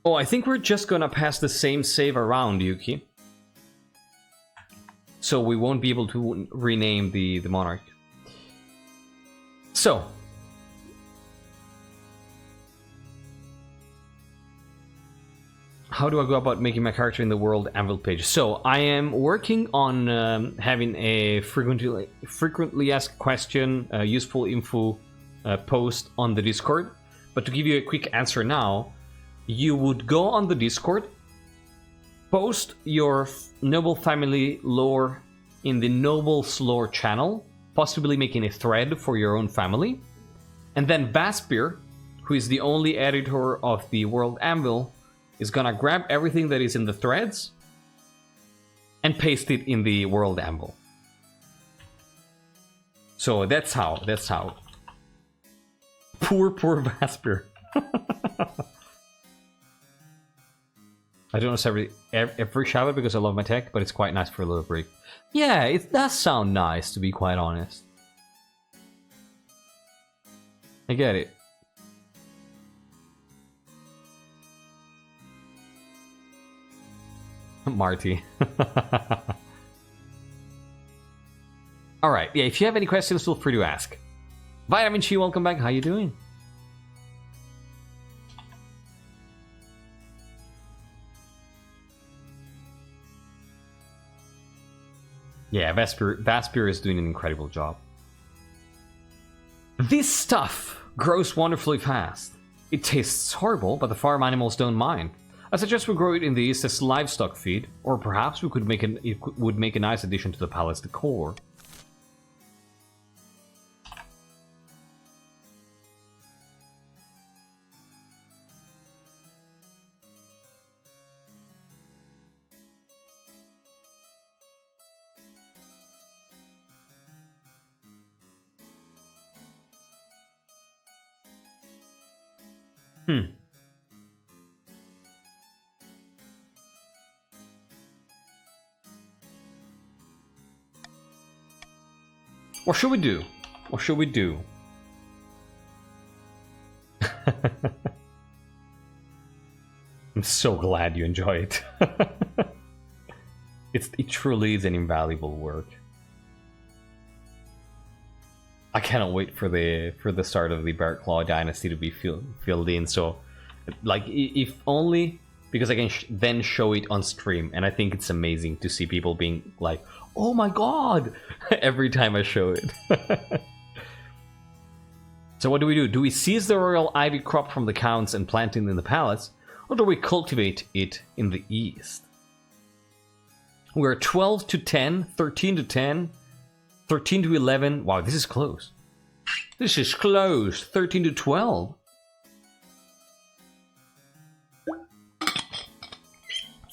Oh, I think we're just gonna pass the same save around, Yuki. So we won't be able to rename the Monarch. So. How do I go about making my character in the World Anvil page? So I am working on having a frequently asked question, useful info post on the Discord. But to give you a quick answer now, you would go on the Discord, post your noble family lore in the Nobles Lore channel, possibly making a thread for your own family, and then Baspir, who is the only editor of the World Anvil, is gonna grab everything that is in the threads and paste it in the World Anvil. So that's how Poor Vaspir. I don't necessarily every shout because I love my tech, but it's quite nice for a little break. Yeah, it does sound nice, to be quite honest. I get it. Marti. Alright, yeah, if you have any questions, feel free to ask. Vitamin Chi, welcome back. How you doing? Yeah, Vaspir is doing an incredible job. This stuff grows wonderfully fast. It tastes horrible, but the farm animals don't mind. I suggest we grow it in the east as livestock feed, or perhaps we could it would make a nice addition to the palace decor. What should we do? What should we do? I'm so glad you enjoy it. It truly is an invaluable work. I cannot wait for the start of the Bearclaw Dynasty to be filled in. So, like, if only because I can then show it on stream, and I think it's amazing to see people being like, "Oh my god!" every time I show it. So what do? Do we seize the royal ivy crop from the counts and plant it in the palace, or do we cultivate it in the east? We're 12 to 10, 13 to 10, 13 to 11. Wow, this is close. This is close. 13 to 12.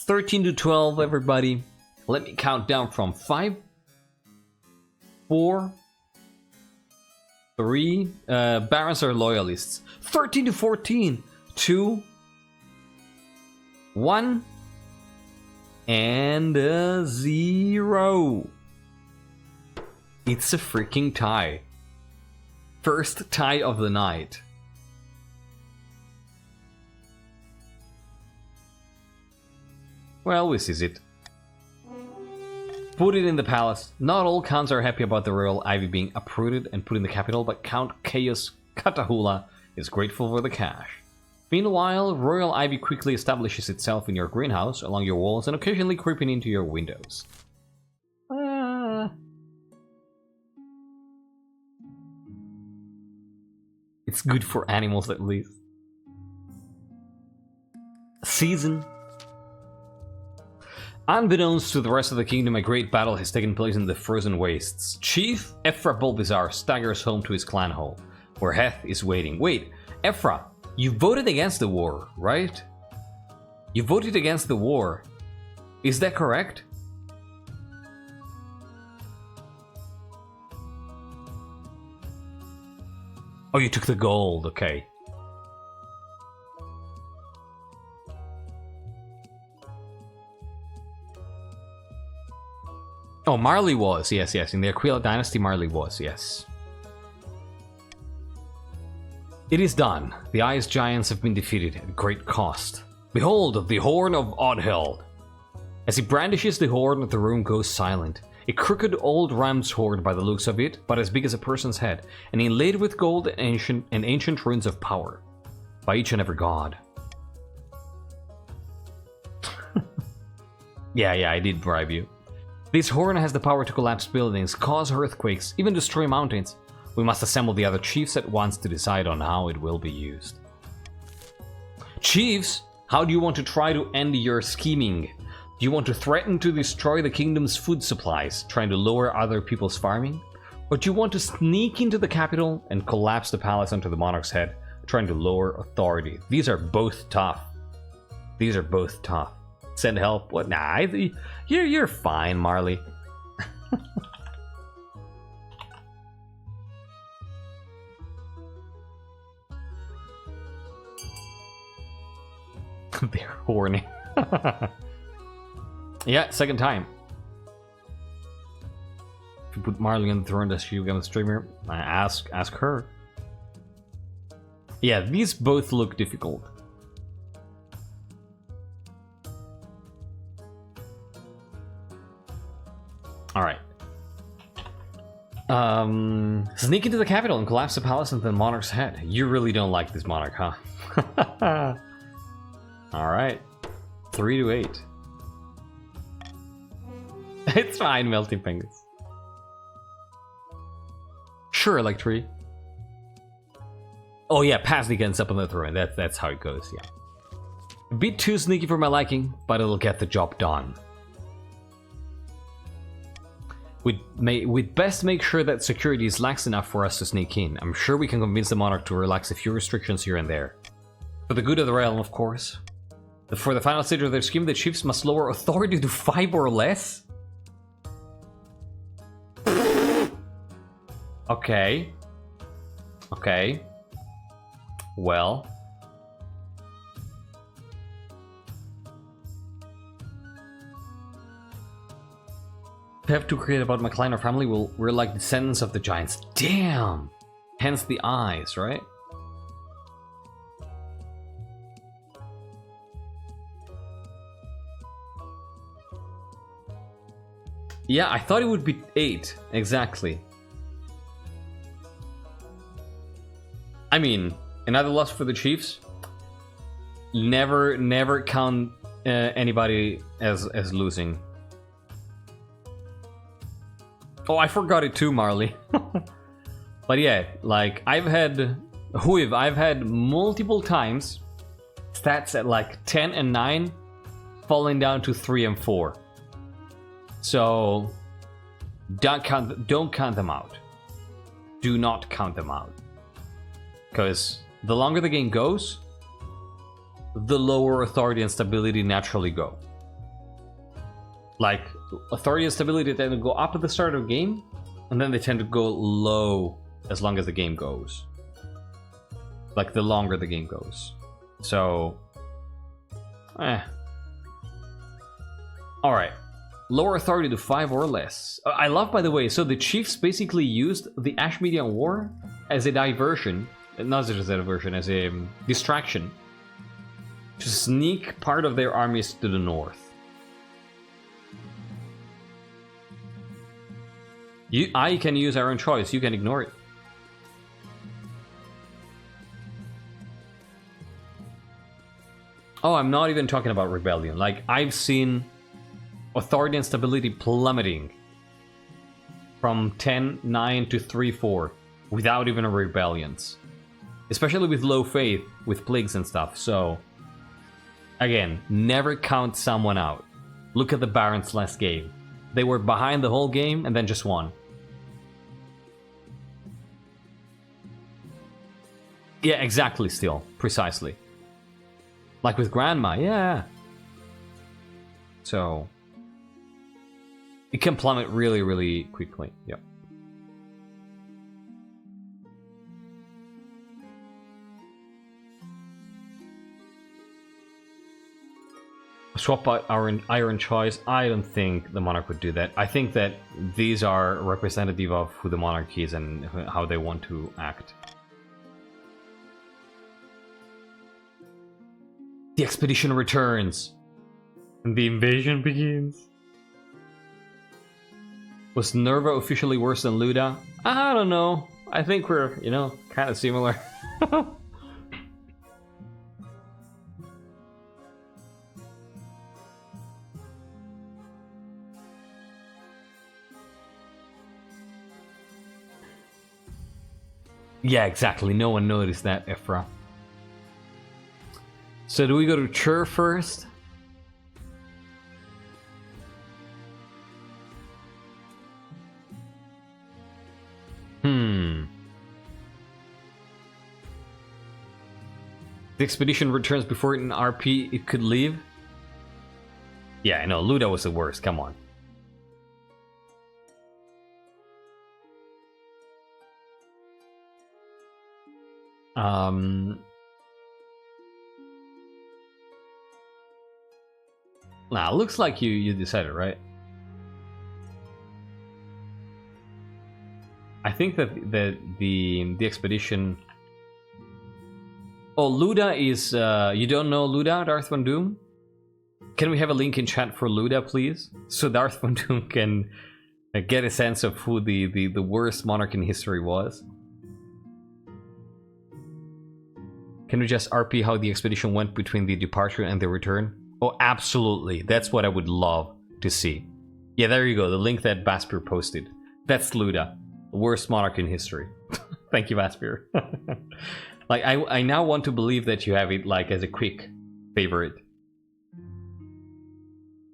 13 to 12, everybody. Let me count down from 5, 4, 3. Barons are loyalists. 13 to 14. 2, 1, and 0. It's a freaking tie. First tie of the night. Well, this is it. Put it in the palace. Not all counts are happy about the royal ivy being uprooted and put in the capital, but Count Chaos Katahula is grateful for the cash. Meanwhile, royal ivy quickly establishes itself in your greenhouse, along your walls, and occasionally creeping into your windows. It's good for animals, at least. Season. Unbeknownst to the rest of the kingdom, a great battle has taken place in the frozen wastes. Chief Ephra Bulbizar staggers home to his clan hall, where Heth is waiting. Wait, Ephra, you voted against the war, right? You voted against the war. Is that correct? Oh, you took the gold, okay. Oh, Marley was, yes. In the Aquila Dynasty, Marley was, yes. It is done. The Ice Giants have been defeated at great cost. Behold, the Horn of Odhel. As he brandishes the horn, the room goes silent. A crooked old ram's horn by the looks of it, but as big as a person's head, and inlaid with gold and ancient runes of power. By each and every god. Yeah, I did bribe you. This horn has the power to collapse buildings, cause earthquakes, even destroy mountains. We must assemble the other chiefs at once to decide on how it will be used. Chiefs, how do you want to try to end your scheming? Do you want to threaten to destroy the kingdom's food supplies, trying to lower other people's farming? Or do you want to sneak into the capital and collapse the palace onto the monarch's head, trying to lower authority? These are both tough. Send help? What? Nah, you're fine, Marley. They're horny. Yeah, second time. If you put Marley on the throne, does she become a streamer? Ask her. Yeah, these both look difficult. Alright. Sneak into the capital and collapse the palace into the monarch's head. You really don't like this monarch, huh? Alright. 3 to 8. It's fine, melting penguins. Sure, like 3. Oh yeah, Pasnik ends up on the throne. That's how it goes, yeah. A bit too sneaky for my liking, but it'll get the job done. We'd best make sure that security is lax enough for us to sneak in. I'm sure we can convince the monarch to relax a few restrictions here and there. For the good of the realm, of course. For the final stage of their scheme, the chiefs must lower authority to 5 or less? Okay. Okay. Well. We have to create about McLean or family. We're like descendants of the giants. Damn! Hence the eyes, right? Yeah, I thought it would be 8. Exactly. I mean, another loss for the Chiefs. Never count anybody as losing. Oh, I forgot it too, Marley. But yeah, like I've had multiple times stats at like 10 and 9 falling down to 3 and 4. So don't count them out. Do not count them out. Because the longer the game goes, the lower authority and stability naturally go. Like, authority and stability tend to go up at the start of the game, and then they tend to go low as long as the game goes. Like, the longer the game goes. So, Alright. Lower authority to 5 or less. I love, by the way, so the Chiefs basically used the Ash Median War as a diversion. Not as a diversion, as a distraction. To sneak part of their armies to the north. I can use our own choice, you can ignore it. Oh, I'm not even talking about rebellion. Like, I've seen authority and stability plummeting from 10-9 to 3-4 without even a rebellions. Especially with low faith, with plagues and stuff, so... Again, never count someone out. Look at the Barons last game. They were behind the whole game and then just won. Yeah, exactly, still. Precisely. Like with Grandma, yeah. So... It can plummet really, really quickly, yep. Swap out our iron choice. I don't think the monarch would do that. I think that these are representative of who the monarch is and how they want to act. The expedition returns. And the invasion begins. Was Nerva officially worse than Luda? I don't know. I think we're, you know, kind of similar. Yeah, exactly. No one noticed that, Ephra. So do we go to Chur first? The expedition returns before an RP it could leave? Yeah, I know. Luda was the worst. Come on. Nah, looks like you decided, right? I think that the expedition. Oh, Luda is. You don't know Luda, Darth Von Doom? Can we have a link in chat for Luda, please? So Darth Von Doom can get a sense of who the worst monarch in history was. Can we just RP how the expedition went between the departure and the return? Oh, absolutely. That's what I would love to see. Yeah, there you go. The link that Vaspir posted. That's Luda. The worst monarch in history. Thank you, Vaspir. Like, I now want to believe that you have it, like, as a quick favorite.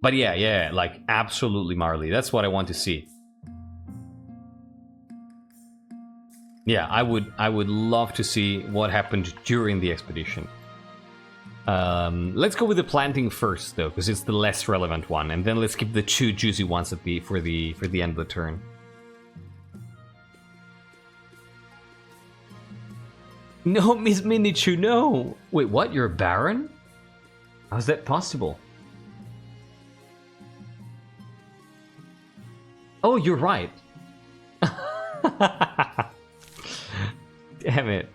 But yeah, like, absolutely, Marley. That's what I want to see. Yeah, I would love to see what happened during the expedition. Let's go with the planting first, though, because it's the less relevant one, and then let's keep the two juicy ones at the for the end of the turn. No, Miss Minichu, no! Wait, what? You're a Baron? How's that possible? Oh, you're right. Damn it.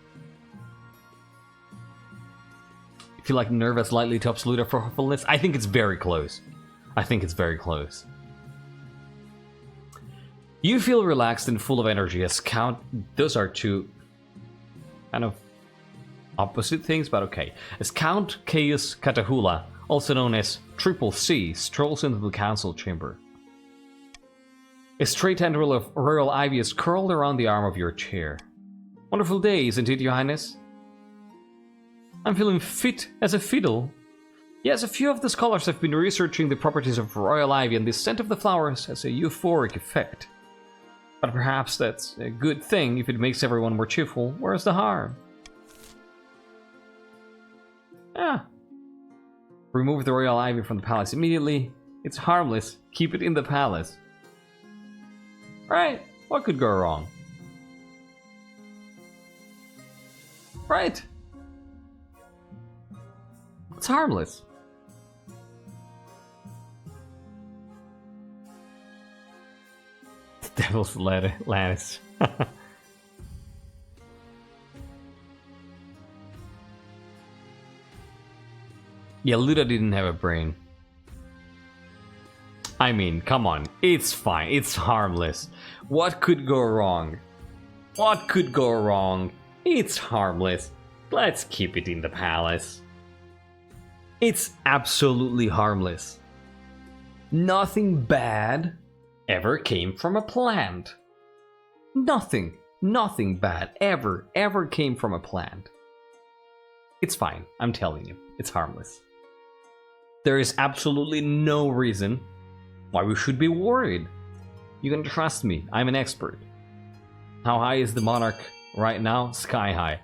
I feel like Nerva slightly tops Luda for hopefulness. I think it's very close. I think it's very close. You feel relaxed and full of energy as Count... Those are two kind of opposite things, but okay. As Count Caius Catahula, also known as Triple C, strolls into the council chamber. A straight tendril of royal ivy is curled around the arm of your chair. Wonderful day, isn't it, Your Highness? I'm feeling fit as a fiddle. Yes, a few of the scholars have been researching the properties of royal ivy, and the scent of the flowers has a euphoric effect. But perhaps that's a good thing if it makes everyone more cheerful. Where's the harm? Ah. Remove the royal ivy from the palace immediately. It's harmless. Keep it in the palace. Right. What could go wrong? Right. It's harmless. The devil's lettuce. Yeah, Luda didn't have a brain. I mean, come on. It's fine. It's harmless. What could go wrong? What could go wrong? It's harmless. Let's keep it in the palace. It's absolutely harmless. Nothing bad ever came from a plant. Nothing bad ever came from a plant. It's fine. I'm telling you. It's harmless. There is absolutely no reason why we should be worried. You can trust me. I'm an expert. How high is the Monarch right now? Sky high.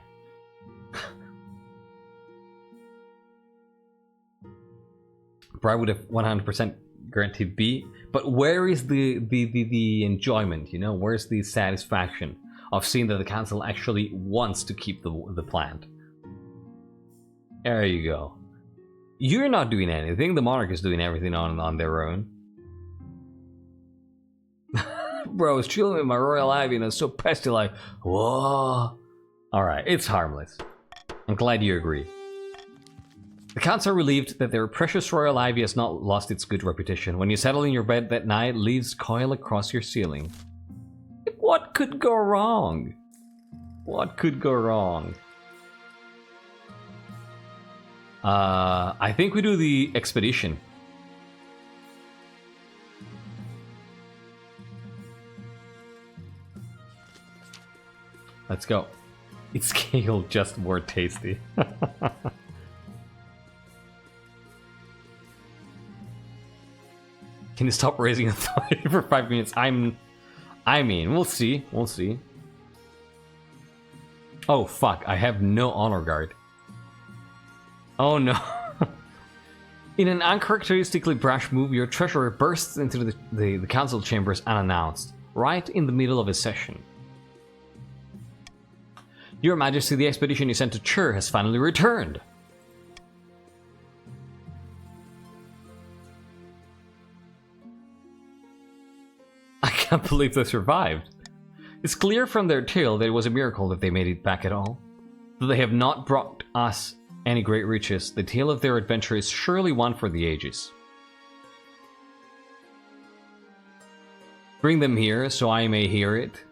Probably would have 100% guaranteed B. But where is the enjoyment? You know, where's the satisfaction of seeing that the council actually wants to keep the plant? There you go. You're not doing anything. The Monarch is doing everything on their own. Bro, I was chilling with my royal ivy and I was so pesty like, whoa. Alright, it's harmless. I'm glad you agree. The counts are relieved that their precious royal ivy has not lost its good reputation. When you settle in your bed that night, leaves coil across your ceiling. What could go wrong? What could go wrong? I think we do the expedition. Let's go. It's kale, just more tasty. Can you stop raising authority for 5 minutes? I mean, we'll see. We'll see. Oh, fuck. I have no honor guard. Oh, no. In an uncharacteristically brash move, your treasurer bursts into the council chambers unannounced, right in the middle of a session. Your Majesty, the expedition you sent to Chur has finally returned. can't believe they survived. It's clear from their tale that it was a miracle that they made it back at all. Though they have not brought us any great riches, the tale of their adventure is surely one for the ages. Bring them here, so I may hear it.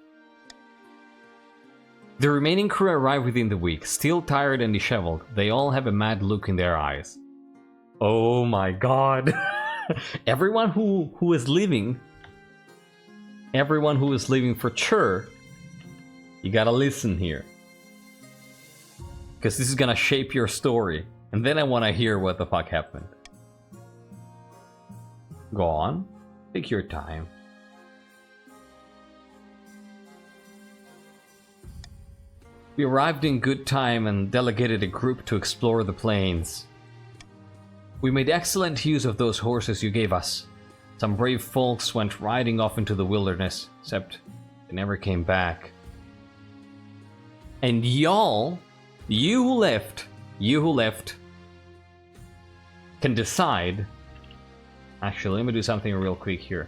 The remaining crew arrive within the week, still tired and disheveled. They all have a mad look in their eyes. Oh my god. Everyone who is leaving for sure, you gotta listen here. Because this is gonna shape your story. And then I wanna hear what the fuck happened. Go on. Take your time. We arrived in good time and delegated a group to explore the plains. We made excellent use of those horses you gave us. Some brave folks went riding off into the wilderness, except they never came back. And y'all, you who left, can decide. Actually, let me do something real quick here.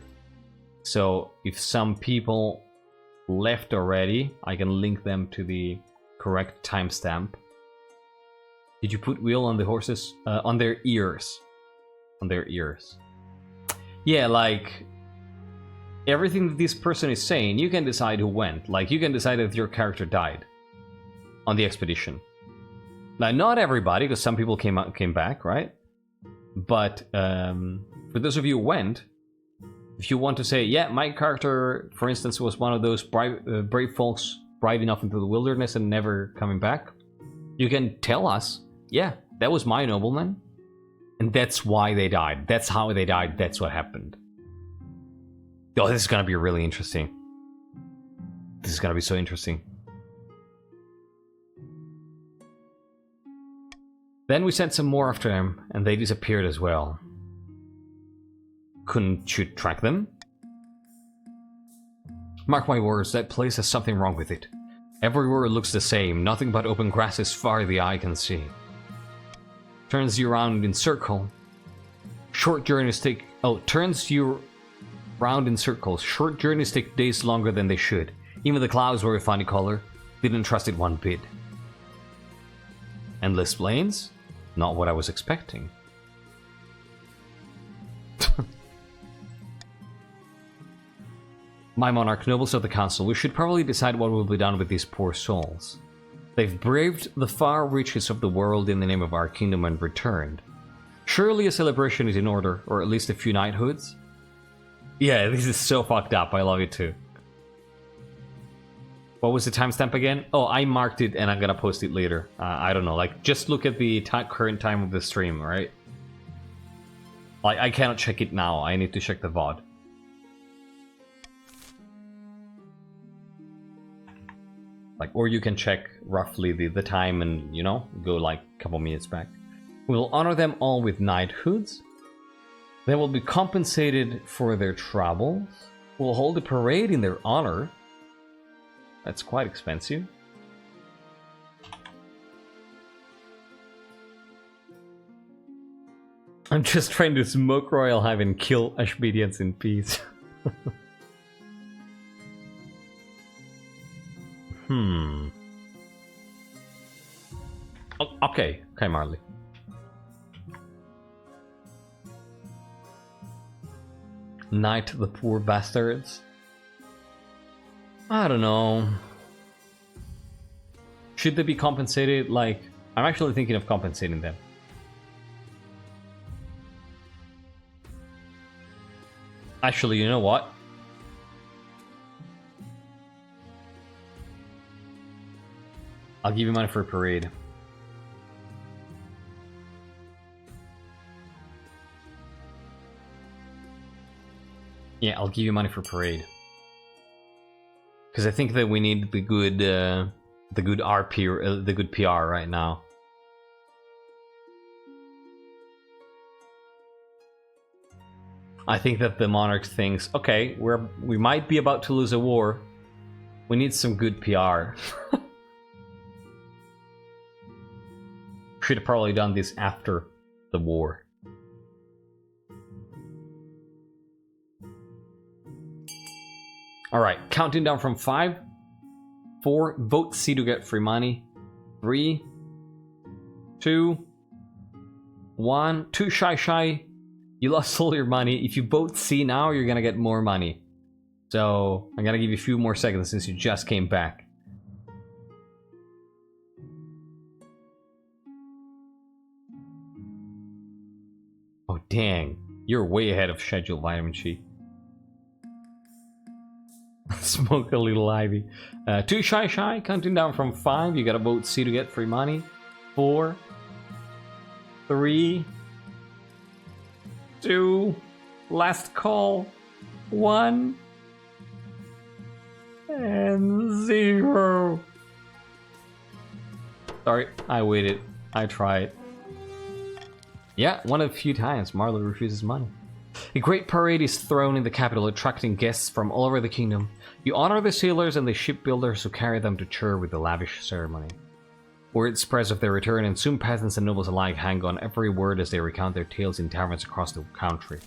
So, if some people left already, I can link them to the correct timestamp. Did you put wheel on the horses? On their ears. On their ears. Yeah, like, everything that this person is saying, you can decide who went. Like, you can decide if your character died on the expedition. Now, not everybody, because some people came back, right? But for those of you who went, if you want to say, yeah, my character, for instance, was one of those brave folks riding off into the wilderness and never coming back, you can tell us, yeah, that was my nobleman, and that's why they died. That's how they died. That's what happened. Oh, this is gonna be really interesting. This is gonna be so interesting. Then we sent some more after them, and they disappeared as well. Couldn't you track them? Mark my words, that place has something wrong with it. Everywhere looks the same, nothing but open grass as far as the eye can see. Turns you around in circle. Short journeys take... Oh, turns you round in circles. Short journeys take days longer than they should. Even the clouds were a funny color. Didn't trust it one bit. Endless plains? Not what I was expecting. My monarch, nobles of the council, we should probably decide what will be done with these poor souls. They've braved the far reaches of the world in the name of our kingdom and returned. Surely a celebration is in order, or at least a few knighthoods? Yeah, this is so fucked up, I love it too. What was the timestamp again? Oh, I marked it and I'm gonna post it later. I don't know, like, just look at the current time of the stream, right? Like, I cannot check it now, I need to check the VOD. Like, or you can check roughly the time and, you know, go like a couple minutes back. We'll honor them all with knighthoods. They will be compensated for their travels. We'll hold a parade in their honor. That's quite expensive. I'm just trying to smoke Royal Hive and kill Ashmedians in peace. Oh, okay, Marley. Knight the poor bastards. I don't know. Should they be compensated? Like, I'm actually thinking of compensating them. Actually, you know what? I'll give you money for a parade. Yeah, I'll give you money for parade. Because I think that we need the good RP, the good PR right now. I think that the Monarch thinks, okay, we might be about to lose a war. We need some good PR. Should have probably done this after the war. Alright, counting down from 5, 4, vote C to get free money. 3, 2, 1, 2 shy. You lost all your money. If you vote C now, you're gonna get more money. So, I'm gonna give you a few more seconds since you just came back. Oh dang, you're way ahead of schedule, Vitamin Chi. Smoke a little ivy. 2 shy, counting down from 5. You gotta vote C to get free money. 4, 3, 2, last call, 1, and 0. Sorry, I waited. I tried. Yeah, one of the few times Marlowe refuses money. A great parade is thrown in the capital, attracting guests from all over the kingdom. You honor the sailors and the shipbuilders who carry them to Chur with a lavish ceremony. Word spreads of their return, and soon peasants and nobles alike hang on every word as they recount their tales in taverns across the country.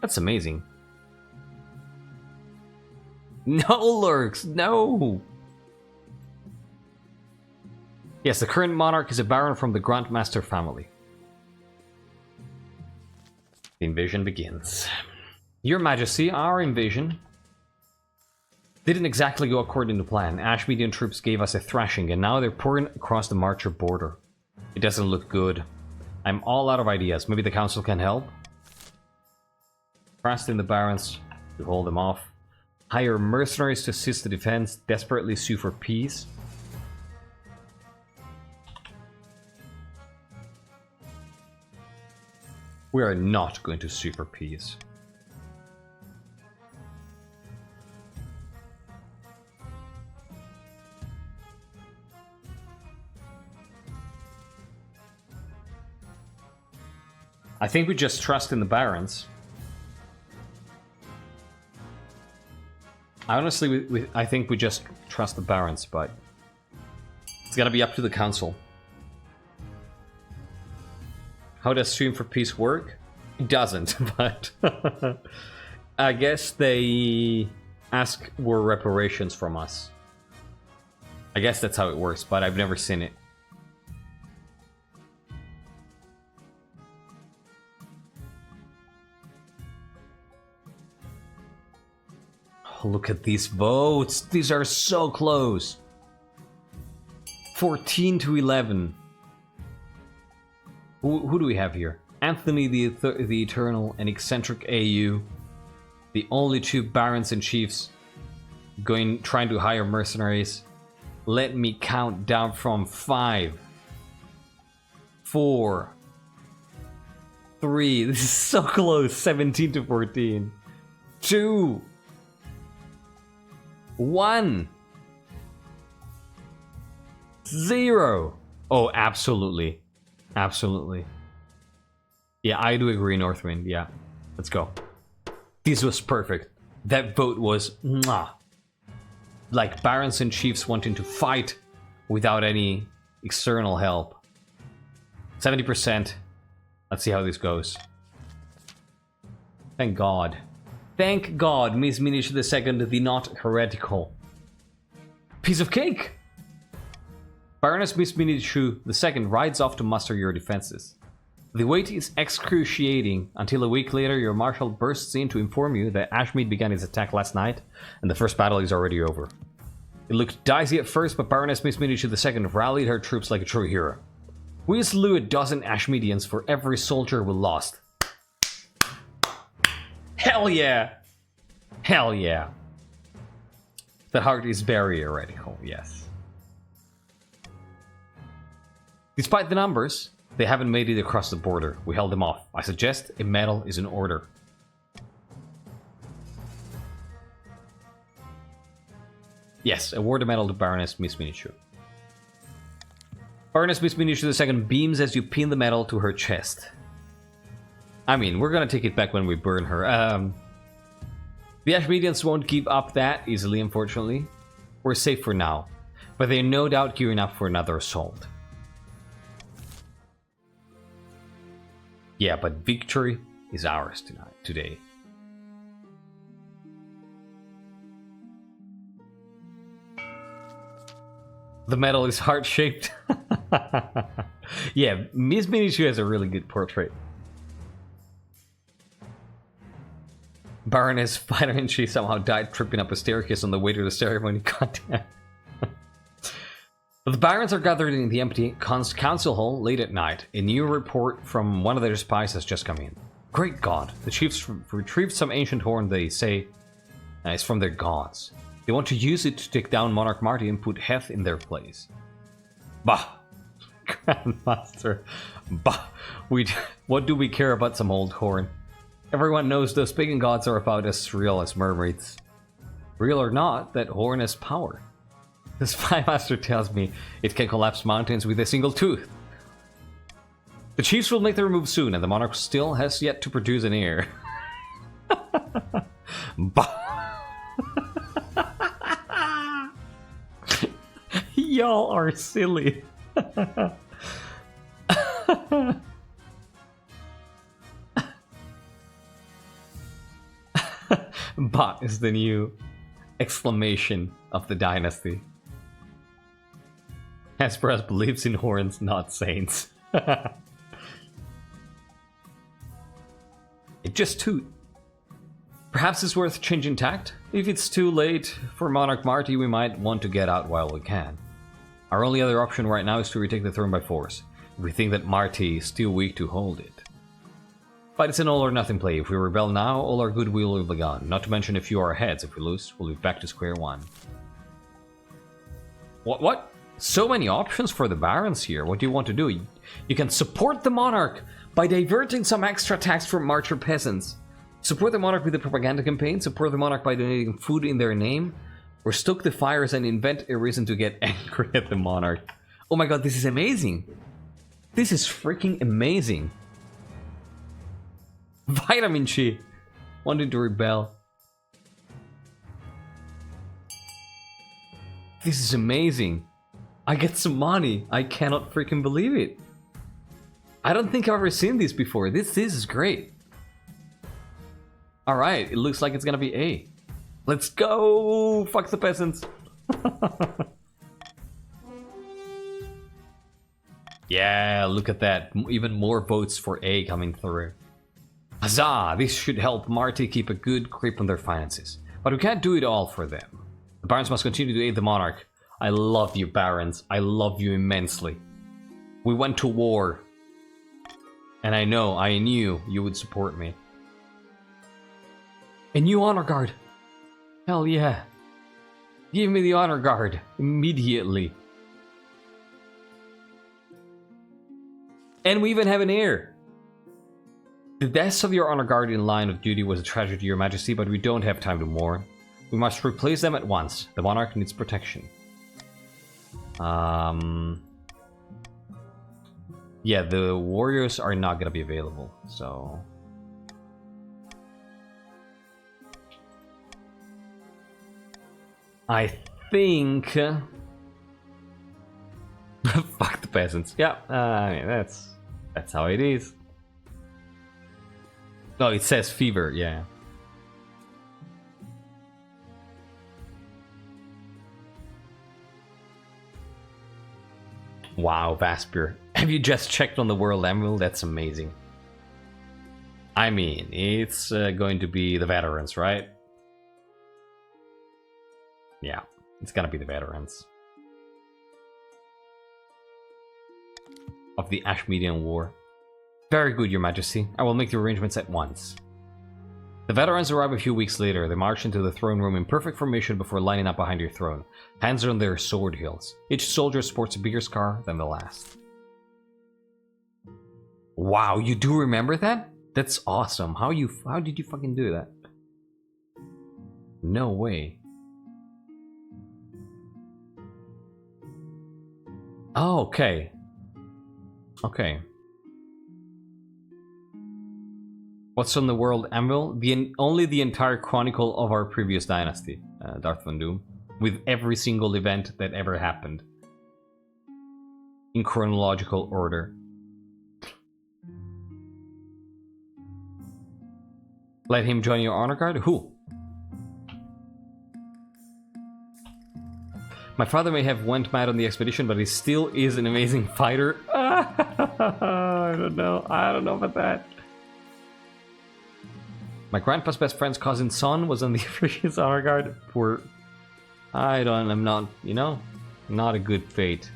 That's amazing. No, Lurks, no! Yes, the current monarch is a baron from the Grandmaster family. The invasion begins. Your Majesty, our invasion didn't exactly go according to plan. Ashmedian troops gave us a thrashing, and now they're pouring across the Marcher border. It doesn't look good. I'm all out of ideas. Maybe the council can help? Trust in the barons to hold them off. Hire mercenaries to assist the defense. Desperately sue for peace. We are not going to sue for peace. I think we just trust in the barons. I think we just trust the barons, but it's gotta be up to the council. How does Stream for Peace work? It doesn't, but I guess they ask for reparations from us. I guess that's how it works, but I've never seen it. Oh, look at these votes. These are so close. 14 to 11. Who do we have here? Anthony the Eternal and eccentric AU. The only two barons and chiefs trying to hire mercenaries. Let me count down from 5, 4, 3. This is so close. 17 to 14. 2, 1, 0. Oh, absolutely. Absolutely. Yeah, I do agree, Northwind. Yeah, let's go. This was perfect. That vote was mwah. Like barons and chiefs wanting to fight without any external help. 70%. Let's see how this goes. Thank God. Thank God, Miss Minish II, the not heretical. Piece of cake! Baroness Miss Minish II rides off to muster your defenses. The wait is excruciating until a week later your marshal bursts in to inform you that Ashmead began his attack last night and the first battle is already over. It looked dicey at first, but Baroness Miss Minish II rallied her troops like a true hero. We slew a dozen Ashmedians for every soldier we lost. Hell yeah! Hell yeah! The heart is very heretical, yes. Despite the numbers, they haven't made it across the border. We held them off. I suggest a medal is in order. Yes, award a medal to Baroness Miss Minish II. Baroness Miss Minish II beams as you pin the medal to her chest. I mean, we're gonna take it back when we burn her. The Ashmedians won't give up that easily, unfortunately. We're safe for now, but they're no doubt gearing up for another assault. Yeah, but victory is ours today. The medal is heart-shaped. Yeah, Miss Minichu has a really good portrait. Baroness Fighter-in-She somehow died tripping up a staircase on the way to the ceremony. Goddamn. The barons are gathered in the empty council hall late at night. A new report from one of their spies has just come in. Great God, the chiefs retrieved some ancient horn they say is from their gods. They want to use it to take down Monarch Marti and put Heth in their place. Bah! Grandmaster. Bah! What do we care about some old horn? Everyone knows those pagan gods are about as real as mermaids. Real or not, that horn has power. The spy master tells me it can collapse mountains with a single tooth. The chiefs will make their move soon, and the monarch still has yet to produce an heir. Y'all are silly. Bot is the new exclamation of the dynasty. Hesperus believes in horns, not saints. It just toot. Perhaps it's worth changing tact. If it's too late for Monarch Marti, we might want to get out while we can. Our only other option right now is to retake the throne by force. We think that Marti is still weak to hold it. But it's an all or nothing play. If we rebel now, all our goodwill will be gone. Not to mention a few of our heads. If we lose, we'll be back to square one. What? So many options for the barons here. What do you want to do? You can support the monarch by diverting some extra tax from marcher peasants. Support the monarch with a propaganda campaign. Support the monarch by donating food in their name. Or stoke the fires and invent a reason to get angry at the monarch. Oh my god, this is amazing. This is freaking amazing. Vitamin Chi wanted to rebel. This is amazing. I get some money. I cannot freaking believe it. I don't think I've ever seen this before. This is great. Alright, it looks like it's gonna be A. Let's go! Fuck the peasants. Yeah, look at that. Even more votes for A coming through. Huzzah! This should help Marti keep a good grip on their finances. But we can't do it all for them. The barons must continue to aid the monarch. I love you, barons. I love you immensely. We went to war. And I knew you would support me. A new honor guard. Hell yeah. Give me the honor guard. Immediately. And we even have an heir. The deaths of your honor guard in line of duty was a tragedy, your majesty, but we don't have time to mourn. We must replace them at once. The monarch needs protection. Yeah, the warriors are not gonna be available, so... I think... Fuck the peasants. Yeah, I mean, that's how it is. Oh, it says fever, yeah. Wow, Vaspir. Have you just checked on the World Emerald? That's amazing. I mean, it's going to be the veterans, right? Yeah, it's gonna be the veterans. Of the Ashmedian War. Very good, your majesty. I will make the arrangements at once. The veterans arrive a few weeks later. They march into the throne room in perfect formation before lining up behind your throne. Hands are on their sword hilts. Each soldier sports a bigger scar than the last. Wow, you do remember that? That's awesome. How did you fucking do that? No way. Oh, okay. Okay. What's on the World Anvil? Only the entire chronicle of our previous dynasty, Darth Von Doom, with every single event that ever happened. In chronological order. Let him join your honor guard? Who? My father may have went mad on the expedition, but he still is an amazing fighter. I don't know about that. My grandpa's best friend's cousin's son was on the previous honor guard. I'm not, you know, not a good fate.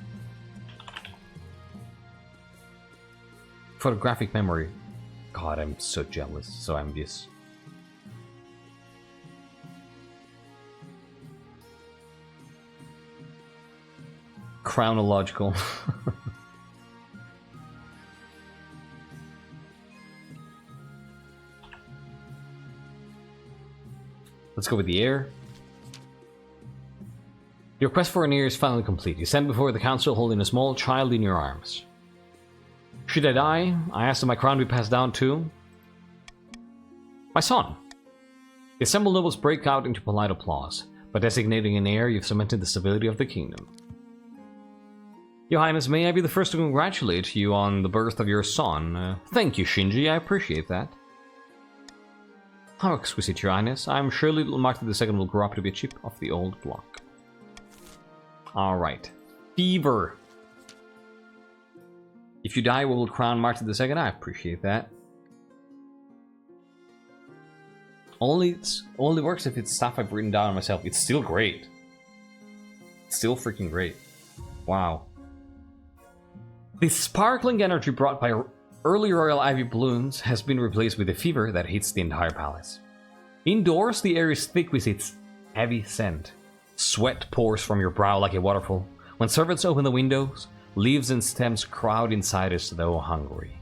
Photographic memory. God, I'm so jealous, so envious. Chronological. Let's go with the air. Your quest for an heir is finally complete. You stand before the council holding a small child in your arms. Should I die, I ask that my crown be passed down to my son. The assembled nobles break out into polite applause. By designating an heir, you've cemented the stability of the kingdom. Your Highness, may I be the first to congratulate you on the birth of your son. Thank you, Shinji, I appreciate that. How exquisite, Your Highness. I am sure little Marti II will grow up to be a chip of the old block. Alright. Fever. If you die, we will crown Marti II. I appreciate that. Only works if it's stuff I've written down myself. It's still great. It's still freaking great. Wow. The sparkling energy brought by early royal ivy balloons has been replaced with a fever that hits the entire palace. Indoors, the air is thick with its heavy scent. Sweat pours from your brow like a waterfall. When servants open the windows, leaves and stems crowd inside as though hungry.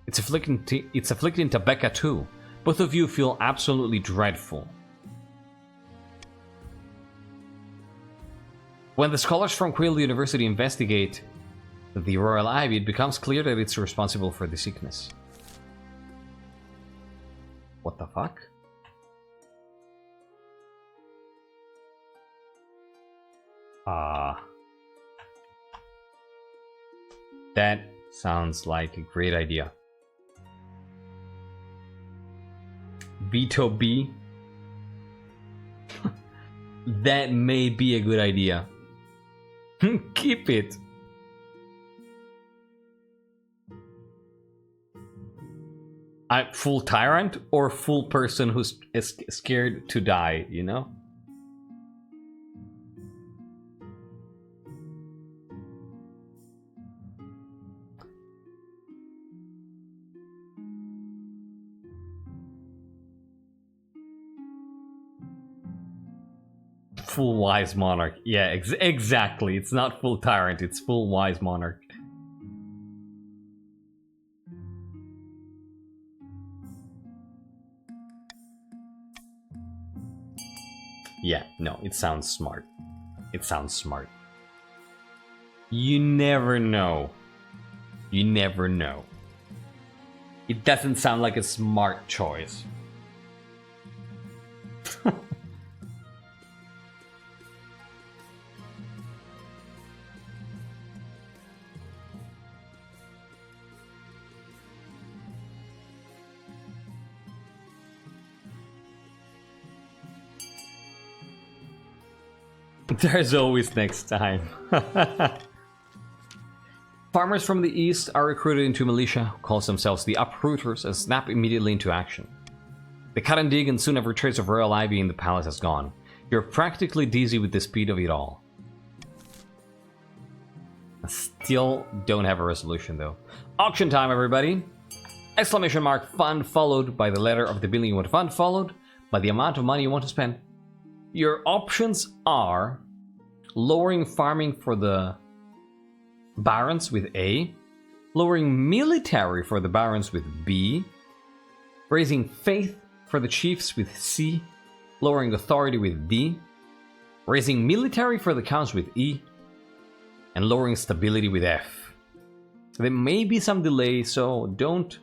It's afflicting Tabeka too. Both of you feel absolutely dreadful. When the scholars from Quill University investigate the royal ivy, it becomes clear that it's responsible for the sickness. What the fuck? That sounds like a great idea. Veto B. That may be a good idea. Keep it. Full tyrant or full person who's scared to die, you know? Full wise monarch. Yeah, exactly. It's not full tyrant, it's full wise monarch. Yeah, no, it sounds smart. It sounds smart. You never know. You never know. It doesn't sound like a smart choice. There's always next time. Farmers from the east are recruited into militia, who calls themselves the Uprooters, and snap immediately into action. They cut and dig, and soon every trace of royal ivy in the palace has gone. You're practically dizzy with the speed of it all. I still don't have a resolution though. Auction time, everybody! Exclamation mark fund followed by the letter of the bill you want to fund, followed by the amount of money you want to spend. Your options are lowering farming for the barons with A, lowering military for the barons with B, raising faith for the chiefs with C, lowering authority with D, raising military for the counts with E, and lowering stability with F. There may be some delay, so don't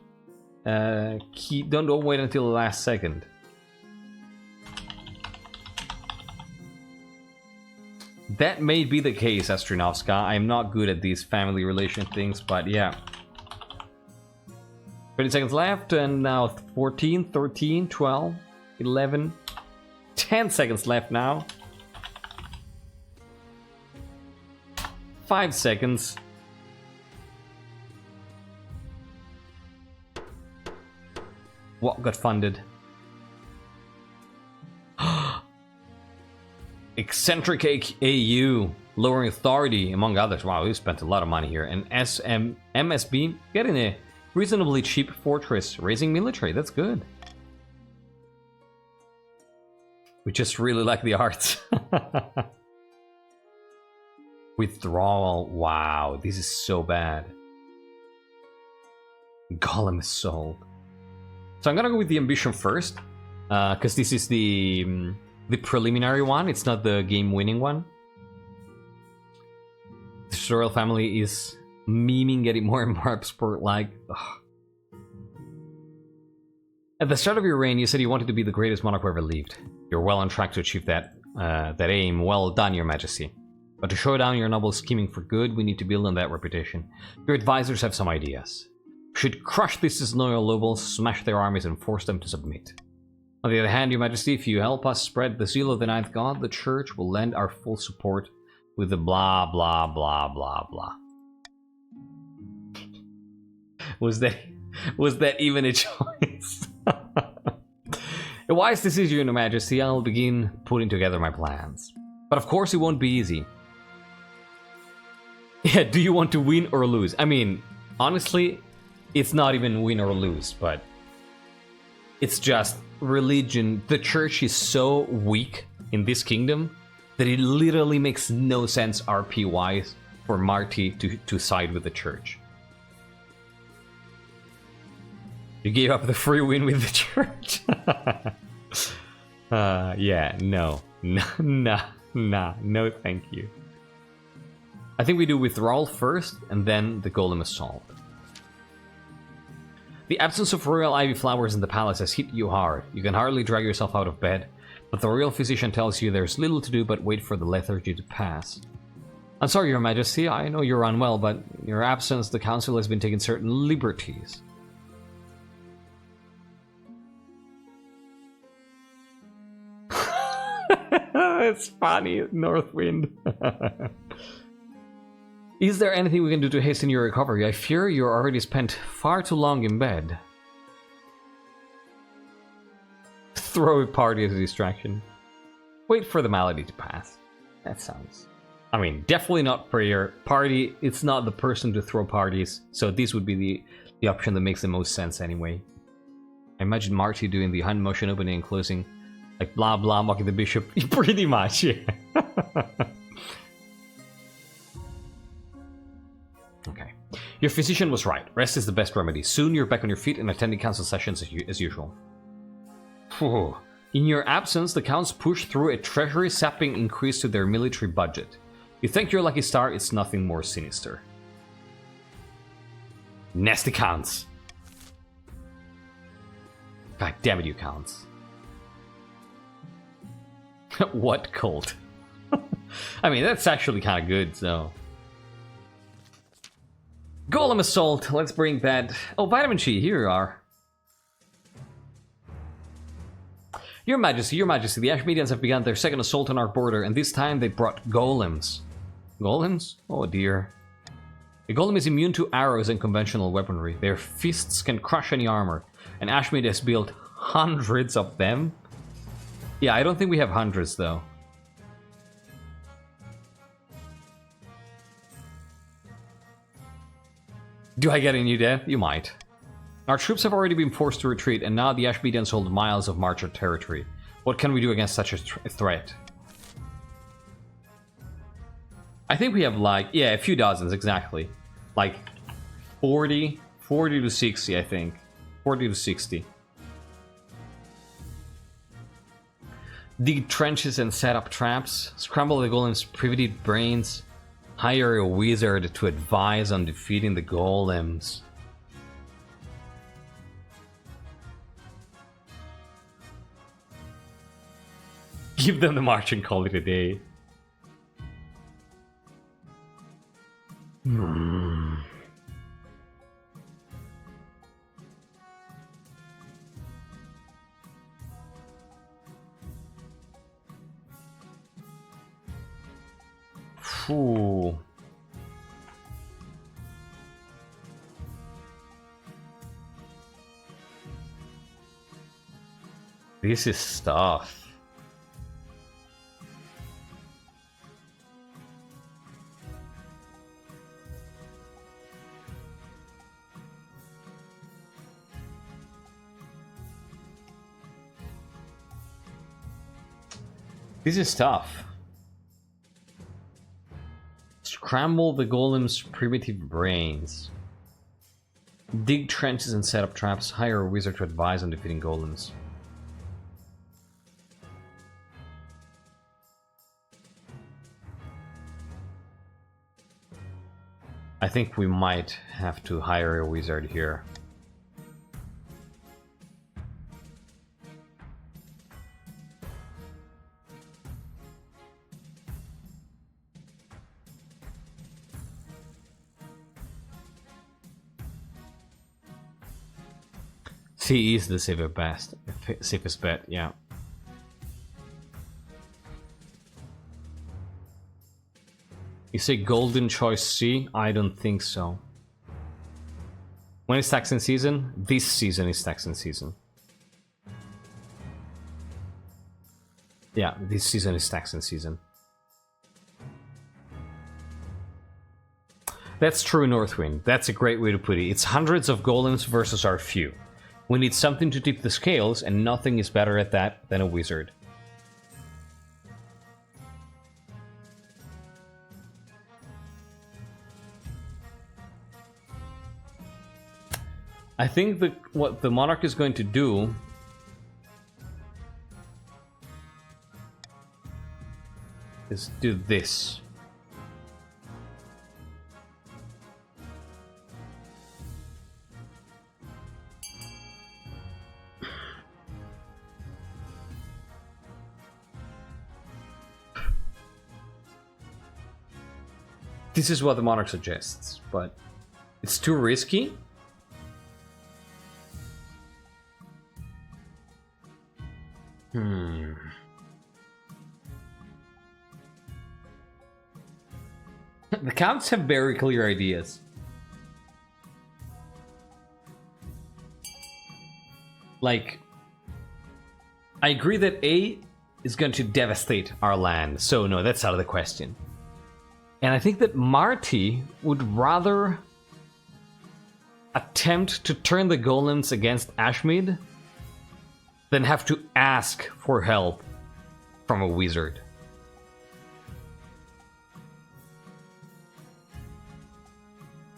wait until the last second. That may be the case, Astronovska. I'm not good at these family relation things, but yeah. 30 seconds left, and now 14, 13, 12, 11, 10 seconds left now. 5 seconds. What got funded? Eccentric AU, lowering authority, among others. Wow, we spent a lot of money here. And MSB, getting a reasonably cheap fortress, raising military. That's good. We just really like the arts. Withdrawal. Wow, this is so bad. Golem Assault. So I'm gonna go with the ambition first, because this is the preliminary one. It's not the game-winning one. The royal family is memeing, getting more and more sport-like. At the start of your reign, you said you wanted to be the greatest monarch who ever lived. You're well on track to achieve that aim. Well done, Your Majesty. But to show down your noble scheming for good, we need to build on that reputation. Your advisors have some ideas. We should crush these disloyal nobles, smash their armies, and force them to submit. On the other hand, Your Majesty, if you help us spread the zeal of the Ninth God, the Church will lend our full support with the blah blah blah blah blah. Was that even a choice? A wise decision, Your Majesty. I'll begin putting together my plans. But of course it won't be easy. Yeah, do you want to win or lose? I mean, honestly, it's not even win or lose, but it's just religion. The church is so weak in this kingdom that it literally makes no sense RP-wise for Marti to side with the church. You gave up the free win with the church. Yeah, no, thank you. I think we do withdrawal first, and then the Golem Assault. The absence of royal ivy flowers in the palace has hit you hard. You can hardly drag yourself out of bed, but the royal physician tells you there's little to do but wait for the lethargy to pass. I'm sorry, Your Majesty, I know you're unwell, but in your absence the council has been taking certain liberties. It's funny, North Wind. Is there anything we can do to hasten your recovery? I fear you're already spent far too long in bed. Throw a party as a distraction. Wait for the malady to pass. That sounds... I mean, definitely not for your party. It's not the person to throw parties, so this would be the option that makes the most sense anyway. I imagine Marti doing the hand motion opening and closing, like blah blah, mocking the bishop. Pretty much, yeah. Okay. Your physician was right. Rest is the best remedy. Soon you're back on your feet and attending council sessions as usual. Whew. In your absence, the counts push through a treasury sapping increase to their military budget. You think you're lucky star, it's nothing more sinister. Nasty counts. God damn it, you counts. What cult? I mean, that's actually kind of good, so... Golem Assault, let's bring that... Oh, Vitamin Chi, here you are. Your Majesty, the Ashmedians have begun their second assault on our border, and this time they brought golems. Golems? Oh dear. A golem is immune to arrows and conventional weaponry. Their fists can crush any armor, and Ashmed has built hundreds of them. Yeah, I don't think we have hundreds, though. Do I get a new death? You might. Our troops have already been forced to retreat, and now the Ashmedians hold miles of marcher territory. What can we do against such a threat? I think we have, like, yeah, a few dozens, exactly. Like, 40 to 60, I think. 40 to 60. Dig trenches and set up traps. Scramble the golem's privileged brains. Hire a wizard to advise on defeating the golems. Give them the march and call it a day. Ooh. This is tough. This is tough. Scramble the golem's primitive brains. Dig trenches and set up traps. Hire a wizard to advise on defeating golems. I think we might have to hire a wizard here. C is the safest bet, yeah. You say golden choice C? I don't think so. When is taxing season? This season is taxing season. Yeah, this season is taxing season. That's true, Northwind. That's a great way to put it. It's hundreds of golems versus our few. We need something to tip the scales, and nothing is better at that than a wizard. I think that what the Monarch is going to do is do this. This is what the Monarch suggests, but it's too risky. The counts have very clear ideas. Like, I agree that A is going to devastate our land, so no, that's out of the question. And I think that Marti would rather attempt to turn the golems against Ashmead than have to ask for help from a wizard.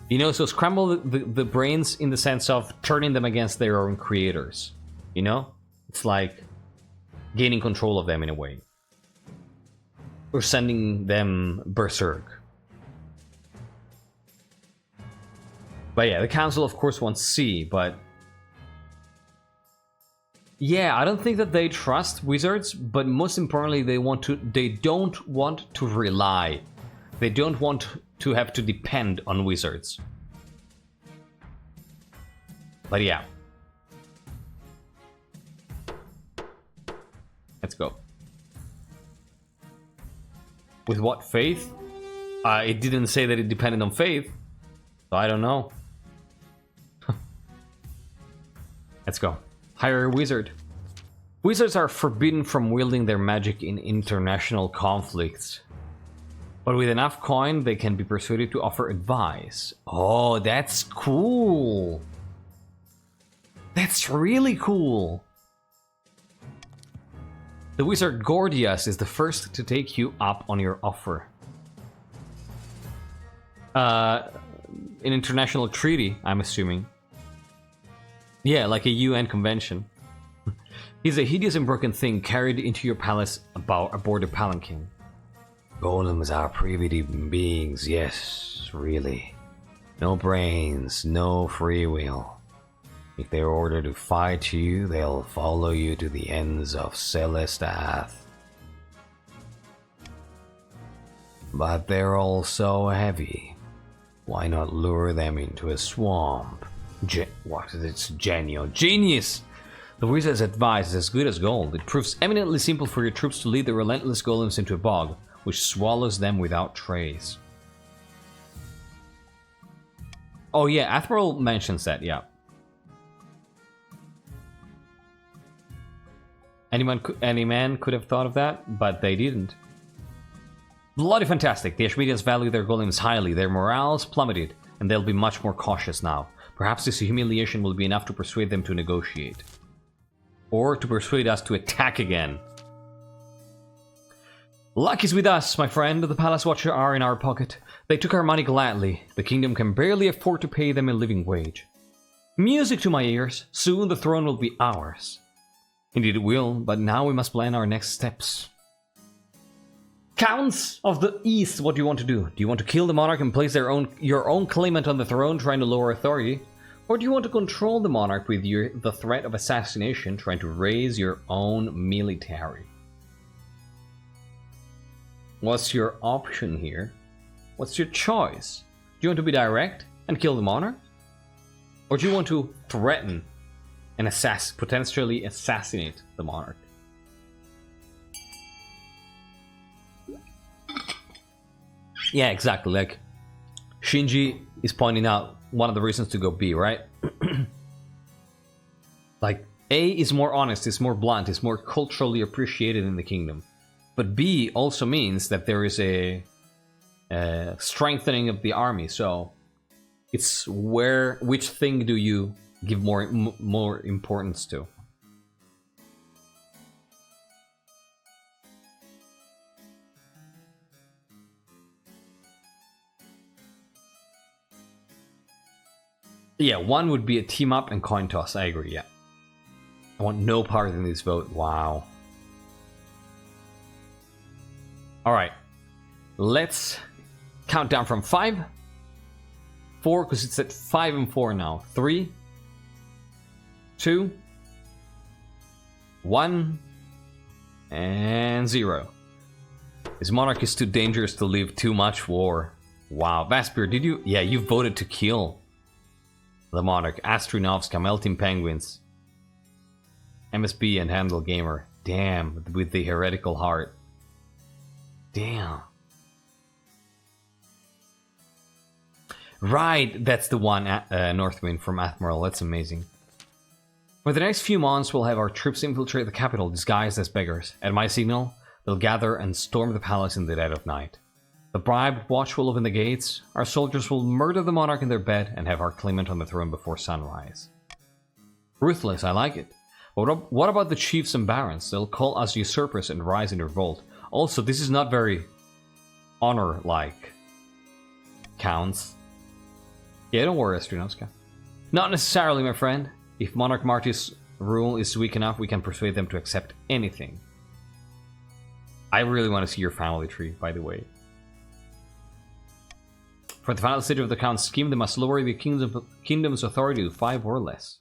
You know, so scramble the brains in the sense of turning them against their own creators. You know? It's like gaining control of them in a way. Or sending them berserk. But yeah, the council of course wants C, but... yeah, I don't think that they trust wizards, but most importantly they don't want to rely. They don't want to have to depend on wizards. But yeah. Let's go. With what faith? It didn't say that it depended on faith, so I don't know. Let's go. Hire a wizard. Wizards are forbidden from wielding their magic in international conflicts. But with enough coin, they can be persuaded to offer advice. Oh, that's cool. That's really cool. The wizard Gordias is the first to take you up on your offer. An international treaty, I'm assuming. Yeah, like a UN convention. He's a hideous and broken thing carried into your palace aboard a palanquin. Golems are primitive beings, yes, really. No brains, no free will. If they're ordered to fight you, they'll follow you to the ends of Celestath. But they're all so heavy. Why not lure them into a swamp? What is it? Genius! The wizard's advice is as good as gold. It proves eminently simple for your troops to lead the relentless golems into a bog, which swallows them without trace. Oh yeah, Admiral mentions that, yeah. Any man could have thought of that, but they didn't. Bloody fantastic. The Ashmedians value their golems highly. Their morals plummeted, and they'll be much more cautious now. Perhaps this humiliation will be enough to persuade them to negotiate. Or to persuade us to attack again. Luck is with us, my friend. The Palace Watcher are in our pocket. They took our money gladly. The kingdom can barely afford to pay them a living wage. Music to my ears. Soon the throne will be ours. Indeed it will, but now we must plan our next steps. Counts of the East, what do you want to do? Do you want to kill the monarch and place your own claimant on the throne, trying to lower authority? Or do you want to control the monarch with the threat of assassination, trying to raise your own military? What's your option here? What's your choice? Do you want to be direct and kill the monarch? Or do you want to threaten and potentially assassinate the monarch? Yeah, exactly. Like, Shinji is pointing out one of the reasons to go B, right? Like, A is more honest, it's more blunt, it's more culturally appreciated in the kingdom. But B also means that there is a strengthening of the army, so it's which thing do you give more importance to? Yeah, one would be a team up and coin toss. I agree, yeah. I want no part in this vote. Wow. Alright. Let's count down from 5. 4, because it's at 5 and 4 now. 3, 2, 1, and 0. This monarch is too dangerous to live too much war. Wow. Vaspir, did you? Yeah, you voted to kill the monarch. Astrinovska, Melting Penguins, MSB, and Handel Gamer. Damn, with the heretical heart. Damn. Right, that's the one, Northwind from Admiral. That's amazing. For the next few months, we'll have our troops infiltrate the capital disguised as beggars. At my signal, they'll gather and storm the palace in the dead of night. The bribed watch will open the gates, our soldiers will murder the monarch in their bed, and have our claimant on the throne before sunrise. Ruthless, I like it. But what about the chiefs and barons? They'll call us usurpers and rise in revolt. Also, this is not very honor-like. Counts. Yeah, don't worry, Astrinovska. Not necessarily, my friend. If Monarch Marti's rule is weak enough, we can persuade them to accept anything. I really want to see your family tree, by the way. For the final stage of the Count's scheme, they must lower the kingdom's authority to 5 or less.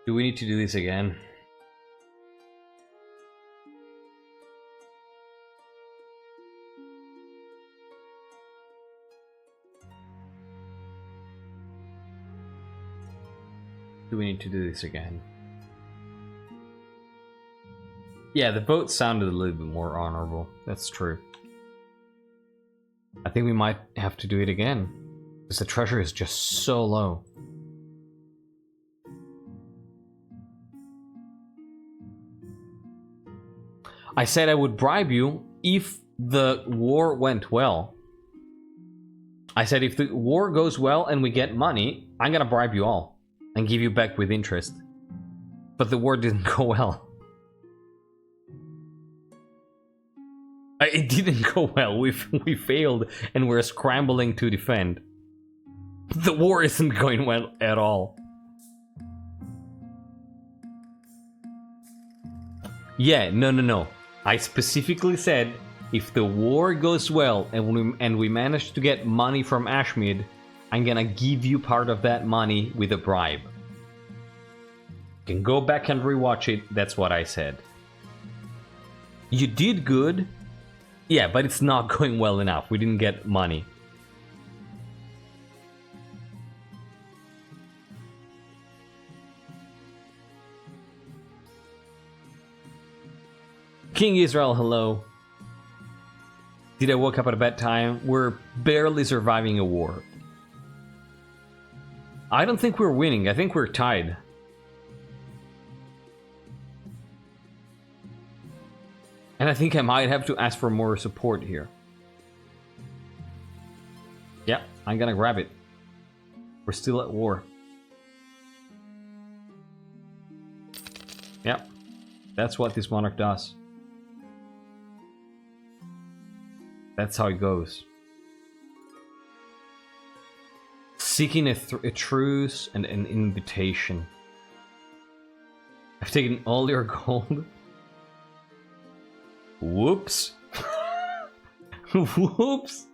Do we need to do this again? Do we need to do this again? Yeah, the vote sounded a little bit more honorable. That's true. I think we might have to do it again, because the treasure is just so low. I said I would bribe you if the war went well. I said if the war goes well and we get money, I'm gonna bribe you all and give you back with interest. But the war didn't go well. It didn't go well. We failed and we're scrambling to defend. The war isn't going well at all. Yeah, no. I specifically said if the war goes well and we manage to get money from Ashmead, I'm gonna give you part of that money with a bribe. You can go back and rewatch it. That's what I said. You did good. Yeah, but it's not going well enough. We didn't get money. King Israel, hello. Did I woke up at a bad time? We're barely surviving a war. I don't think we're winning. I think we're tied. And I think I might have to ask for more support here. Yeah, I'm gonna grab it. We're still at war. Yep, that's what this monarch does. That's how it goes. Seeking a truce and an invitation. I've taken all your gold. Whoops. Whoops.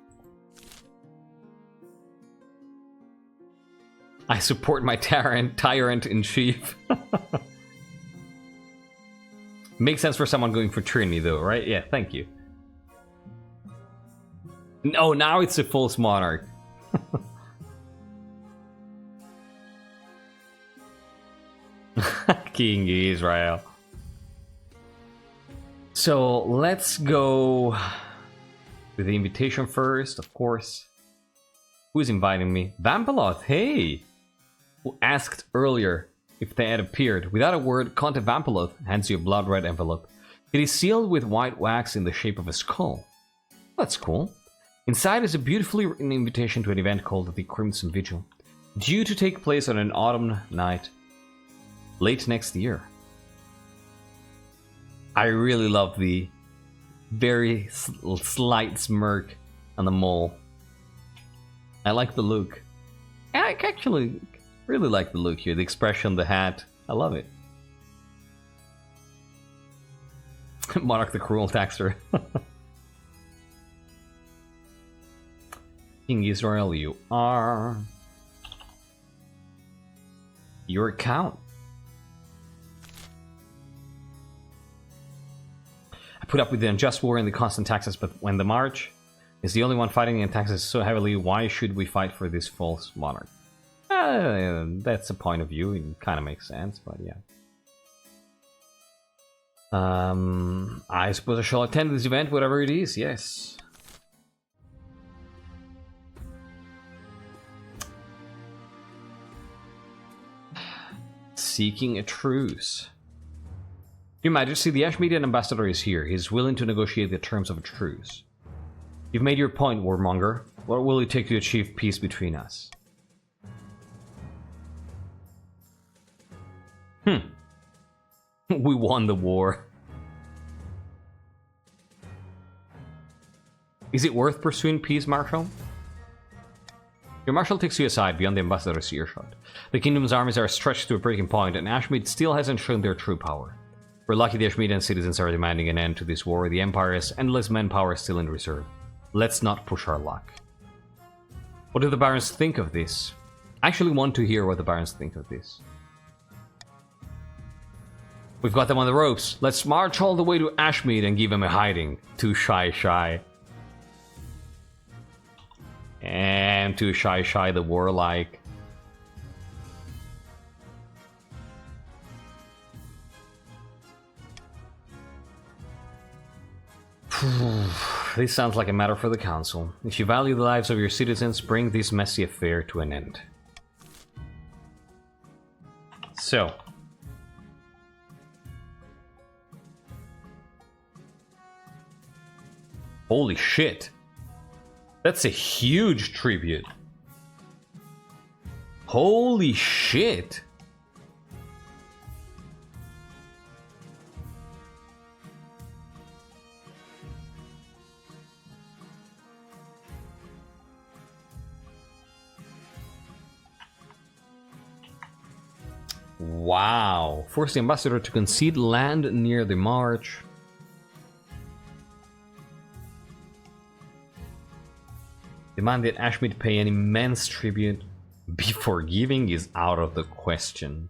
I support my tyrant in chief. Makes sense for someone going for Trinity though, right? Yeah, thank you. No, now it's a false monarch. King Israel. So let's go with the invitation first, of course. Who's inviting me? Vampaloth, hey! Who asked earlier if they had appeared. Without a word, Conte Vampaloth hands you a blood red envelope. It is sealed with white wax in the shape of a skull. That's cool. Inside is a beautifully written invitation to an event called the Crimson Vigil, due to take place on an autumn night late next year. I really love the very slight smirk on the mole. I like the look. I actually really like the look here, the expression, the hat. I love it. Monarch the Cruel Taxer. King Israel, you are your account. I put up with the unjust war and the constant taxes, but when the March is the only one fighting in taxes so heavily, why should we fight for this false monarch? That's a point of view. It kind of makes sense, but yeah. I suppose I shall attend this event, whatever it is. Yes. Seeking a truce. Your Majesty, the Ashmedian ambassador is here. He is willing to negotiate the terms of a truce. You've made your point, warmonger. What will it take to achieve peace between us? We won the war. Is it worth pursuing peace, Marshal? Your Marshal takes you aside beyond the ambassador's earshot. The kingdom's armies are stretched to a breaking point, and Ashmead still hasn't shown their true power. We're lucky the Ashmedian citizens are demanding an end to this war. The Empire's endless manpower is still in reserve. Let's not push our luck. What do the barons think of this? I actually want to hear what the barons think of this. We've got them on the ropes. Let's march all the way to Ashmead and give them a hiding. Too shy. And too shy the warlike. This sounds like a matter for the council. If you value the lives of your citizens, bring this messy affair to an end. So. Holy shit. That's a huge tribute. Holy shit. Wow. Force the ambassador to concede land near the march. Demand that Ashmead pay an immense tribute before giving is out of the question.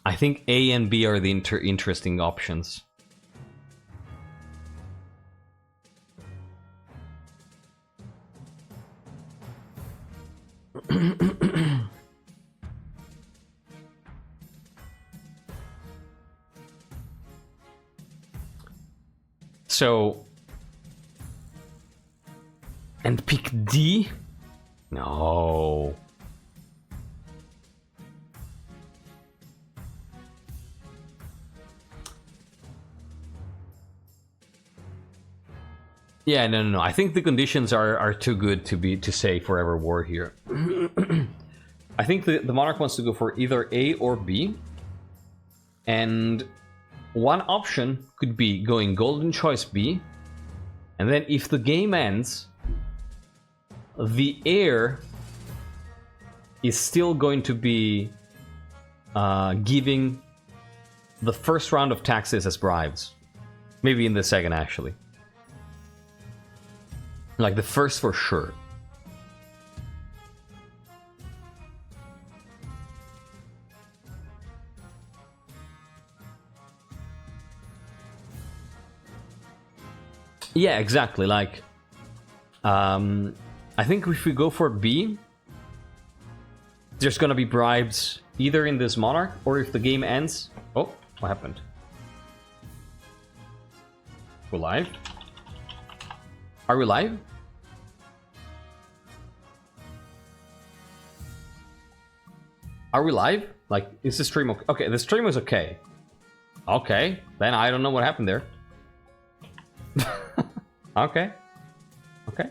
I think A and B are the interesting options. So... And pick D? No. Yeah, no. I think the conditions are too good to say forever war here. I think the Monarch wants to go for either A or B. And one option could be going golden choice B. And then if the game ends, the heir is still going to be giving the first round of taxes as bribes. Maybe in the second, actually. Like the first for sure. Yeah, exactly. Like, I think if we go for B, there's gonna be bribes either in this Monarch or if the game ends. Oh, what happened? We're live? Are we live? Are we live? Like, is the stream okay? Okay, the stream is okay. Okay, then I don't know what happened there. Okay. Okay.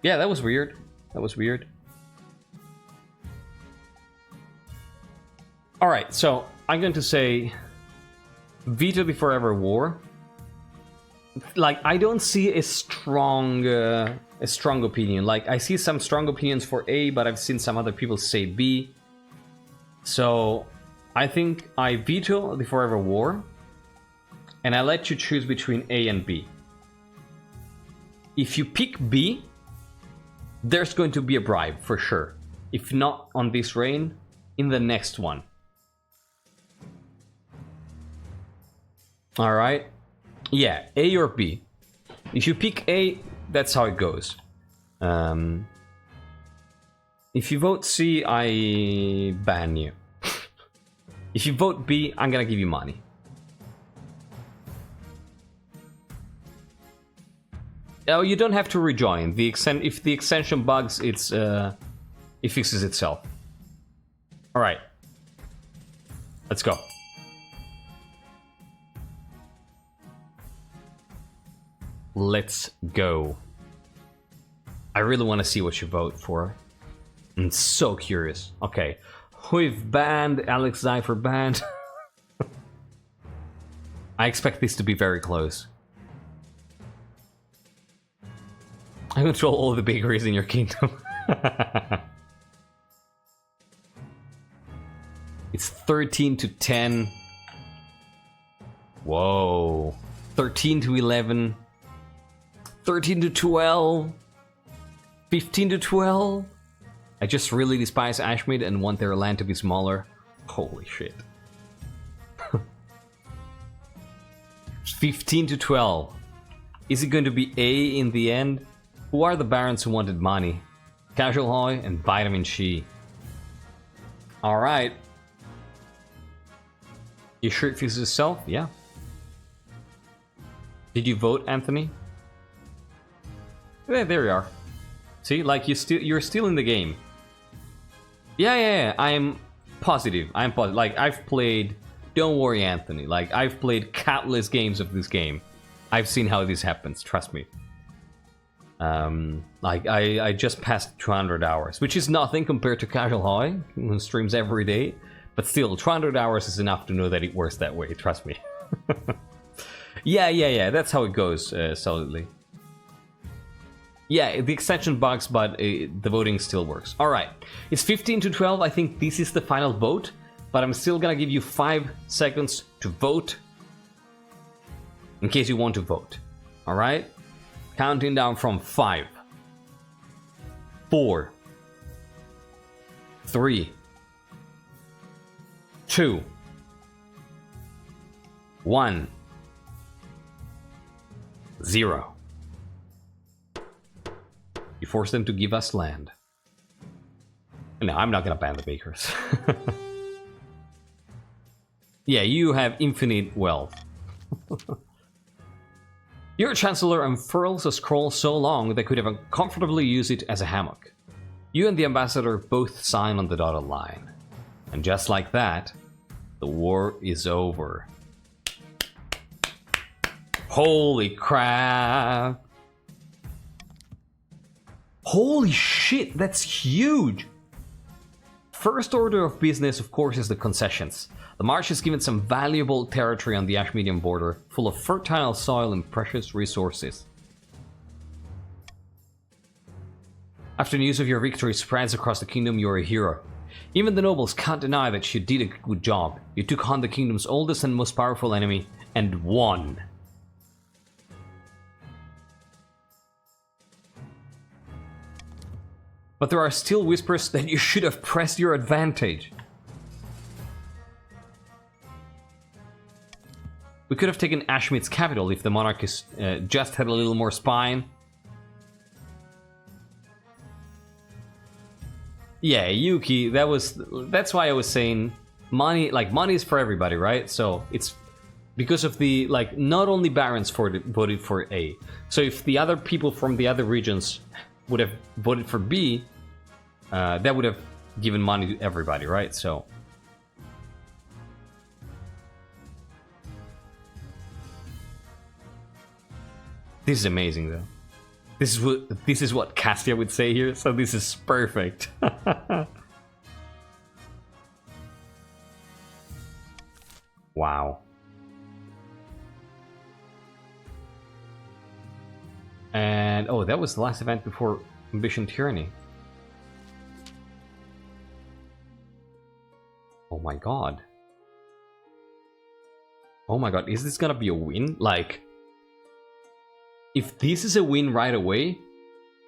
Yeah, that was weird. That was weird. Alright, so I'm going to say veto the forever war. Like, I don't see a strong opinion. Like, I see some strong opinions for A, but I've seen some other people say B. So, I think I veto the forever war, and I let you choose between A and B. If you pick B, there's going to be a bribe, for sure. If not on this reign, in the next one. Alright? Yeah, A or B. If you pick A, that's how it goes. If you vote C, I ban you. If you vote B, I'm gonna give you money. Oh, you don't have to rejoin. If the extension bugs, it fixes itself. Alright. Let's go. Let's go. I really want to see what you vote for. I'm so curious. Okay. We've banned Alex Zypher banned. I expect this to be very close. I control all the bakeries in your kingdom. It's 13 to 10. Whoa. 13 to 11. 13 to 12. 15 to 12. I just really despise Ashmead and want their land to be smaller. Holy shit. 15 to 12. Is it going to be A in the end? Who are the barons who wanted money? Casual Hoy and Vitamin She. Alright. You sure it fixes itself? Yeah. Did you vote, Anthony? Yeah, there you are. See, like you're still in the game. Yeah. I am positive. Like, I've played. Don't worry, Anthony. Like, I've played countless games of this game. I've seen how this happens. Trust me. Like, I just passed 200 hours, which is nothing compared to Casual Hoy, who streams every day. But still, 200 hours is enough to know that it works that way. Trust me. Yeah. That's how it goes. Solidly. Yeah, the extension bugs, but the voting still works. Alright, it's 15 to 12. I think this is the final vote, but I'm still gonna give you 5 seconds to vote in case you want to vote. Alright? Counting down from 5, 4, 3, 2, 1, 0. You force them to give us land. No, I'm not gonna ban the bakers. Yeah, you have infinite wealth. Your Chancellor unfurls a scroll so long they could have comfortably used it as a hammock. You and the Ambassador both sign on the dotted line. And just like that, the war is over. Holy crap! Holy shit, that's huge! First order of business, of course, is the concessions. The March is given some valuable territory on the Ashmedian border, full of fertile soil and precious resources. After news of your victory spreads across the kingdom, you're a hero. Even the nobles can't deny that you did a good job. You took on the kingdom's oldest and most powerful enemy, and won. But there are still whispers that you should have pressed your advantage. We could have taken Ashmed's capital if the Monarch just had a little more spine. Yeah, Yuki, that's why I was saying money, like, money is for everybody, right? So it's because of the, like, not only barons voted for A. So if the other people from the other regions would have voted for B, that would have given money to everybody, right? So this is amazing, though. This is what Castia would say here, so this is perfect. Wow. And oh, that was the last event before Ambition Tyranny. Oh my god. Oh my god, is this gonna be a win? Like, if this is a win right away,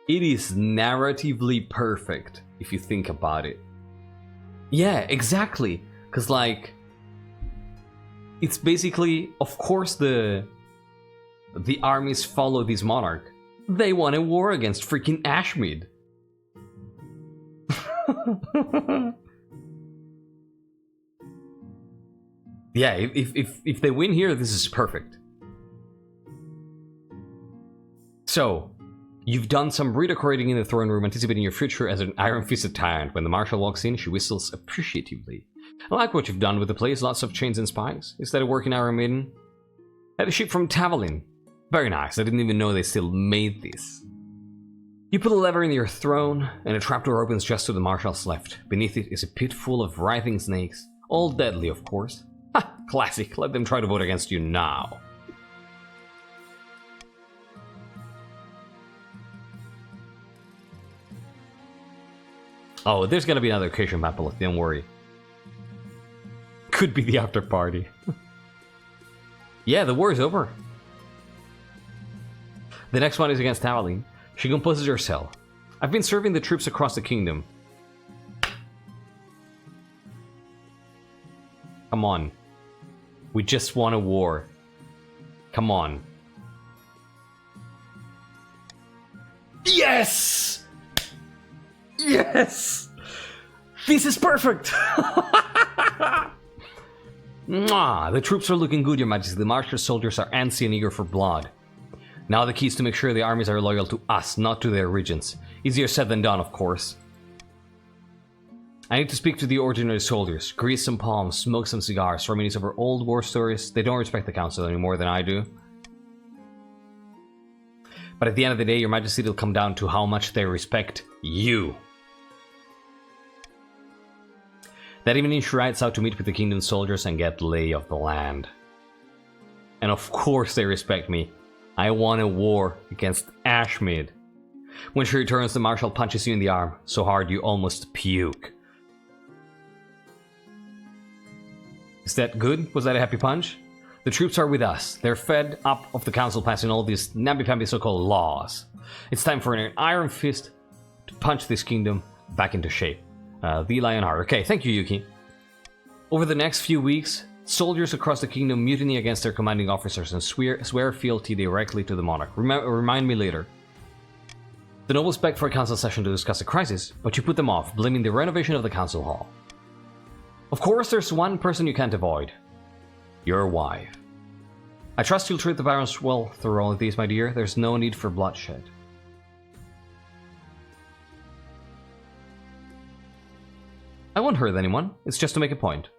it is narratively perfect, if you think about it. Yeah, exactly. Because, like, it's basically, of course, the armies follow this monarch. They won a war against freaking Ashmed. Yeah, if they win here, this is perfect. So, you've done some redecorating in the throne room, anticipating your future as an iron-fisted tyrant. When the Marshal walks in, she whistles appreciatively. I like what you've done with the place, lots of chains and spikes. Is that a working Iron Maiden? Had a ship from Tavalin. Very nice, I didn't even know they still made this. You put a lever in your throne, and a trapdoor opens just to the Marshal's left. Beneath it is a pit full of writhing snakes. All deadly, of course. Ha! Classic, let them try to vote against you now. Oh, there's gonna be another occasion map, don't worry. Could be the after party. Yeah, the war is over. The next one is against Tavalin. She composes her cell. I've been serving the troops across the kingdom. Come on. We just won a war. Come on. Yes! Yes! This is perfect! Mwah! The troops are looking good, Your Majesty. The Martial soldiers are antsy and eager for blood. Now the key is to make sure the armies are loyal to us, not to their regents. Easier said than done, of course. I need to speak to the ordinary soldiers. Grease some palms, smoke some cigars, reminisce over old war stories. They don't respect the council any more than I do. But at the end of the day, Your Majesty, it'll come down to how much they respect you. That evening she rides out to meet with the kingdom's soldiers and get lay of the land. And of course they respect me. I won a war against Ashmed. When she returns, the Marshal punches you in the arm, so hard you almost puke. Is that good? Was that a happy punch? The troops are with us. They're fed up of the council passing all these namby-pamby so-called laws. It's time for an iron fist to punch this kingdom back into shape. The Lionheart. Okay, thank you, Yuki. Over the next few weeks, soldiers across the kingdom mutiny against their commanding officers and swear fealty directly to the monarch. Remind me later. The nobles begged for a council session to discuss the crisis, but you put them off, blaming the renovation of the council hall. Of course, there's one person you can't avoid. Your wife. I trust you'll treat the barons well through all of these, my dear. There's no need for bloodshed. I won't hurt anyone. It's just to make a point.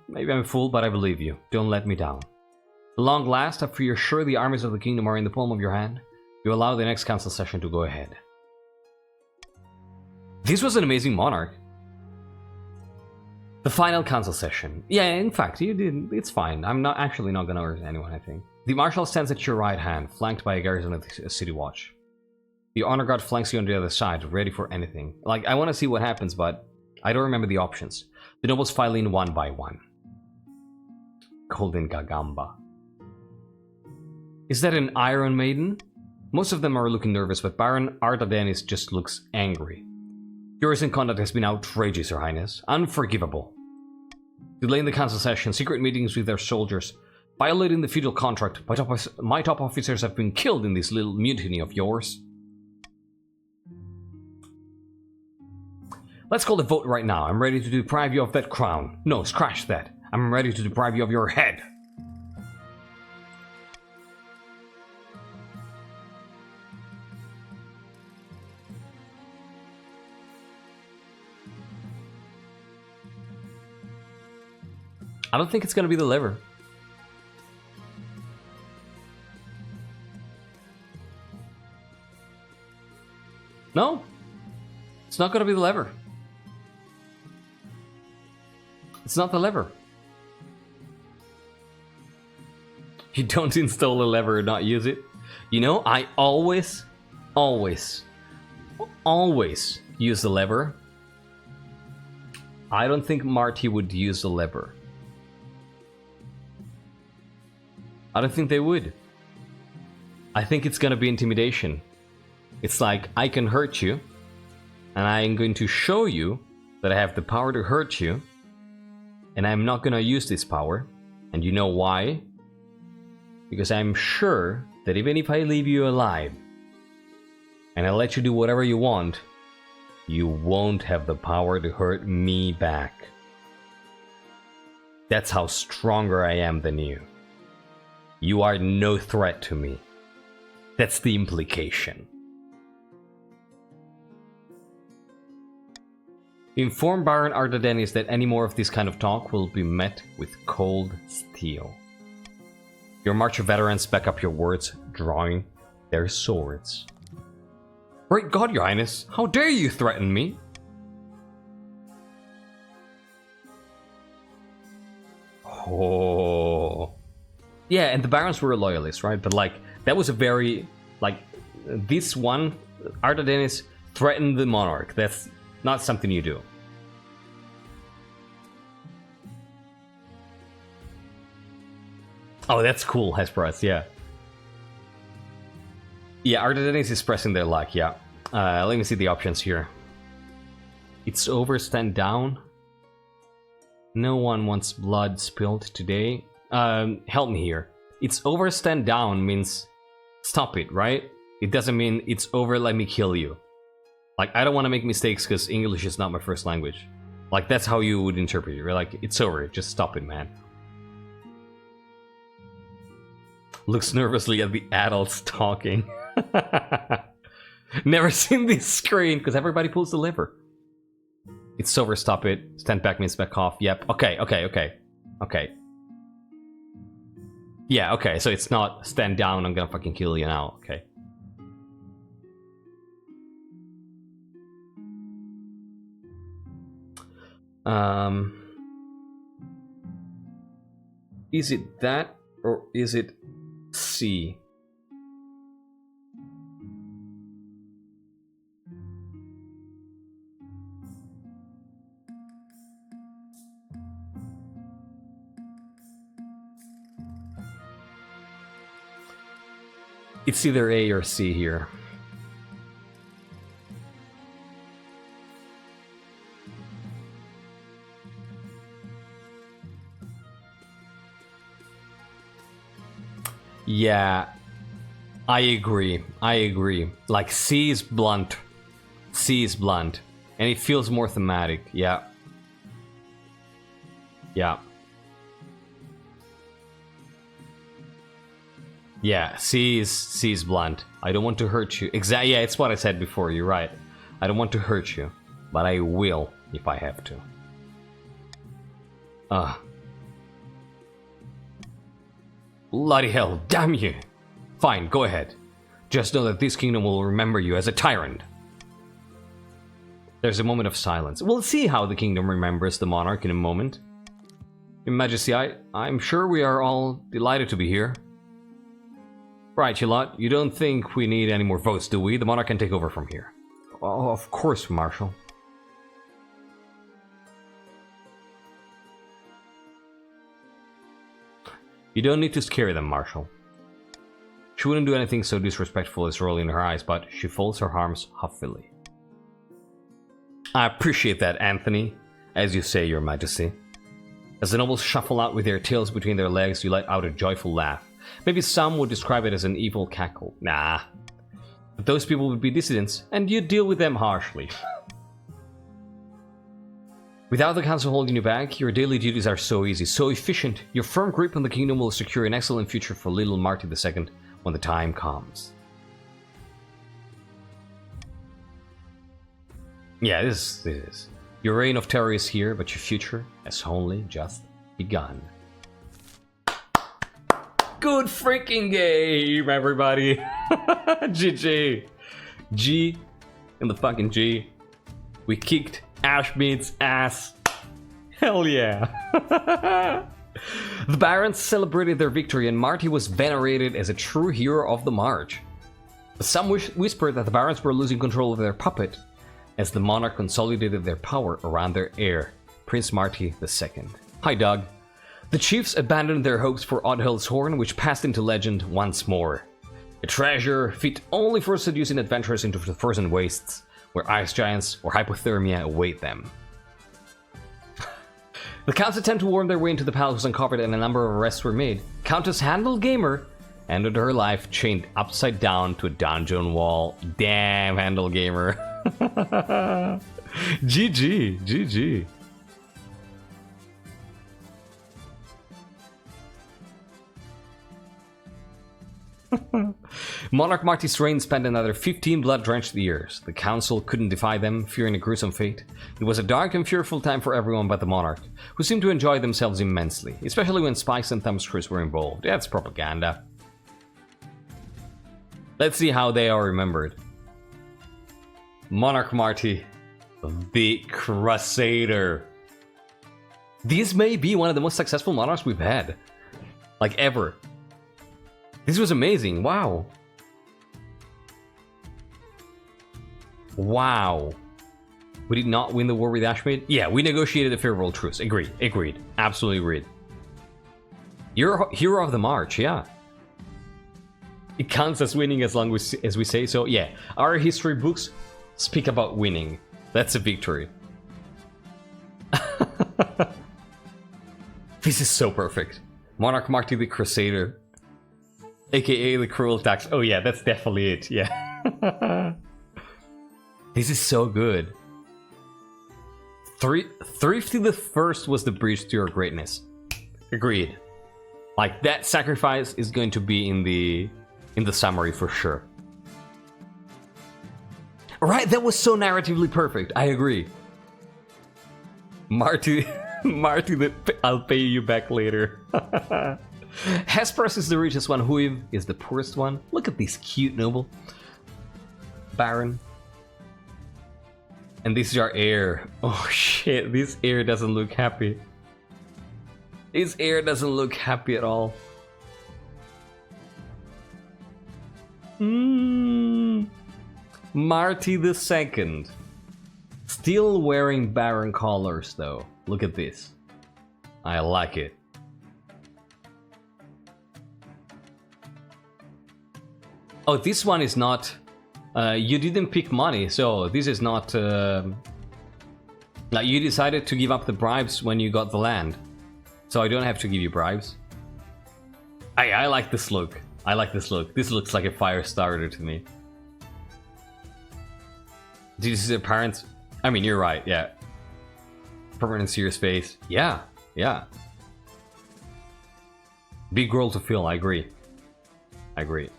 Maybe I'm a fool, but I believe you. Don't let me down. At long last, after you're sure the armies of the kingdom are in the palm of your hand, you allow the next council session to go ahead. This was an amazing monarch. The final council session. Yeah, in fact, you did. It's fine. I'm not actually not gonna hurt anyone, I think. The marshal stands at your right hand, flanked by a garrison of the city watch. The honor guard flanks you on the other side, ready for anything. Like, I want to see what happens, but I don't remember the options. The nobles file in one by one. Golden Gagamba. Is that an Iron Maiden? Most of them are looking nervous, but Baron Artadenis just looks angry. Your recent conduct has been outrageous, Your Highness. Unforgivable. Delaying the council session, secret meetings with their soldiers, violating the feudal contract. My top officers have been killed in this little mutiny of yours. Let's call the vote right now. I'm ready to deprive you of that crown. No, scratch that. I'm ready to deprive you of your head. I don't think it's gonna be the liver. No, it's not gonna be the liver. It's not the lever. You don't install the lever and not use it. You know, I always use the lever. I don't think Marti would use the lever. I don't think they would. I think it's gonna be intimidation. It's like, I can hurt you, and I'm going to show you that I have the power to hurt you, and I'm not gonna use this power. And you know why? Because I'm sure that even if I leave you alive, and I let you do whatever you want, you won't have the power to hurt me back. That's how stronger I am than you. You are no threat to me. That's the implication. Inform Baron Artadenis that any more of this kind of talk will be met with cold steel. Your march of veterans back up your words, drawing their swords. Great God, Your Highness! How dare you threaten me? Oh... Yeah, and the barons were loyalists, right? But like, that was a very, like, this one, Artadenis threatened the monarch. That's not something you do. Oh, that's cool, Hesperus, yeah. Yeah, Artadenis is pressing their luck, yeah. Let me see the options here. It's over, stand down. No one wants blood spilled today. Help me here. It's over, stand down means stop it, right? It doesn't mean it's over, let me kill you. Like, I don't want to make mistakes because English is not my first language. Like, that's how you would interpret it, right? Like, it's over, just stop it, man. Looks nervously at the adults talking. Never seen this screen because everybody pulls the lever. It's over, stop it. Stand back means back off. Yep, okay. Yeah, okay, so it's not stand down, I'm gonna fucking kill you now, okay. Is it that, or is it C? It's either A or C here. Yeah, I agree. Like, C is blunt. And it feels more thematic, yeah. Yeah, C is blunt. I don't want to hurt you. Exactly. Yeah, it's what I said before. You're right. I don't want to hurt you, but I will if I have to. Bloody hell! Damn you! Fine, go ahead. Just know that this kingdom will remember you as a tyrant. There's a moment of silence. We'll see how the kingdom remembers the monarch in a moment. Your Majesty, I'm sure we are all delighted to be here. Right, you lot. You don't think we need any more votes, do we? The monarch can take over from here. Oh, of course, Marshal. You don't need to scare them, Marshal. She wouldn't do anything so disrespectful as rolling her eyes, but she folds her arms huffily. I appreciate that, Anthony, as you say, Your Majesty. As the nobles shuffle out with their tails between their legs, you let out a joyful laugh. Maybe some would describe it as an evil cackle. Nah. But those people would be dissidents, and you deal with them harshly. Without the council holding you back, your daily duties are so easy, so efficient. Your firm grip on the kingdom will secure an excellent future for little Marti II when the time comes. Yeah, this is. Your reign of terror is here, but your future has only just begun. Good freaking game, everybody! GG! G in the fucking G. We kicked Ashmead's ass. Hell yeah! The barons celebrated their victory and Marti was venerated as a true hero of the march. But some whispered that the barons were losing control of their puppet as the monarch consolidated their power around their heir, Prince Marti II. Hi, Doug. The chiefs abandoned their hopes for Odhel's horn, which passed into legend once more. A treasure fit only for seducing adventurers into the frozen wastes, where ice giants or hypothermia await them. The Count's attempt to worm their way into the palace was uncovered and a number of arrests were made. Countess Handel Gamer ended her life chained upside down to a dungeon wall. Damn, Handel Gamer. GG, GG. Monarch Marti's reign spent another 15 blood-drenched years. The council couldn't defy them, fearing a gruesome fate. It was a dark and fearful time for everyone but the monarch, who seemed to enjoy themselves immensely, especially when spikes and thumbscrews were involved. That's propaganda. Let's see how they are remembered. Monarch Marti, the Crusader. This may be one of the most successful monarchs we've had. Like, ever. This was amazing. Wow. Wow. We did not win the war with Ashmead? Yeah, we negotiated a favorable truce. Agreed. Agreed. Absolutely agreed. You're hero of the march, yeah. It counts as winning as long as we say so. Yeah, our history books speak about winning. That's a victory. This is so perfect. Monarch Marti the Crusader. AKA the Cruel Tax. Oh yeah, that's definitely it, yeah. This is so good. Thrifty the First was the bridge to your greatness. Agreed. Like, that sacrifice is going to be in the summary for sure. Right, that was so narratively perfect. I agree. Marti, I'll pay you back later. Hesperus is the richest one, Huiv is the poorest one. Look at this cute noble. Baron. And this is our heir. Oh shit, this heir doesn't look happy. His heir doesn't look happy at all. Marti II. Still wearing Baron colors though. Look at this. I like it. Oh, this one is not... you didn't pick money, so this is not... Like, you decided to give up the bribes when you got the land. So I don't have to give you bribes. I like this look. I like this look. This looks like a fire starter to me. Did you see the parents? I mean, you're right, yeah. Permanent serious face. Yeah, yeah. Big role to fill, I agree. I agree.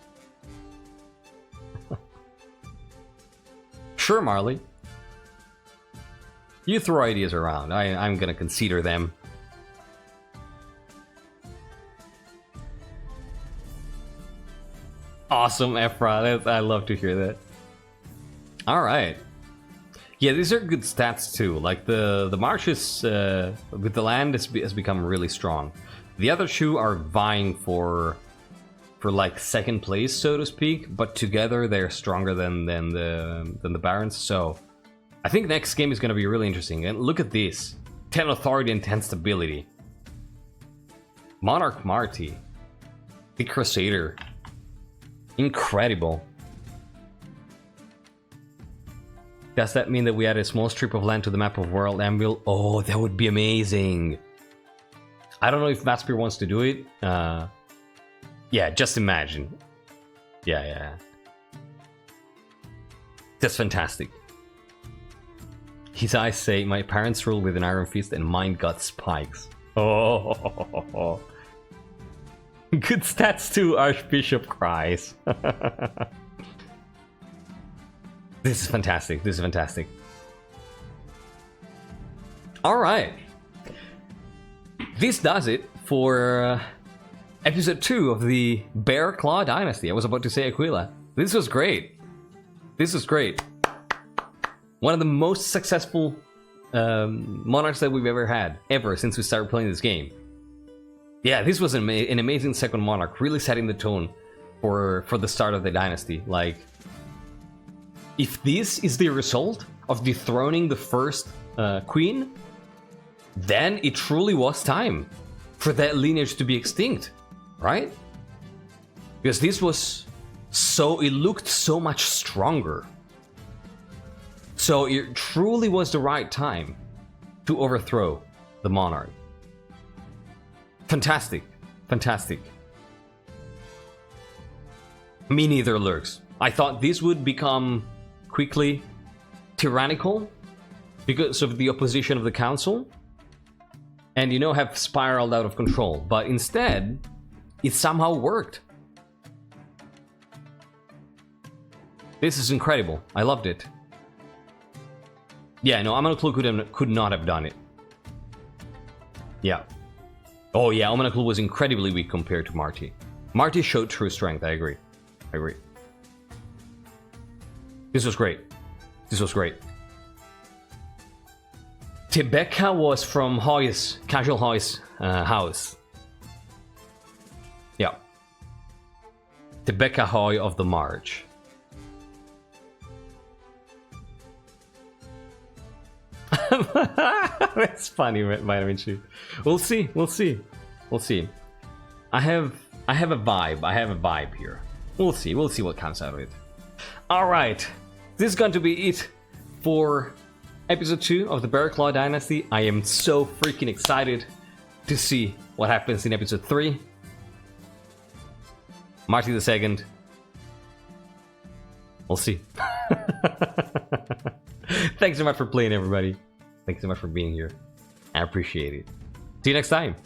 Sure, Marley. You throw ideas around. I'm gonna consider them. Awesome, Ephra. I love to hear that. Alright. Yeah, these are good stats too. Like the marshes with the land has become really strong. The other two are vying for like second place, so to speak, but together they're stronger than the barons. So I think next game is going to be really interesting. And look at this: 10 authority and 10 stability. Monarch Marti, the Crusader, incredible. Does that mean that we add a small strip of land to the map of World Anvil? Oh, that would be amazing. I don't know if Vatspir wants to do it. Yeah, just imagine. Yeah. That's fantastic. His eyes say, my parents rule with an iron fist and mine got spikes. Oh. Good stats too, Archbishop cries. This is fantastic. This is fantastic. All right. This does it for episode 2 of the Bearclaw Dynasty. I was about to say Aquila. This was great. This was great. One of the most successful monarchs that we've ever had, since we started playing this game. Yeah, this was an amazing second monarch, really setting the tone for the start of the dynasty. Like, if this is the result of dethroning the first queen, then it truly was time for that lineage to be extinct, right? Because this was it looked so much stronger. So it truly was the right time to overthrow the monarch. Fantastic, fantastic. Me neither, Lurks. I thought this would become quickly tyrannical because of the opposition of the council, and have spiraled out of control, but instead it somehow worked. This is incredible. I loved it. Yeah, no, Amanaklu could not have done it. Yeah. Oh yeah, Amanaklu was incredibly weak compared to Marti. Marti showed true strength. I agree. This was great. This was great. Tebeka was from Hoy's, Casual Hoy's house. Yeah. Tebeka Hoy of the March. That's funny, Vitamin Shoe. We'll see. I have a vibe here. We'll see what comes out of it. Alright. This is going to be it for episode 2 of the Bearclaw Dynasty. I am so freaking excited to see what happens in episode 3. Marti II. We'll see. Thanks so much for playing, everybody. Thanks so much for being here. I appreciate it. See you next time.